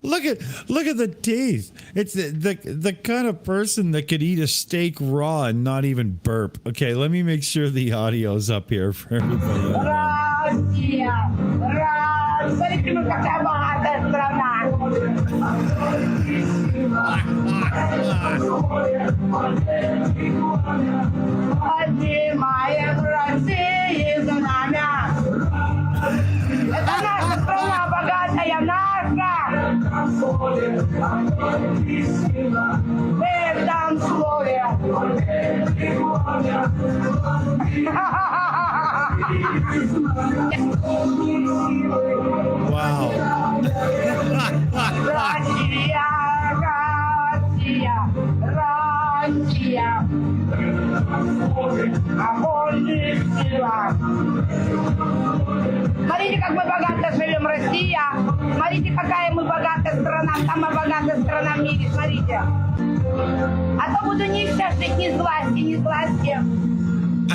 look at the teeth. It's the kind of person that could eat a steak raw and not even burp. Okay, let me make sure the audio's up here for everybody. Смотрите, как мы богато живем, Россия. Смотрите, какая мы богатая страна. Самая богатая страна в мире, смотрите. А то буду нищая жить, не зласти, не зласти.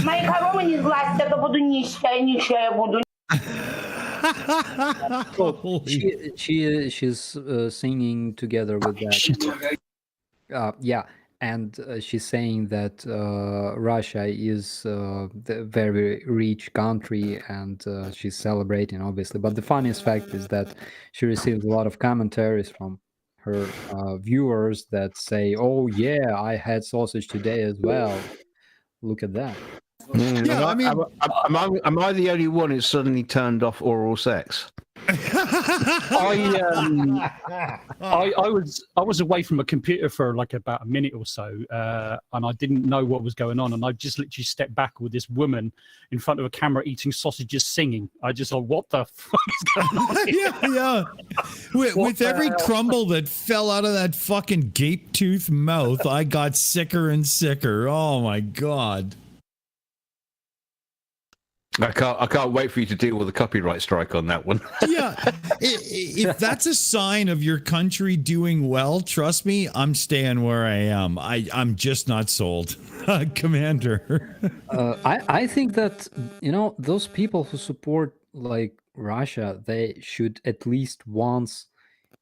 Мои хоромы не зласти, а то буду нищая буду. She's singing together with that. Yeah, and she's saying that Russia is the very rich country, and she's celebrating, obviously. But the funniest fact is that she received a lot of commentaries from her viewers that say, "Oh yeah, I had sausage today as well. Look at that." Yeah, I mean, am I the only one who's suddenly turned off oral sex? I was away from a computer for like about a minute or so, and I didn't know what was going on, and I just literally stepped back with this woman in front of a camera eating sausages, singing. I just thought, what the fuck is going on here? yeah. With every crumble that fell out of that fucking gape tooth mouth, I got sicker and sicker. Oh my god. I can't wait for you to deal with a copyright strike on that one. Yeah, if that's a sign of your country doing well, trust me, I'm staying where I am. I'm just not sold, Commander. I think that, you know, those people who support like Russia, they should at least once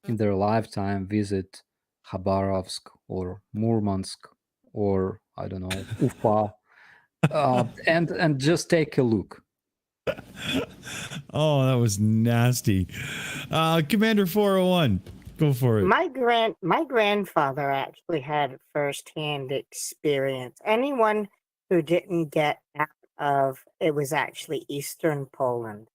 in their lifetime visit Khabarovsk or Murmansk or I don't know, Ufa, and just take a look. Oh, that was nasty. Commander 401, go for it. My grandfather actually had firsthand experience. Anyone who didn't get out of it was actually Eastern Poland.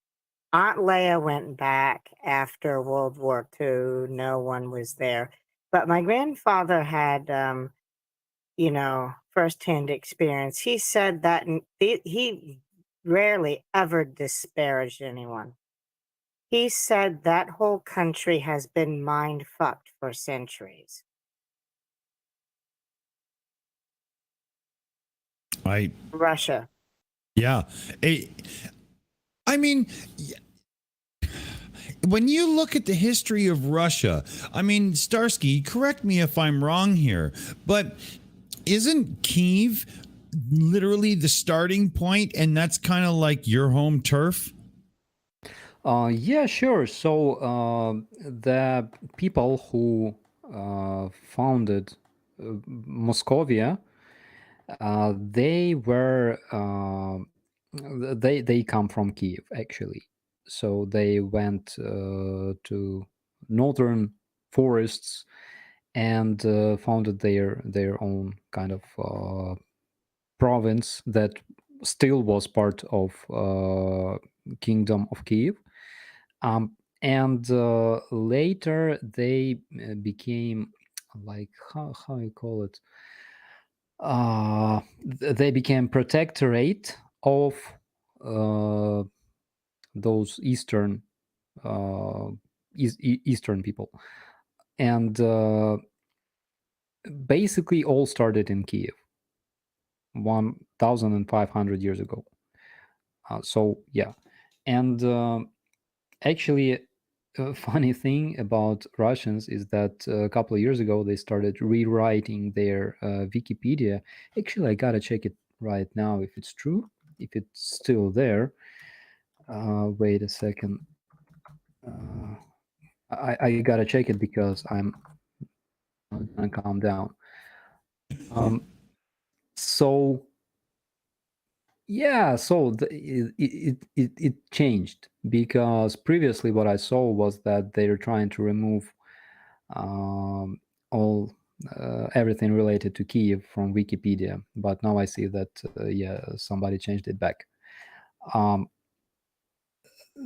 Aunt Leia went back after World War II. No one was there. But my grandfather had, firsthand experience. He said that he rarely ever disparaged anyone. He said that whole country has been mind fucked for centuries. Russia. Yeah. I mean, when you look at the history of Russia, I mean, Starsky, correct me if I'm wrong here, but isn't Kyiv literally the starting point, and that's kind of like your home turf? Yeah, sure. So the people who founded Moscovia, they were they come from Kiev actually. So they went to northern forests and founded their own kind of province that still was part of Kingdom of Kiev. And later they became like how you call it? They became protectorate of those eastern eastern people, and basically all started in Kiev 1,500 years ago. So yeah, and actually funny thing about Russians is that a couple of years ago they started rewriting their Wikipedia. Actually, I gotta check it right now if it's true, if it's still there. Wait a second. I gotta check it because I'm gonna calm down. So yeah, so it changed, because previously what I saw was that they're trying to remove all everything related to Kiev from Wikipedia, but now I see that yeah, somebody changed it back.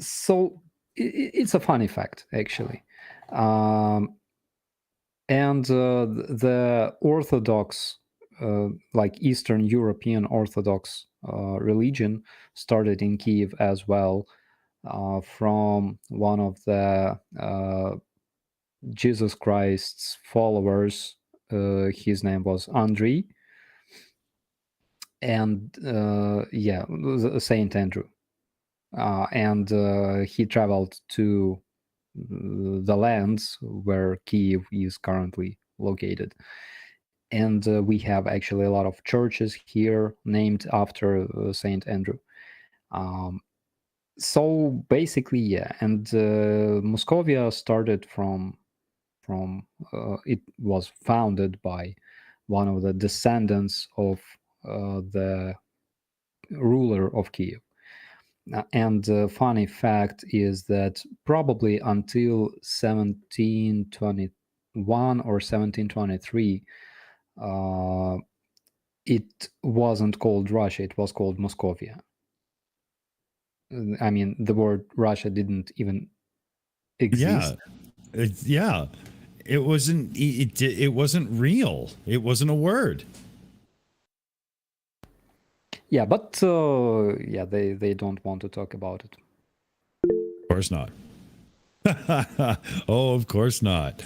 So it's a funny fact, actually. And the Orthodox, like Eastern European Orthodox religion, started in Kiev as well, from one of the Jesus Christ's followers. His name was Andrei, and yeah, Saint Andrew. And he traveled to the lands where Kiev is currently located. And we have actually a lot of churches here named after Saint Andrew. So basically, yeah, and Moscovia started from it was founded by one of the descendants of the ruler of Kiev. And the funny fact is that probably until 1721 or 1723, it wasn't called Russia, it was called Moscovia. I mean, the word Russia didn't even exist. Yeah, it wasn't. It wasn't real. It wasn't a word. Yeah, but yeah, they don't want to talk about it. Of course not. Oh, of course not.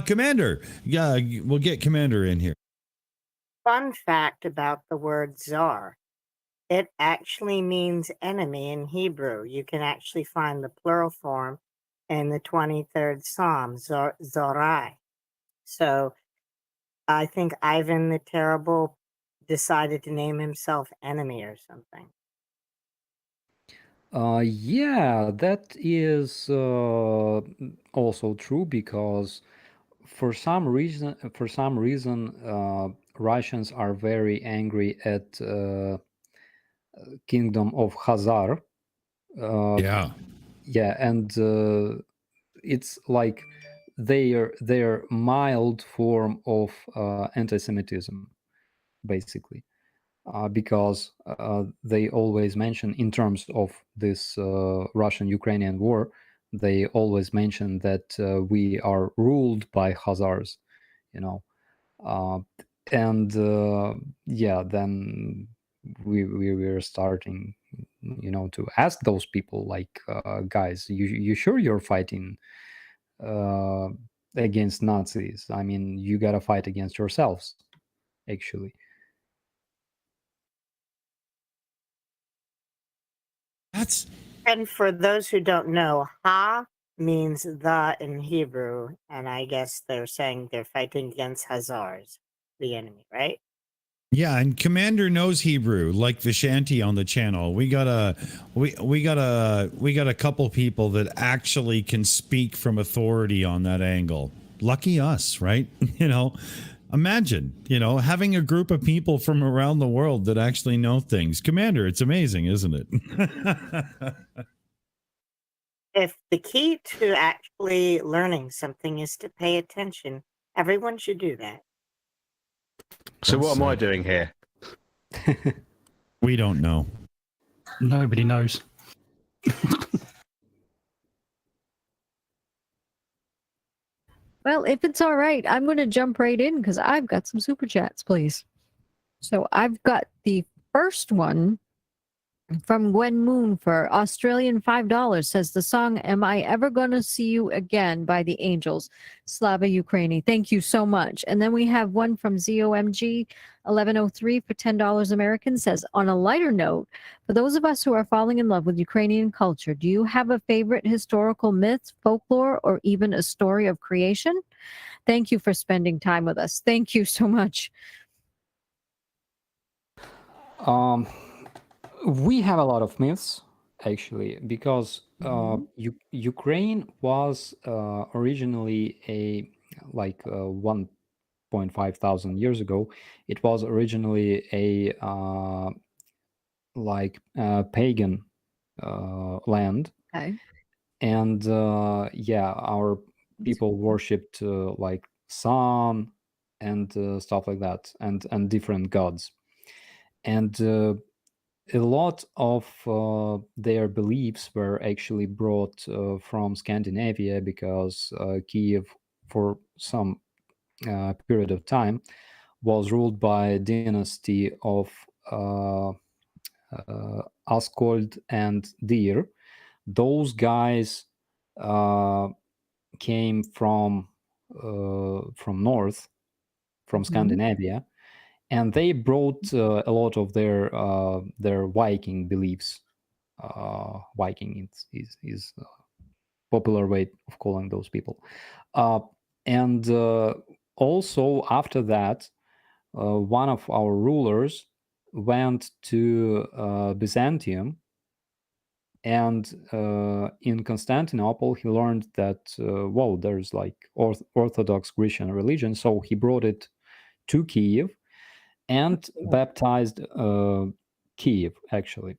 Commander, yeah, we'll get Commander in here. Fun fact about the word czar. It actually means enemy in Hebrew. You can actually find the plural form in the 23rd Psalm, Zorai. So I think Ivan the Terrible decided to name himself enemy or something. Yeah, that is also true, because for some reason, Russians are very angry at Kingdom of Khazar. Yeah, and it's like their mild form of anti-Semitism, basically. Because they always mention, in terms of this Russian-Ukrainian war, they always mention that we are ruled by Khazars, you know. And yeah, then we were starting, you know, to ask those people, like, guys, you sure you're fighting against Nazis? I mean, you gotta fight against yourselves, actually. And for those who don't know, Ha means the in Hebrew, and I guess they're saying they're fighting against Hazars, the enemy, right? Yeah, and Commander knows Hebrew, like Vishanti on the channel. We got a couple people that actually can speak from authority on that angle. Lucky us, right? You know, imagine, you know, having a group of people from around the world that actually know things. Commander, it's amazing, isn't it? If the key to actually learning something is to pay attention, everyone should do that. So what am I doing here? We don't know. Nobody knows. Well, if it's all right, I'm going to jump right in because I've got some super chats, please. So I've got the first one From Gwen Moon for Australian $5 says the song Am I Ever Gonna See You Again by the Angels, Slava Ukraini. Thank you so much. And then we have one from ZOMG 1103 for $10 American says, on a lighter note, for those of us who are falling in love with Ukrainian culture, do you have a favorite historical myth, folklore, or even a story of creation? Thank you for spending time with us. Thank you so much. We have a lot of myths, actually, because Ukraine was originally a 1.5 thousand years ago. It was originally a pagan land, Okay. and our people worshipped like sun and stuff like that, and different gods, and a lot of their beliefs were actually brought from Scandinavia, because Kiev, for some period of time, was ruled by a dynasty of Askold and Dir. Those guys came from north, from Scandinavia, and they brought a lot of their Viking beliefs. Viking is a popular way of calling those people. And also after that, one of our rulers went to Byzantium, and in Constantinople he learned that there's like Orthodox Christian religion, so he brought it to Kiev and baptized Kiev, actually.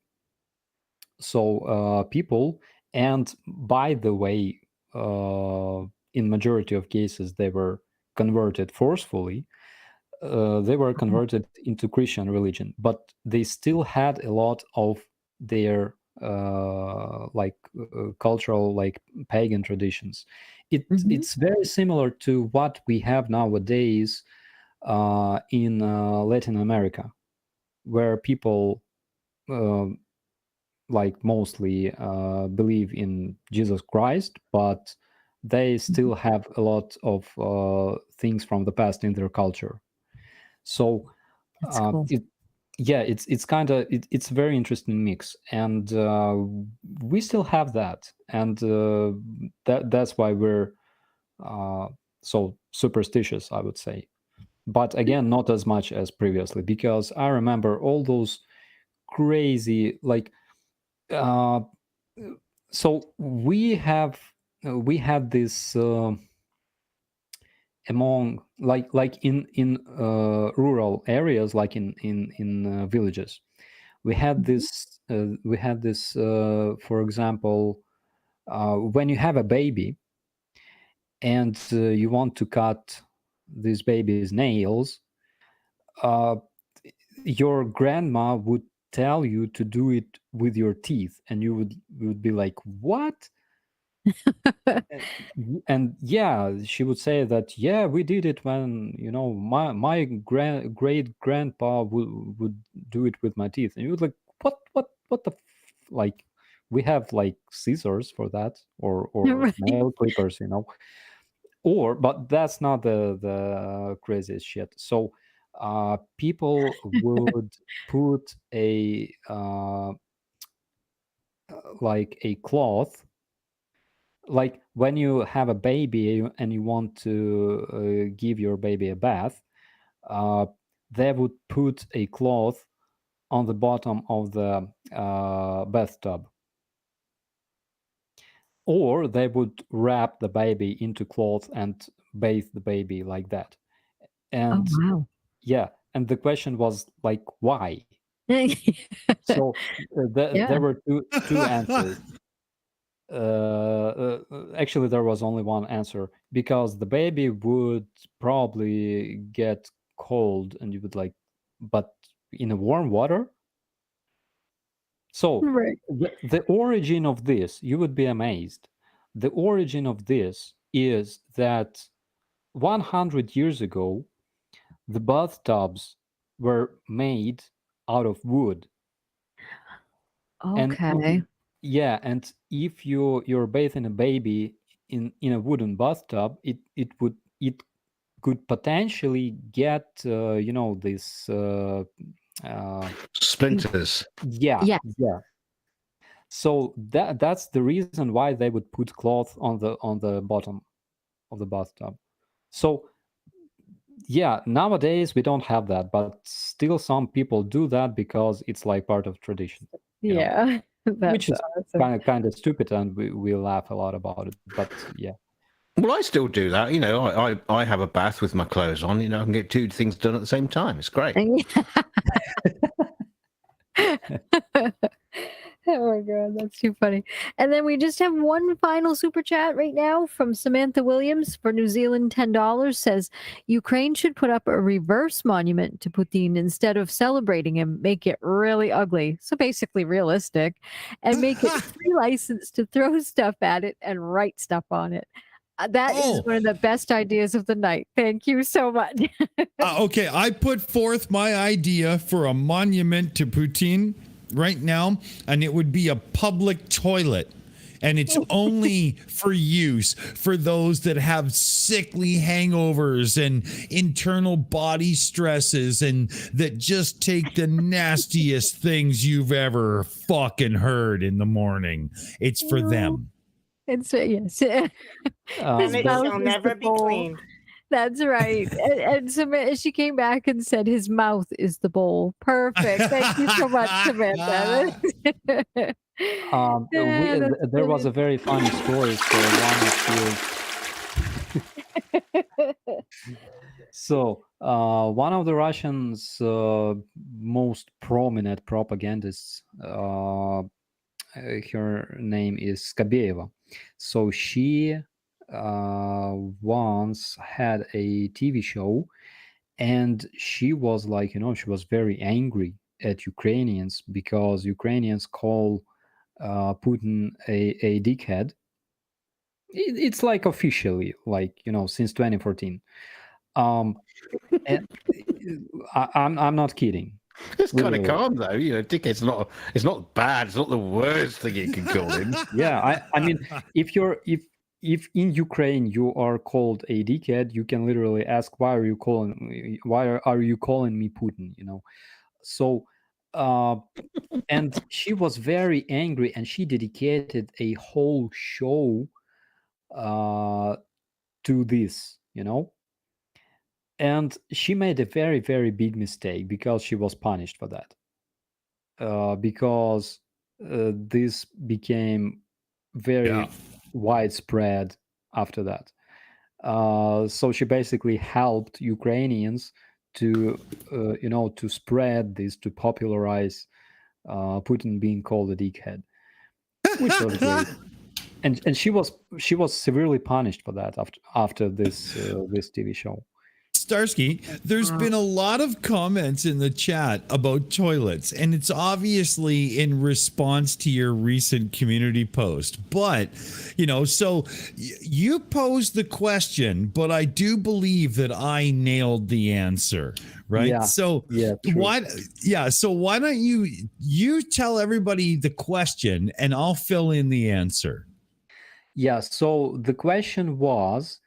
So people, and by the way, in majority of cases they were converted forcefully. They were converted into Christian religion, but they still had a lot of their cultural, like pagan traditions. It's very similar to what we have nowadays in Latin America, where people mostly believe in Jesus Christ, but they still have a lot of things from the past in their culture. So That's cool. it's kind of it's a very interesting mix, and we still have that, and that's why we're so superstitious, I would say. But again, not as much as previously, because I remember all those crazy so we had this among in rural areas, like in villages, we had this for example, when you have a baby and you want to cut this baby's nails, your grandma would tell you to do it with your teeth, and you would be like, what? And she would say that, we did it when my great grandpa would do it with my teeth, and you would like, what the we have like scissors for that, or Right. nail clippers, but that's not the craziest shit. So people would put a a cloth, like when you have a baby and you want to give your baby a bath, they would put a cloth on the bottom of the bathtub, or they would wrap the baby into cloth and bathe the baby like that. And Oh, wow. And the question was like, why? So there were two answers. Actually, there was only one answer, because the baby would probably get cold, and you would like, but in a warm water. So Right. the origin of this, you would be amazed. The origin of this is that 100 years ago, the bathtubs were made out of wood. Okay. Yeah, and if you're bathing a baby in a wooden bathtub, it could potentially get this Splinters. yeah. Yes. So that's the reason why they would put cloth on the bottom of the bathtub. So yeah, nowadays we don't have that, but still some people do that because it's like part of tradition. Yeah. Which is awesome. kind of stupid, and we laugh a lot about it. But yeah. Well, I still do that. I have a bath with my clothes on. I can get two things done at the same time. It's great. Oh my god, that's too funny. And then we just have one final super chat right now from Samantha Williams for New Zealand $10. Says Ukraine should put up a reverse monument to Putin instead of celebrating him, make it really ugly. So basically realistic, and make it free license to throw stuff at it and write stuff on it. That is one of the best ideas of the night. Thank you so much. Okay, I put forth my idea for a monument to Putin right now, and it would be a public toilet. And it's only for use for those that have sickly hangovers and internal body stresses and that just take the nastiest things you've ever fucking heard in the morning. It's for them. It's yes. And it mouth shall is never the be bowl. cleaned. That's right. And she came back and said his mouth is the bowl. Perfect. Thank you so much, Samantha. There was a very funny story So one of the Russians' most prominent propagandists, her name is Skabeyeva. So she once had a TV show, and she was like, she was very angry at Ukrainians because Ukrainians call Putin a dickhead. It's like officially, like, since 2014. And I'm not kidding. It's kind of calm though, dickhead's not. It's not bad. It's not the worst thing you can call him. Yeah, I mean, if in Ukraine you are called a dickhead, you can literally ask, why are you calling me Putin? So, and she was very angry, and she dedicated a whole show to this, and she made a very, very big mistake because she was punished for that. Because this became very widespread after that. So she basically helped Ukrainians to, to spread this, to popularize Putin being called a dickhead, which was great. And she was severely punished for that after this this TV show. Starsky, there's been a lot of comments in the chat about toilets, and it's obviously in response to your recent community post. But, so you posed the question, but I do believe that I nailed the answer, right? Yeah. So true. So why don't you tell everybody the question and I'll fill in the answer. Yeah, so the question was,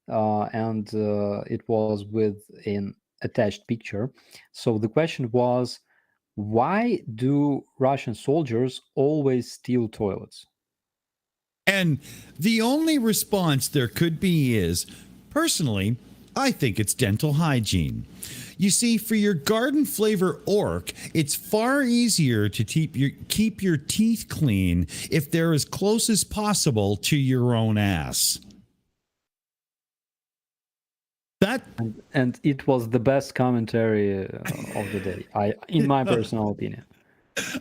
and it was with an attached picture. So the question was, why do Russian soldiers always steal toilets? And the only response there could be is, personally, I think it's dental hygiene. You see, for your garden flavor orc, it's far easier to keep your teeth clean if they're as close as possible to your own ass. And it was the best commentary of the day, in my personal opinion.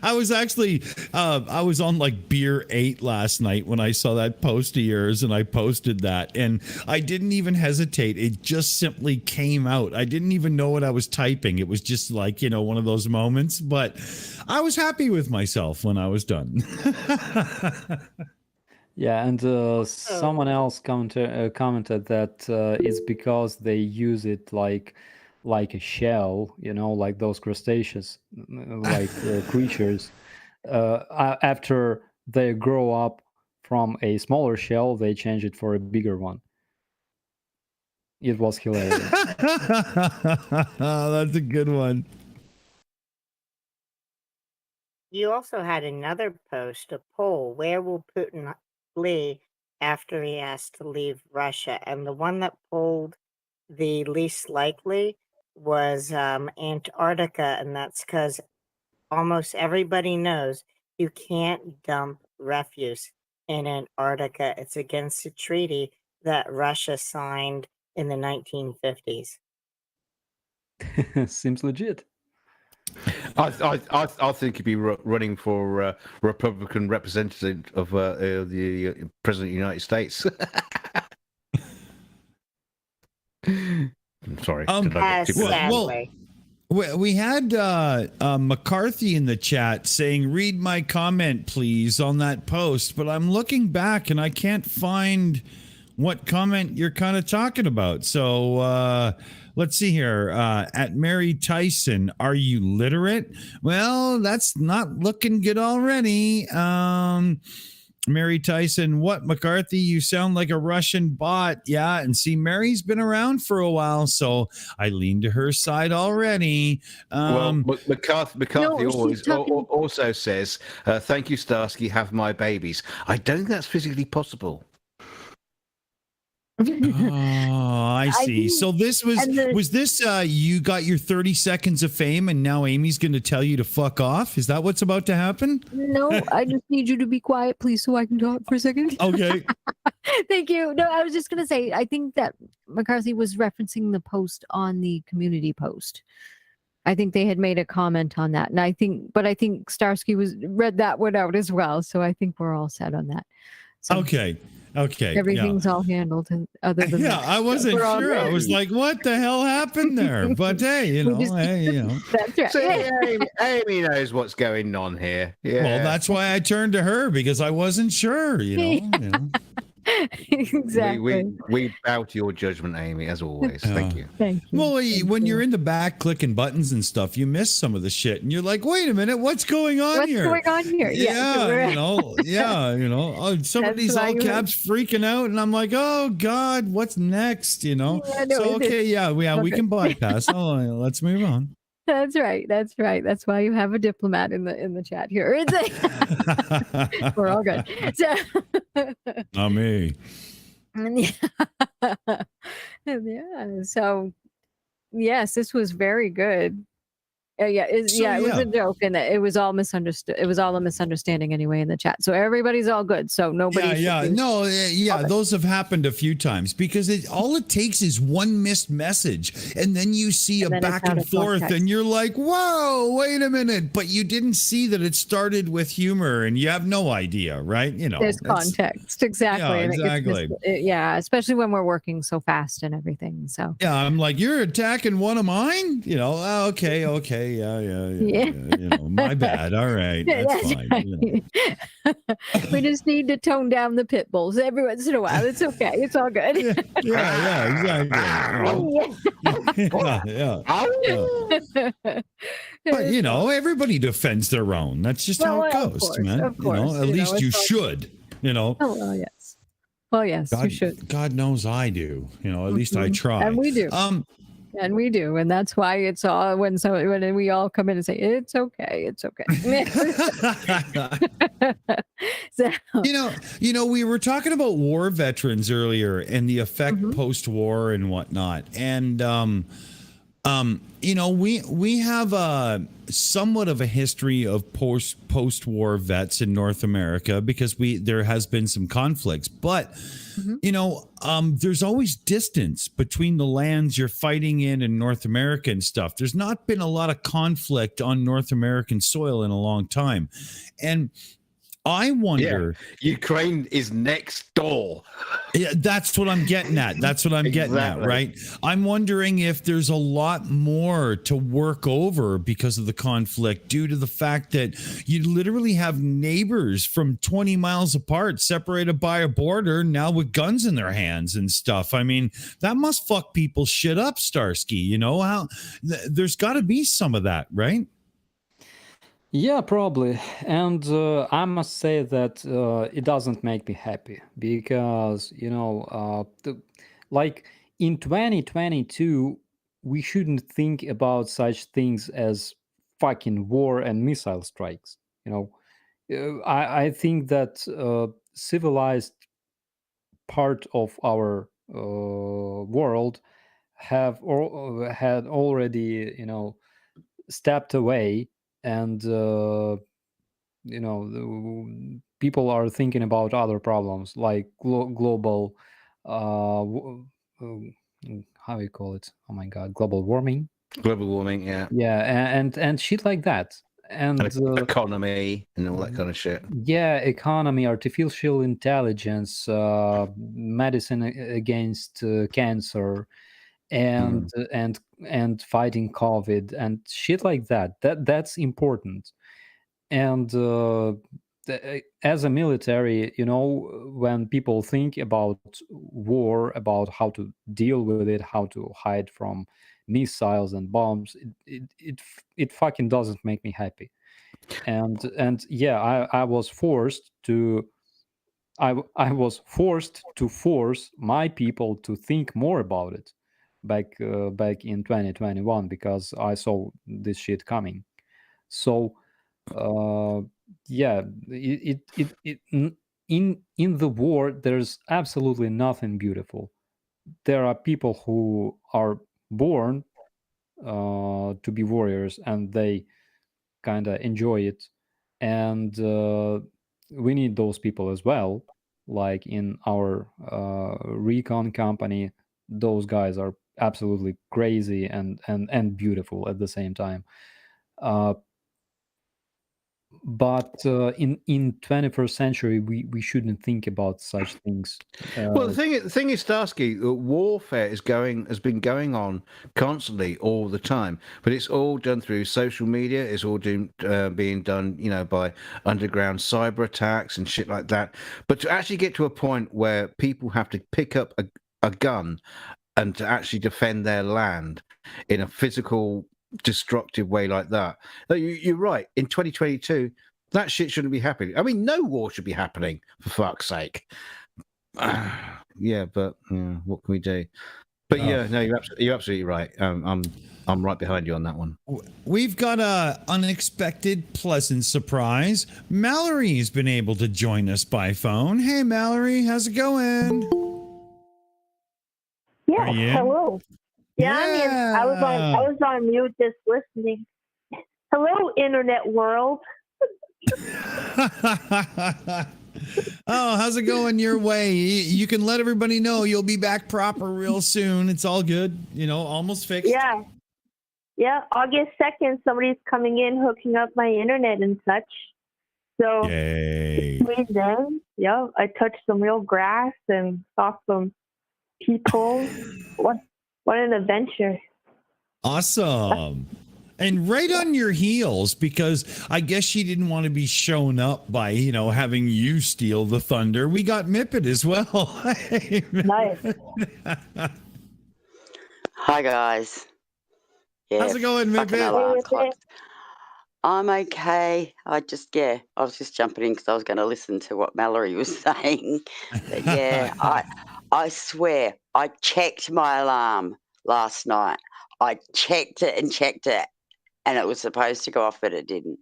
I was actually, I was on like Beer 8 last night when I saw that post of yours, and I posted that, and I didn't even hesitate. It just simply came out. I didn't even know what I was typing. It was just like, one of those moments, but I was happy with myself when I was done. Yeah, and someone else commented that it's because they use it like a shell, like those crustaceans, like creatures. after they grow up from a smaller shell, they change it for a bigger one. It was hilarious. That's a good one. You also had another post, a poll. Where will Putin flee after he has to leave Russia? And the one that polled the least likely was Antarctica, and that's because almost everybody knows you can't dump refuse in Antarctica. It's against a treaty that Russia signed in the 1950s. Seems legit. I think he'd be running for Republican representative of the President of the United States. I'm sorry. Sadly. We had McCarthy in the chat saying, read my comment, please, on that post. But I'm looking back and I can't find what comment you're kind of talking about. So let's see here. At Mary Tyson, are you literate? Well, that's not looking good already. Mary Tyson, what, McCarthy? You sound like a Russian bot. Yeah, and see, Mary's been around for a while, so I lean to her side already. McCarthy also says, thank you, Starsky, have my babies. I don't think that's physically possible. Oh, I see. So this was this you got your 30 seconds of fame and now Amy's going to tell you to fuck off? Is that what's about to happen? No, I just need you to be quiet, please, so I can talk for a second. Okay. Thank you. No, I was just going to say, I think that McCarthy was referencing the post on the community post. I think they had made a comment on that. And I think Starsky read that one out as well. So I think we're all set on that. So, okay. Everything's all handled, other than that. I wasn't sure. I was like, "What the hell happened there?" But hey, That's right. So Aimee knows what's going on here. Yeah. Well, that's why I turned to her because I wasn't sure. Exactly. We bow to your judgment, Aimee, as always. Thank you. Thank you. Well, when you're in the back clicking buttons and stuff, you miss some of the shit, and you're like, "Wait a minute, what's going on here?" What's going on here? Somebody's all caps freaking out, and I'm like, "Oh God, what's next?" We can bypass. Let's move on. That's right. That's why you have a diplomat in the chat here. We're all good. So, not me. So, yes, this was very good. It was a joke, and it was all misunderstood. It was all a misunderstanding anyway in the chat. So everybody's all good. So nobody. Those have happened a few times because all it takes is one missed message, and then you see a back and forth, and you're like, "Whoa, wait a minute!" But you didn't see that it started with humor, and you have no idea, right? There's context, exactly. Yeah, exactly. Especially when we're working so fast and everything. So I'm like, "You're attacking one of mine," okay. My bad. All right, that's fine. Right. We just need to tone down the pit bulls every once in a while. It's okay. It's all good. Exactly. But everybody defends their own. That's just how it goes, man. Of course, at least you should. Oh, well, yes. Well, yes, you should. God knows I do. At least I try. And we do. And we do, and that's why it's all when we all come in and say it's okay. So, we were talking about war veterans earlier and the effect post-war and whatnot, and we have somewhat of a history of post-war vets in North America because there has been some conflicts, but there's always distance between the lands you're fighting in North America and stuff. There's not been a lot of conflict on North American soil in a long time, and I wonder. Ukraine is next door. Yeah, that's what I'm getting at. Right? I'm wondering if there's a lot more to work over because of the conflict due to the fact that you literally have neighbors from 20 miles apart separated by a border now with guns in their hands and stuff. I mean, that must fuck people's shit up, Starsky. There's got to be some of that, right? Yeah, probably. And I must say that it doesn't make me happy because, like in 2022, we shouldn't think about such things as fucking war and missile strikes. I think that civilized part of our world had already, stepped away, and people are thinking about other problems like global how you call it, oh my god, global warming. Global warming, yeah. Yeah, and shit like that. And economy and all that kind of shit. Yeah, economy, artificial intelligence, medicine against cancer, and fighting COVID and shit like that. That's important. And as a military, when people think about war, about how to deal with it, how to hide from missiles and bombs, it fucking doesn't make me happy. And yeah, I was forced to force my people to think more about it back in 2021, because I saw this shit coming. So yeah, in the war there's absolutely nothing beautiful. There are people who are born to be warriors, and they kind of enjoy it, and we need those people as well. Like in our recon company, those guys are absolutely crazy and beautiful at the same time. But in 21st century, we shouldn't think about such things. Well, the thing is, Starsky, warfare has been going on constantly all the time, but it's all done through social media. It's all being done, by underground cyber attacks and shit like that. But to actually get to a point where people have to pick up a gun and to actually defend their land in a physical, destructive way like that. You're right. In 2022, that shit shouldn't be happening. I mean, no war should be happening, for fuck's sake. Yeah, but what can we do? But yeah, no, you're absolutely right. I'm right behind you on that one. We've got a unexpected, pleasant surprise. Mallory's been able to join us by phone. Hey, Mallory, how's it going? Yeah, hello. Yeah, I was on mute just listening. Hello, internet world. Oh, how's it going your way? You can let everybody know you'll be back proper real soon. It's all good, almost fixed. Yeah. August 2nd, somebody's coming in, hooking up my internet and such. So, yeah, I touched some real grass and saw some people. What an adventure. Awesome. And right on your heels, because I guess she didn't want to be shown up by, having you steal the thunder. We got Mipet as well. Nice. Hi, guys. Yeah, how's it going, Mipet? I'm okay. I was just jumping in because I was going to listen to what Mallory was saying. But yeah, I swear, I checked my alarm last night. I checked it, and it was supposed to go off, but it didn't.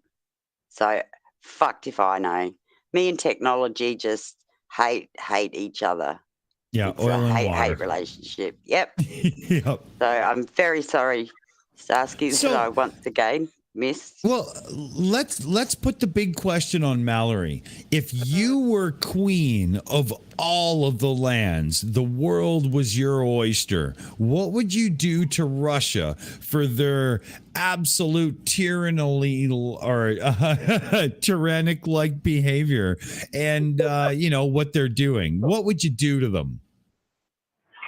So, fucked if I know. Me and technology just hate each other. Yeah, it's oil and water. hate relationship. Yep. Yep. So, I'm very sorry, Starsky, that I once again missed. Well, let's put the big question on Mallory. If you were queen of all of the lands, the world was your oyster, what would you do to Russia for their absolute tyrannical or tyrannic-like behavior and what they're doing? What would you do to them?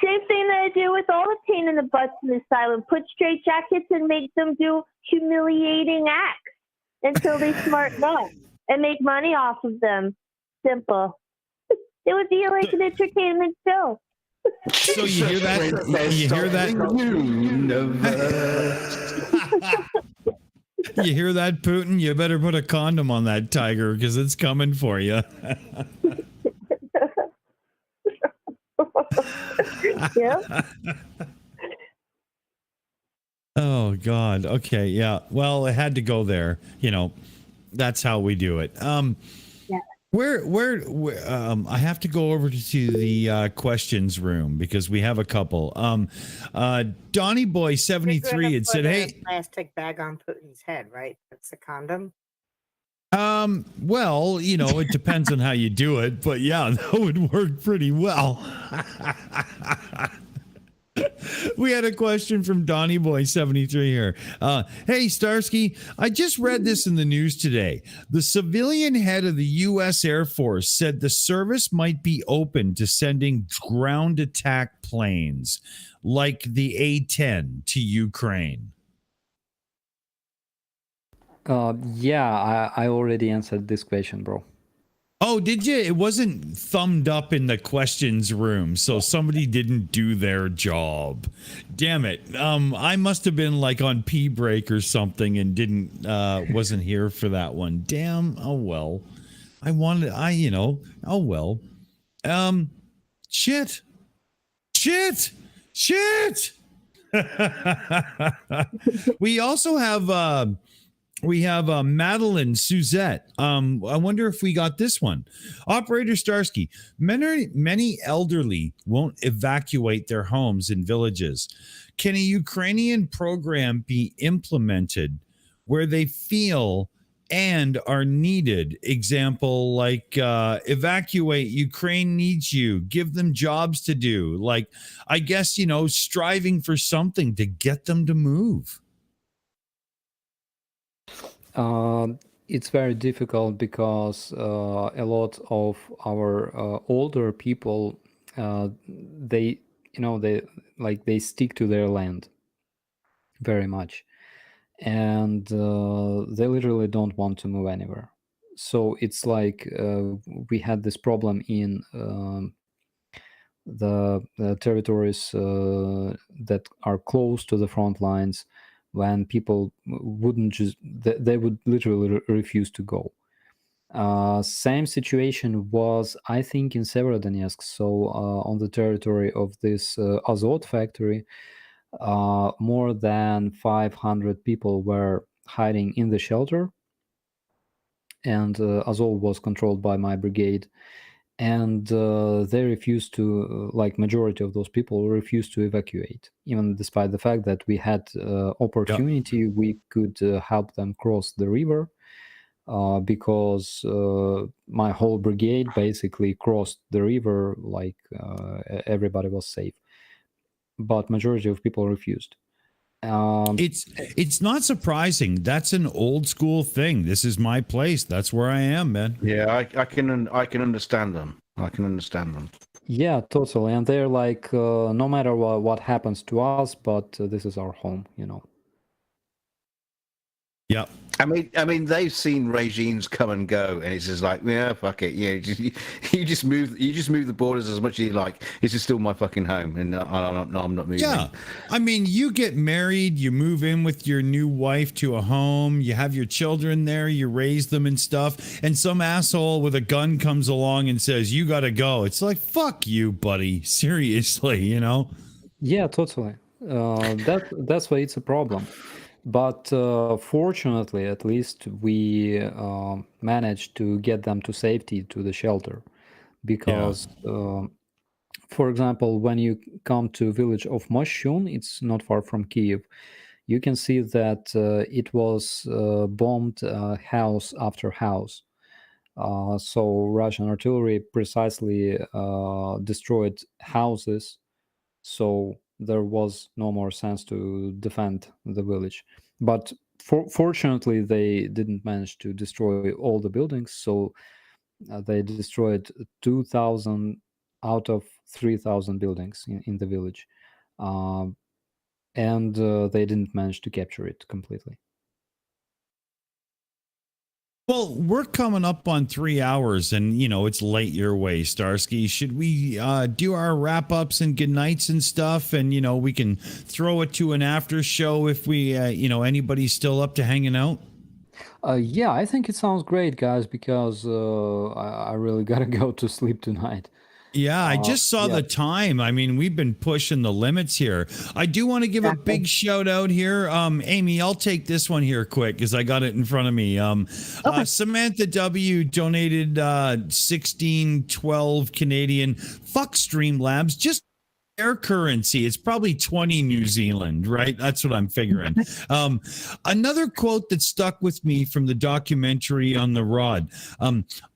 Same thing that I do with all the pain in the butts in the asylum. Put straight jackets and make them do humiliating acts until they smarten up and make money off of them. Simple. It would be like an entertainment show. So you hear that? You hear that? You hear that, Putin? You better put a condom on that tiger because it's coming for you. Yeah. Oh God. Okay. Yeah. Well, it had to go there. You know, that's how we do it. Yeah. Where I have to go over to the questions room because we have a couple. Donnie Boy 73 had said, "Hey, plastic bag on Putin's head, right? That's a condom." Well, you know, it depends on how you do it, but yeah, that would work pretty well." We had a question from Donnie Boy 73 here. Hey, Starsky, I just read this in the news today. The civilian head of the U.S. Air Force said the service might be open to sending ground attack planes like the A-10 to Ukraine. Yeah, I already answered this question, bro. Oh, did you? It wasn't thumbed up in the questions room, so somebody didn't do their job. Damn it. I must have been like on pee break or something and wasn't here for that one. Damn. Oh well. Oh well. Shit. We also have Madeline Suzette. I wonder if we got this one. Operator Starsky, many elderly won't evacuate their homes and villages. Can a Ukrainian program be implemented where they feel and are needed? Example, like evacuate, Ukraine needs you. Give them jobs to do. Like, I guess, striving for something to get them to move. It's very difficult because a lot of our older people, they stick to their land very much, and they literally don't want to move anywhere. So it's like we had this problem in the territories that are close to the front lines, when people wouldn't they would literally refuse to go. Same situation was, I think, in Severodonetsk. So on the territory of this Azot factory, more than 500 people were hiding in the shelter, and Azov was controlled by my brigade. And they refused to, majority of those people refused to evacuate, even despite the fact that we had opportunity. We could help them cross the river, because my whole brigade basically crossed the river, everybody was safe. But majority of people refused. It's not surprising. That's an old school thing. This is my place. That's where I am, man. Yeah, I can understand them. I can understand them. Yeah, totally. And they're like, no matter what happens to us, but this is our home, Yeah. I mean, they've seen regimes come and go, and it's just like, yeah, fuck it, yeah. You just move the borders as much as you like. This is still my fucking home, and I'm not moving. Yeah, I mean, you get married, you move in with your new wife to a home, you have your children there, you raise them and stuff, and some asshole with a gun comes along and says, "You got to go." It's like, fuck you, buddy. Seriously, Yeah, totally. That's why it's a problem. But fortunately, at least we managed to get them to safety, to the shelter, because, for example, when you come to village of Moshchun, it's not far from Kiev, you can see that it was bombed house after house. So Russian artillery precisely destroyed houses, so there was no more sense to defend the village. But fortunately, they didn't manage to destroy all the buildings, so they destroyed 2,000 out of 3,000 buildings in the village, and they didn't manage to capture it completely. Well, we're coming up on 3 hours, and it's late your way, Starsky. Should we do our wrap ups and good nights and stuff, and we can throw it to an after show if we anybody's still up to hanging out? Yeah, I think it sounds great, guys, because I really gotta go to sleep tonight. Yeah, I just saw the time. I mean, we've been pushing the limits here. I do want to give a big shout out here. Aimee, I'll take this one here quick because I got it in front of me. Samantha W donated 1612 Canadian. Fuck Streamlabs. Just their currency. It's probably 20 New Zealand, right? That's what I'm figuring. Another quote that stuck with me from the documentary on the Rod.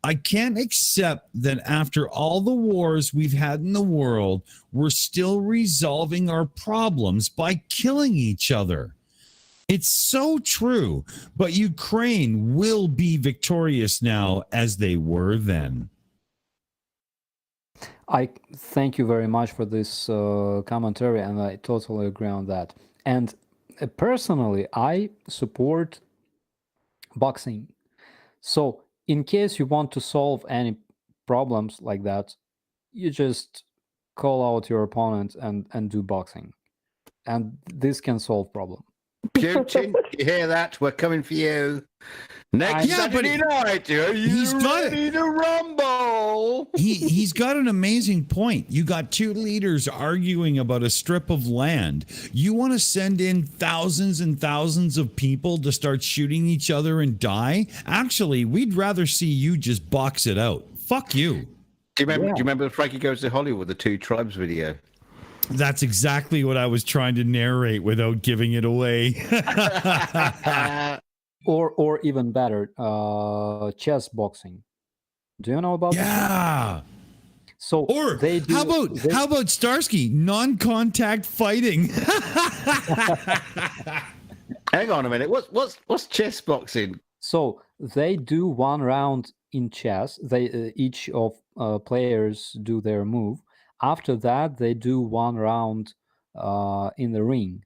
I can't accept that after all the wars we've had in the world, we're still resolving our problems by killing each other. It's so true, but Ukraine will be victorious now as they were then. I thank you very much for this commentary, and I totally agree on that. And personally, I support boxing. So in case you want to solve any problems like that, you just call out your opponent and do boxing. And this can solve problem. Putin, you hear that? We're coming for you. Next Saturday night, are you ready to rumble? He's got an amazing point. You got two leaders arguing about a strip of land. You want to send in thousands and thousands of people to start shooting each other and die? Actually, we'd rather see you just box it out. Fuck you. Do you remember Frankie Goes to Hollywood, the Two Tribes video? That's exactly what I was trying to narrate without giving it away. Or even better, chess boxing. Do you know about that? Yeah. So or they do, how about Starsky non-contact fighting? Hang on a minute. What's chess boxing? So they do one round in chess. They each of players do their move. After that, they do one round in the ring,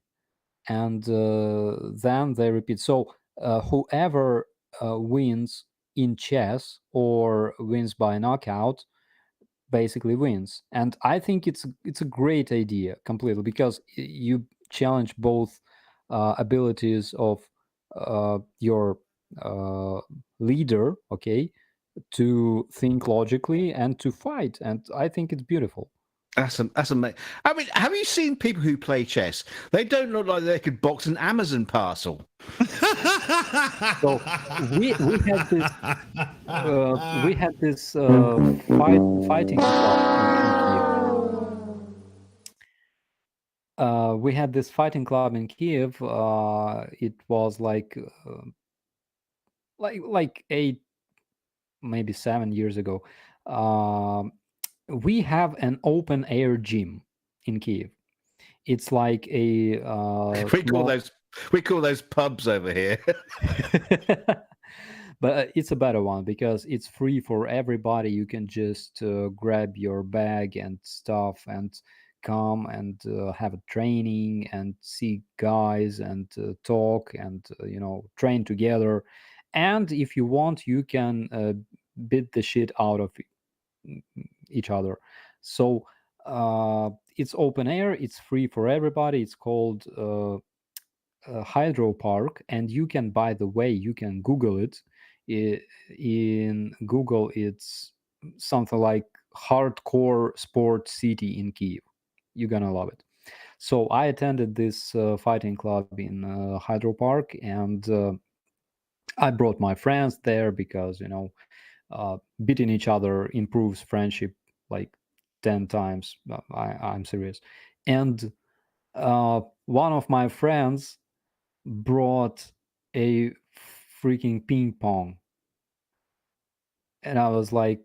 and then they repeat. So whoever wins in chess or wins by knockout basically wins. And I think it's a great idea completely, because you challenge both abilities of your leader, okay, to think logically and to fight. And I think it's beautiful. That's amazing. I mean, have you seen people who play chess? They don't look like they could box an Amazon parcel. So we had this fighting club in Kiev. We had this fighting club in Kiev. It was like 8, maybe 7 years ago. We have an open air gym in Kiev. It's like a we call those pubs over here. But it's a better one because it's free for everybody. You can just grab your bag and stuff and come and have a training and see guys and talk and train together. And if you want, you can beat the shit out of each other. So it's open air, it's free for everybody. It's called Hydro Park, and you can, by the way, you can Google it. In Google, it's something like hardcore sport city in Kiev. You're gonna love it. So I attended this fighting club in Hydro Park, and I brought my friends there because beating each other improves friendship like 10 times. I'm serious. And one of my friends brought a freaking ping pong. And I was like,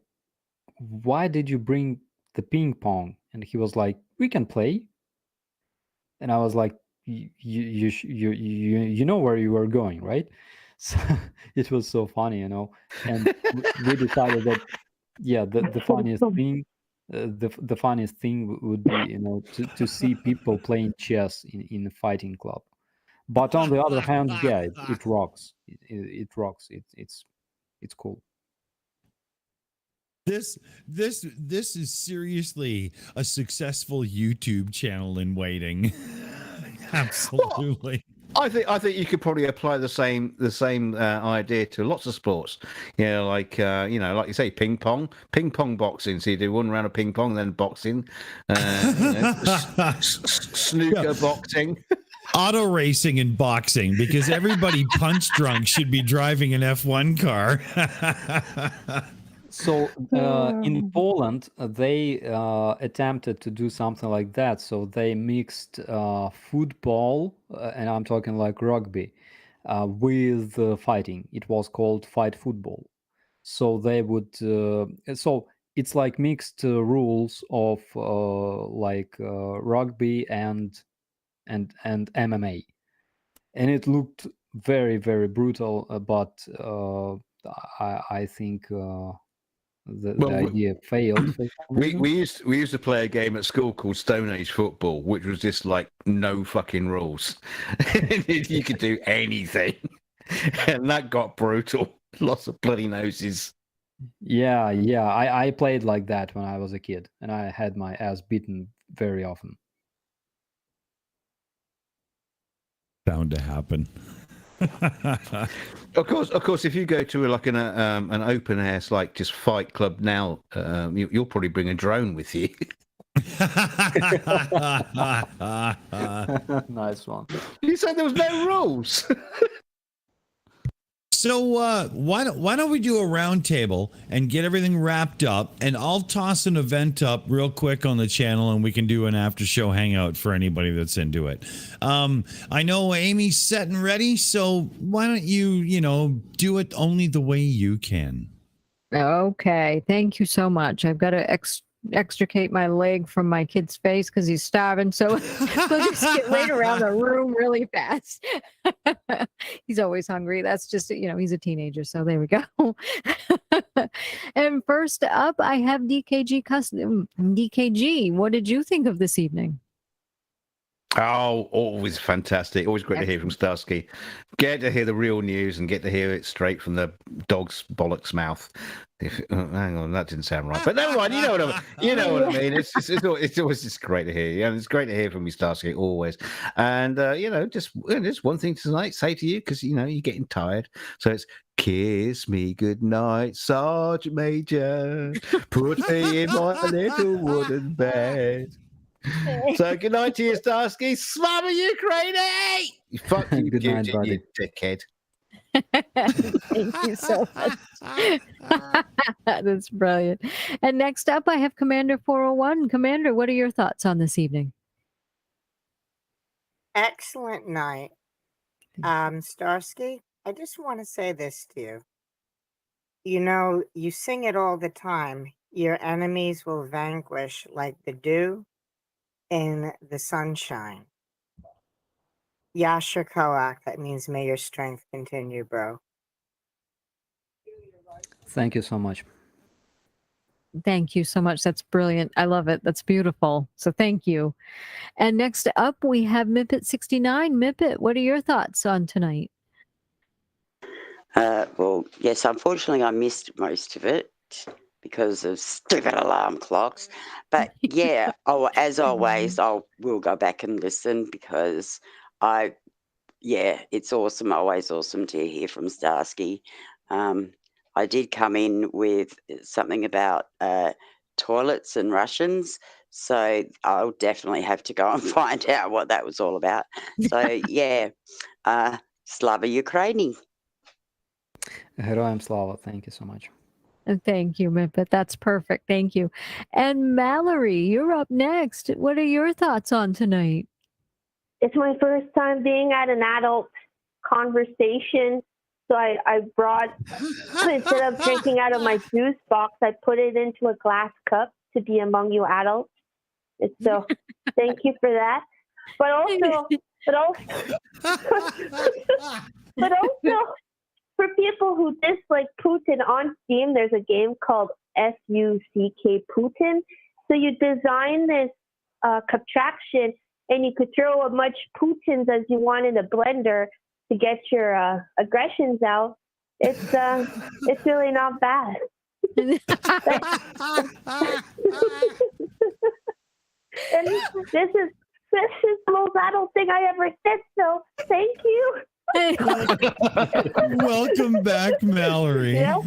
why did you bring the ping pong? And he was like, we can play. And I was like, you know where you are going, right? So it was so funny, and we decided that the funniest thing the funniest thing would be to see people playing chess in a fighting club. But on the other hand, it rocks. It rocks. It's it's cool. This is seriously a successful YouTube channel in waiting. Absolutely. I think you could probably apply the same idea to lots of sports. Like you say, ping pong boxing. So you do one round of ping pong, then boxing, snooker boxing. Auto racing and boxing, because everybody punch drunk should be driving an F1 car. So in Poland, they attempted to do something like that. So they mixed football, and I'm talking like rugby, with fighting. It was called fight football. So they would, so it's like mixed rules of rugby and MMA, and it looked very, very brutal. But I think. The idea failed. We used to play a game at school called Stone Age football, which was just like no fucking rules. You could do anything, and that got brutal. Lots of bloody noses. Yeah. I played like that when I was a kid, and I had my ass beaten very often. Bound to happen. Of course, if you go to like an open air, like just Fight Club now, you'll probably bring a drone with you. Nice one. You said there was no rules. So why don't we do a round table and get everything wrapped up, and I'll toss an event up real quick on the channel, and we can do an after show hangout for anybody that's into it. I know Amy's set and ready, so why don't you do it only the way you can. Okay, thank you so much. I've got to extricate my leg from my kid's face because he's starving, so we'll just get right around the room really fast. He's always hungry. That's just, he's a teenager, so there we go. And first up, I have DKG Custom. DKG, what did you think of this evening? Oh, always fantastic. Always great to hear from Starsky. Get to hear the real news and get to hear it straight from the dog's bollocks mouth. Hang on, that didn't sound right. But never mind, you know what I mean. It's always just great to hear you. And it's great to hear from you, Starsky, always. And, just one thing tonight, say to you, because, you're getting tired. So it's, kiss me goodnight, Sergeant Major. Put me in my little wooden bed. So good night to you, Starsky. Slava Ukraine! Fuck you, Good night, buddy. You dickhead. Thank you so much. That's brilliant. And next up, I have Commander 401. Commander, what are your thoughts on this evening? Excellent night. Starsky, I just want to say this to you. You sing it all the time. Your enemies will vanquish like the dew in the sunshine. Yasher Koach, that means may your strength continue, bro. Thank you so much. Thank you so much. That's brilliant. I love it. That's beautiful. So thank you. And next up, we have Mipet 69. Mipet, what are your thoughts on tonight? Well, yes, unfortunately, I missed most of it because of stupid alarm clocks. But yeah, as always, we'll go back and listen because it's awesome. Always awesome to hear from Starsky. I did come in with something about toilets and Russians, so I'll definitely have to go and find out what that was all about. So yeah, Slava Ukraini. Heroyam Slava. Thank you so much. Thank you, Mipet. That's perfect. Thank you. And Mallory, you're up next. What are your thoughts on tonight? It's my first time being at an adult conversation. So I brought, instead of drinking out of my juice box, I put it into a glass cup to be among you adults. So thank you for that. But also for people who dislike Putin on Steam, there's a game called FUCK Putin. So you design this contraption, and you could throw as much Putins as you want in a blender to get your aggressions out. It's really not bad. And this is the most adult thing I ever said, so thank you. Welcome back, Mallory. Yep.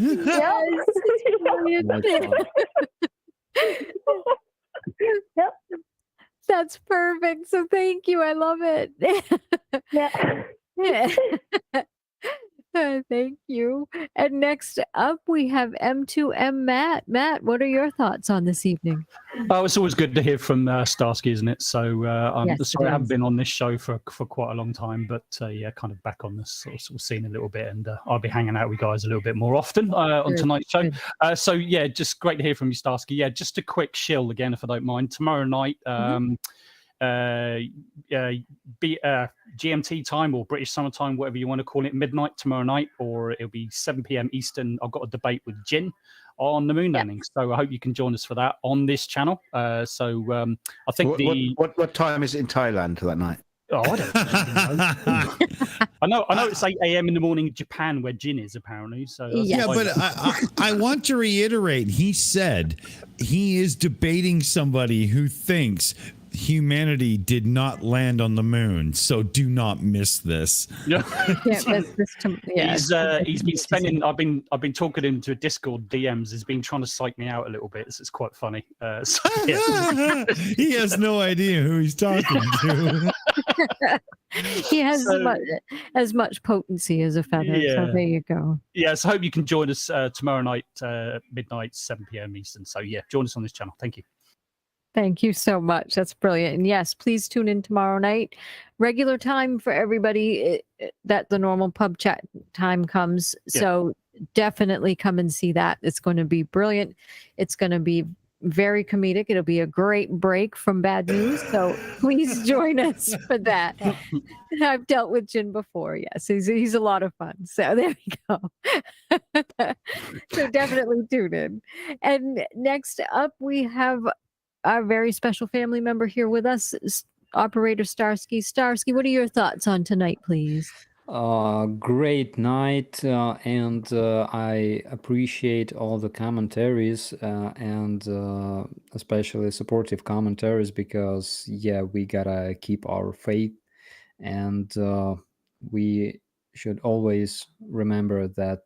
Yep. That's perfect. So thank you. I love it. Yeah. Thank you. And next up, we have M2M Matt. Matt, what are your thoughts on this evening? Oh, it's always good to hear from Starsky, isn't it? So I'm Yes, sorry it I haven't is. been on this show for quite a long time, but yeah, kind of back on this sort of scene a little bit, and I'll be hanging out with you guys a little bit more often on Good, tonight's show. good. So yeah, just great to hear from you, Starsky. Yeah, just a quick shill again, if I don't mind. Tomorrow night, GMT time or British Summer Time, whatever you want to call it, midnight tomorrow night, or it'll be 7 p.m. Eastern. I've got a debate with Jin on the moon landing, so I hope you can join us for that on this channel. I think what time is it in Thailand that night? Oh, I don't know. I know it's 8 a.m. in the morning in Japan, where Jin is apparently. So Yeah, but I want to reiterate, he said he is debating somebody who thinks humanity did not land on the moon, so do not miss this. Yeah. He's been spending. I've been talking to him to Discord DMs. He's been trying to psych me out a little bit. It's quite funny. So, yeah. He has no idea who he's talking to. He has as much potency as a feather. So there you go. Yeah, so I hope you can join us tomorrow night, midnight, 7 p.m. Eastern. So yeah, join us on this channel. Thank you. Thank you so much. That's brilliant. And yes, please tune in tomorrow night. Regular time for everybody that the normal pub chat time comes. Yeah. So definitely come and see that. It's going to be brilliant. It's going to be very comedic. It'll be a great break from bad news. So please join us for that. I've dealt with Jin before. Yes, he's a lot of fun. So there we go. So definitely tune in. And next up, we have our very special family member here with us, Operator Starsky. Starsky, what are your thoughts on tonight, please? Great night, and I appreciate all the commentaries and especially supportive commentaries, because yeah, we gotta keep our faith, and we should always remember that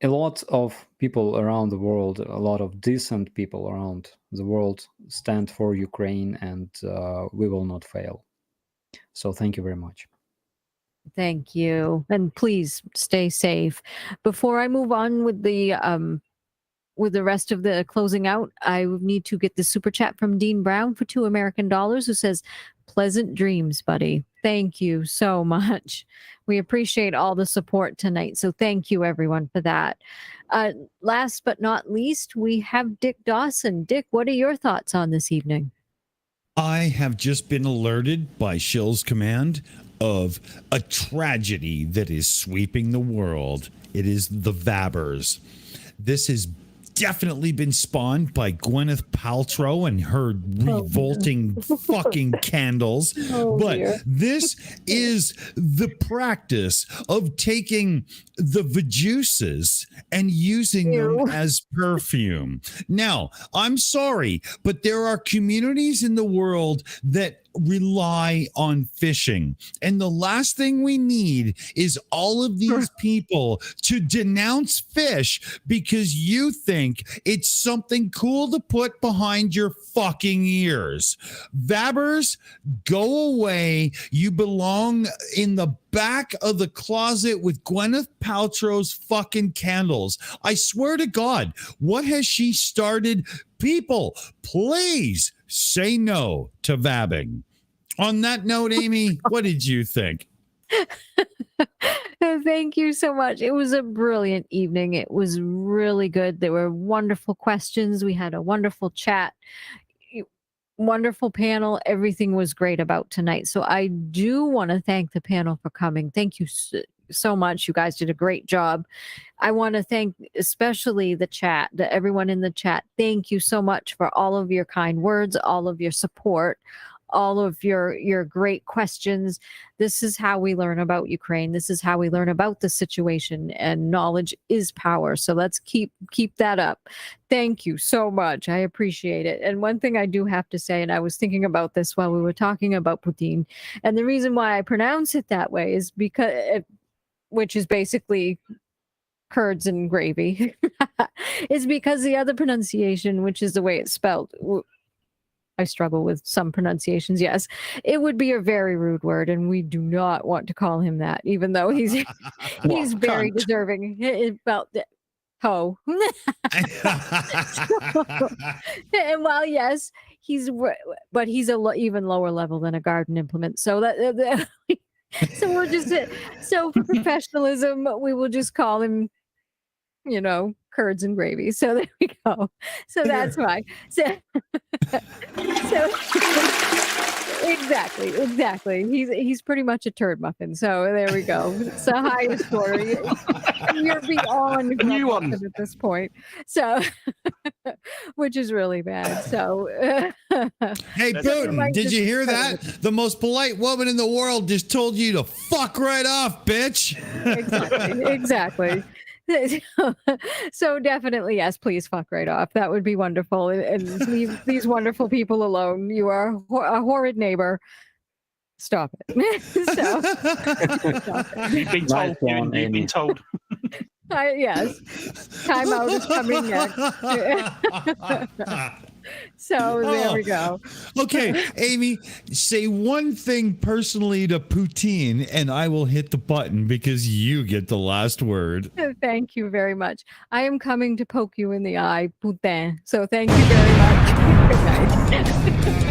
a lot of people around the world, a lot of decent people around the world stand for Ukraine, and we will not fail. So thank you very much. Thank you. And please stay safe. Before I move on with the rest of the closing out, I need to get the super chat from Dean Brown for $2 American, who says, "Pleasant dreams, buddy." Thank you so much. We appreciate all the support tonight. So thank you, everyone, for that. Last but not least, we have Dick Dawson. Dick, what are your thoughts on this evening? I have just been alerted by Shills Command of a tragedy that is sweeping the world. It is the Vabbers. This has definitely been spawned by Gwyneth Paltrow and her revolting fucking candles. But this is the practice of taking the vajuices and using them as perfume. Now, I'm sorry, but there are communities in the world that rely on fishing. And the last thing we need is all of these people to denounce fish because you think it's something cool to put behind your fucking ears. Vabbers, go away. You belong in the back of the closet with Gwyneth Paltrow's fucking candles. I swear to God, what has she started? People, please say no to vabbing. On that note, Aimee, what did you think? Thank you so much. It was a brilliant evening. It was really good. There were wonderful questions. We had a wonderful chat. Wonderful panel. Everything was great about tonight. So I do want to thank the panel for coming. Thank you so much. You guys did a great job. I want to thank especially the chat, everyone in the chat. Thank you so much for all of your kind words, all of your support, all of your great questions. This is how we learn about Ukraine. This is how we learn about the situation, and knowledge is power. So let's keep that up. Thank you so much. I appreciate it. And one thing I do have to say, and I was thinking about this while we were talking about Putin, and the reason why I pronounce it that way is because, which is basically curds and gravy, is because the other pronunciation, which is the way it's spelled, I struggle with some pronunciations. Yes, it would be a very rude word, and we do not want to call him that, even though he's very deserving. It felt ho. And while yes, but he's even lower level than a garden implement. So that so we'll just so for professionalism, we will just call him, curds and gravy. So there we go. So that's why. So exactly. He's pretty much a turd muffin. So there we go. It's a higher score. You're beyond muffin at this point. So, which is really bad. So, hey Putin, did you hear that? The most polite woman in the world just told you to fuck right off, bitch. Exactly. So definitely, yes, please fuck right off. That would be wonderful. And leave these wonderful people alone. You are a horrid neighbor. Stop it. Stop it. You've been told. You've been told. Yes. Time out is coming next. So there we go. Okay, Aimee, say one thing personally to Putin, and I will hit the button because you get the last word. Thank you very much. I am coming to poke you in the eye, Putin. So thank you very much. Good night.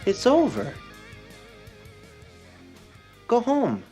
It's over. Go home.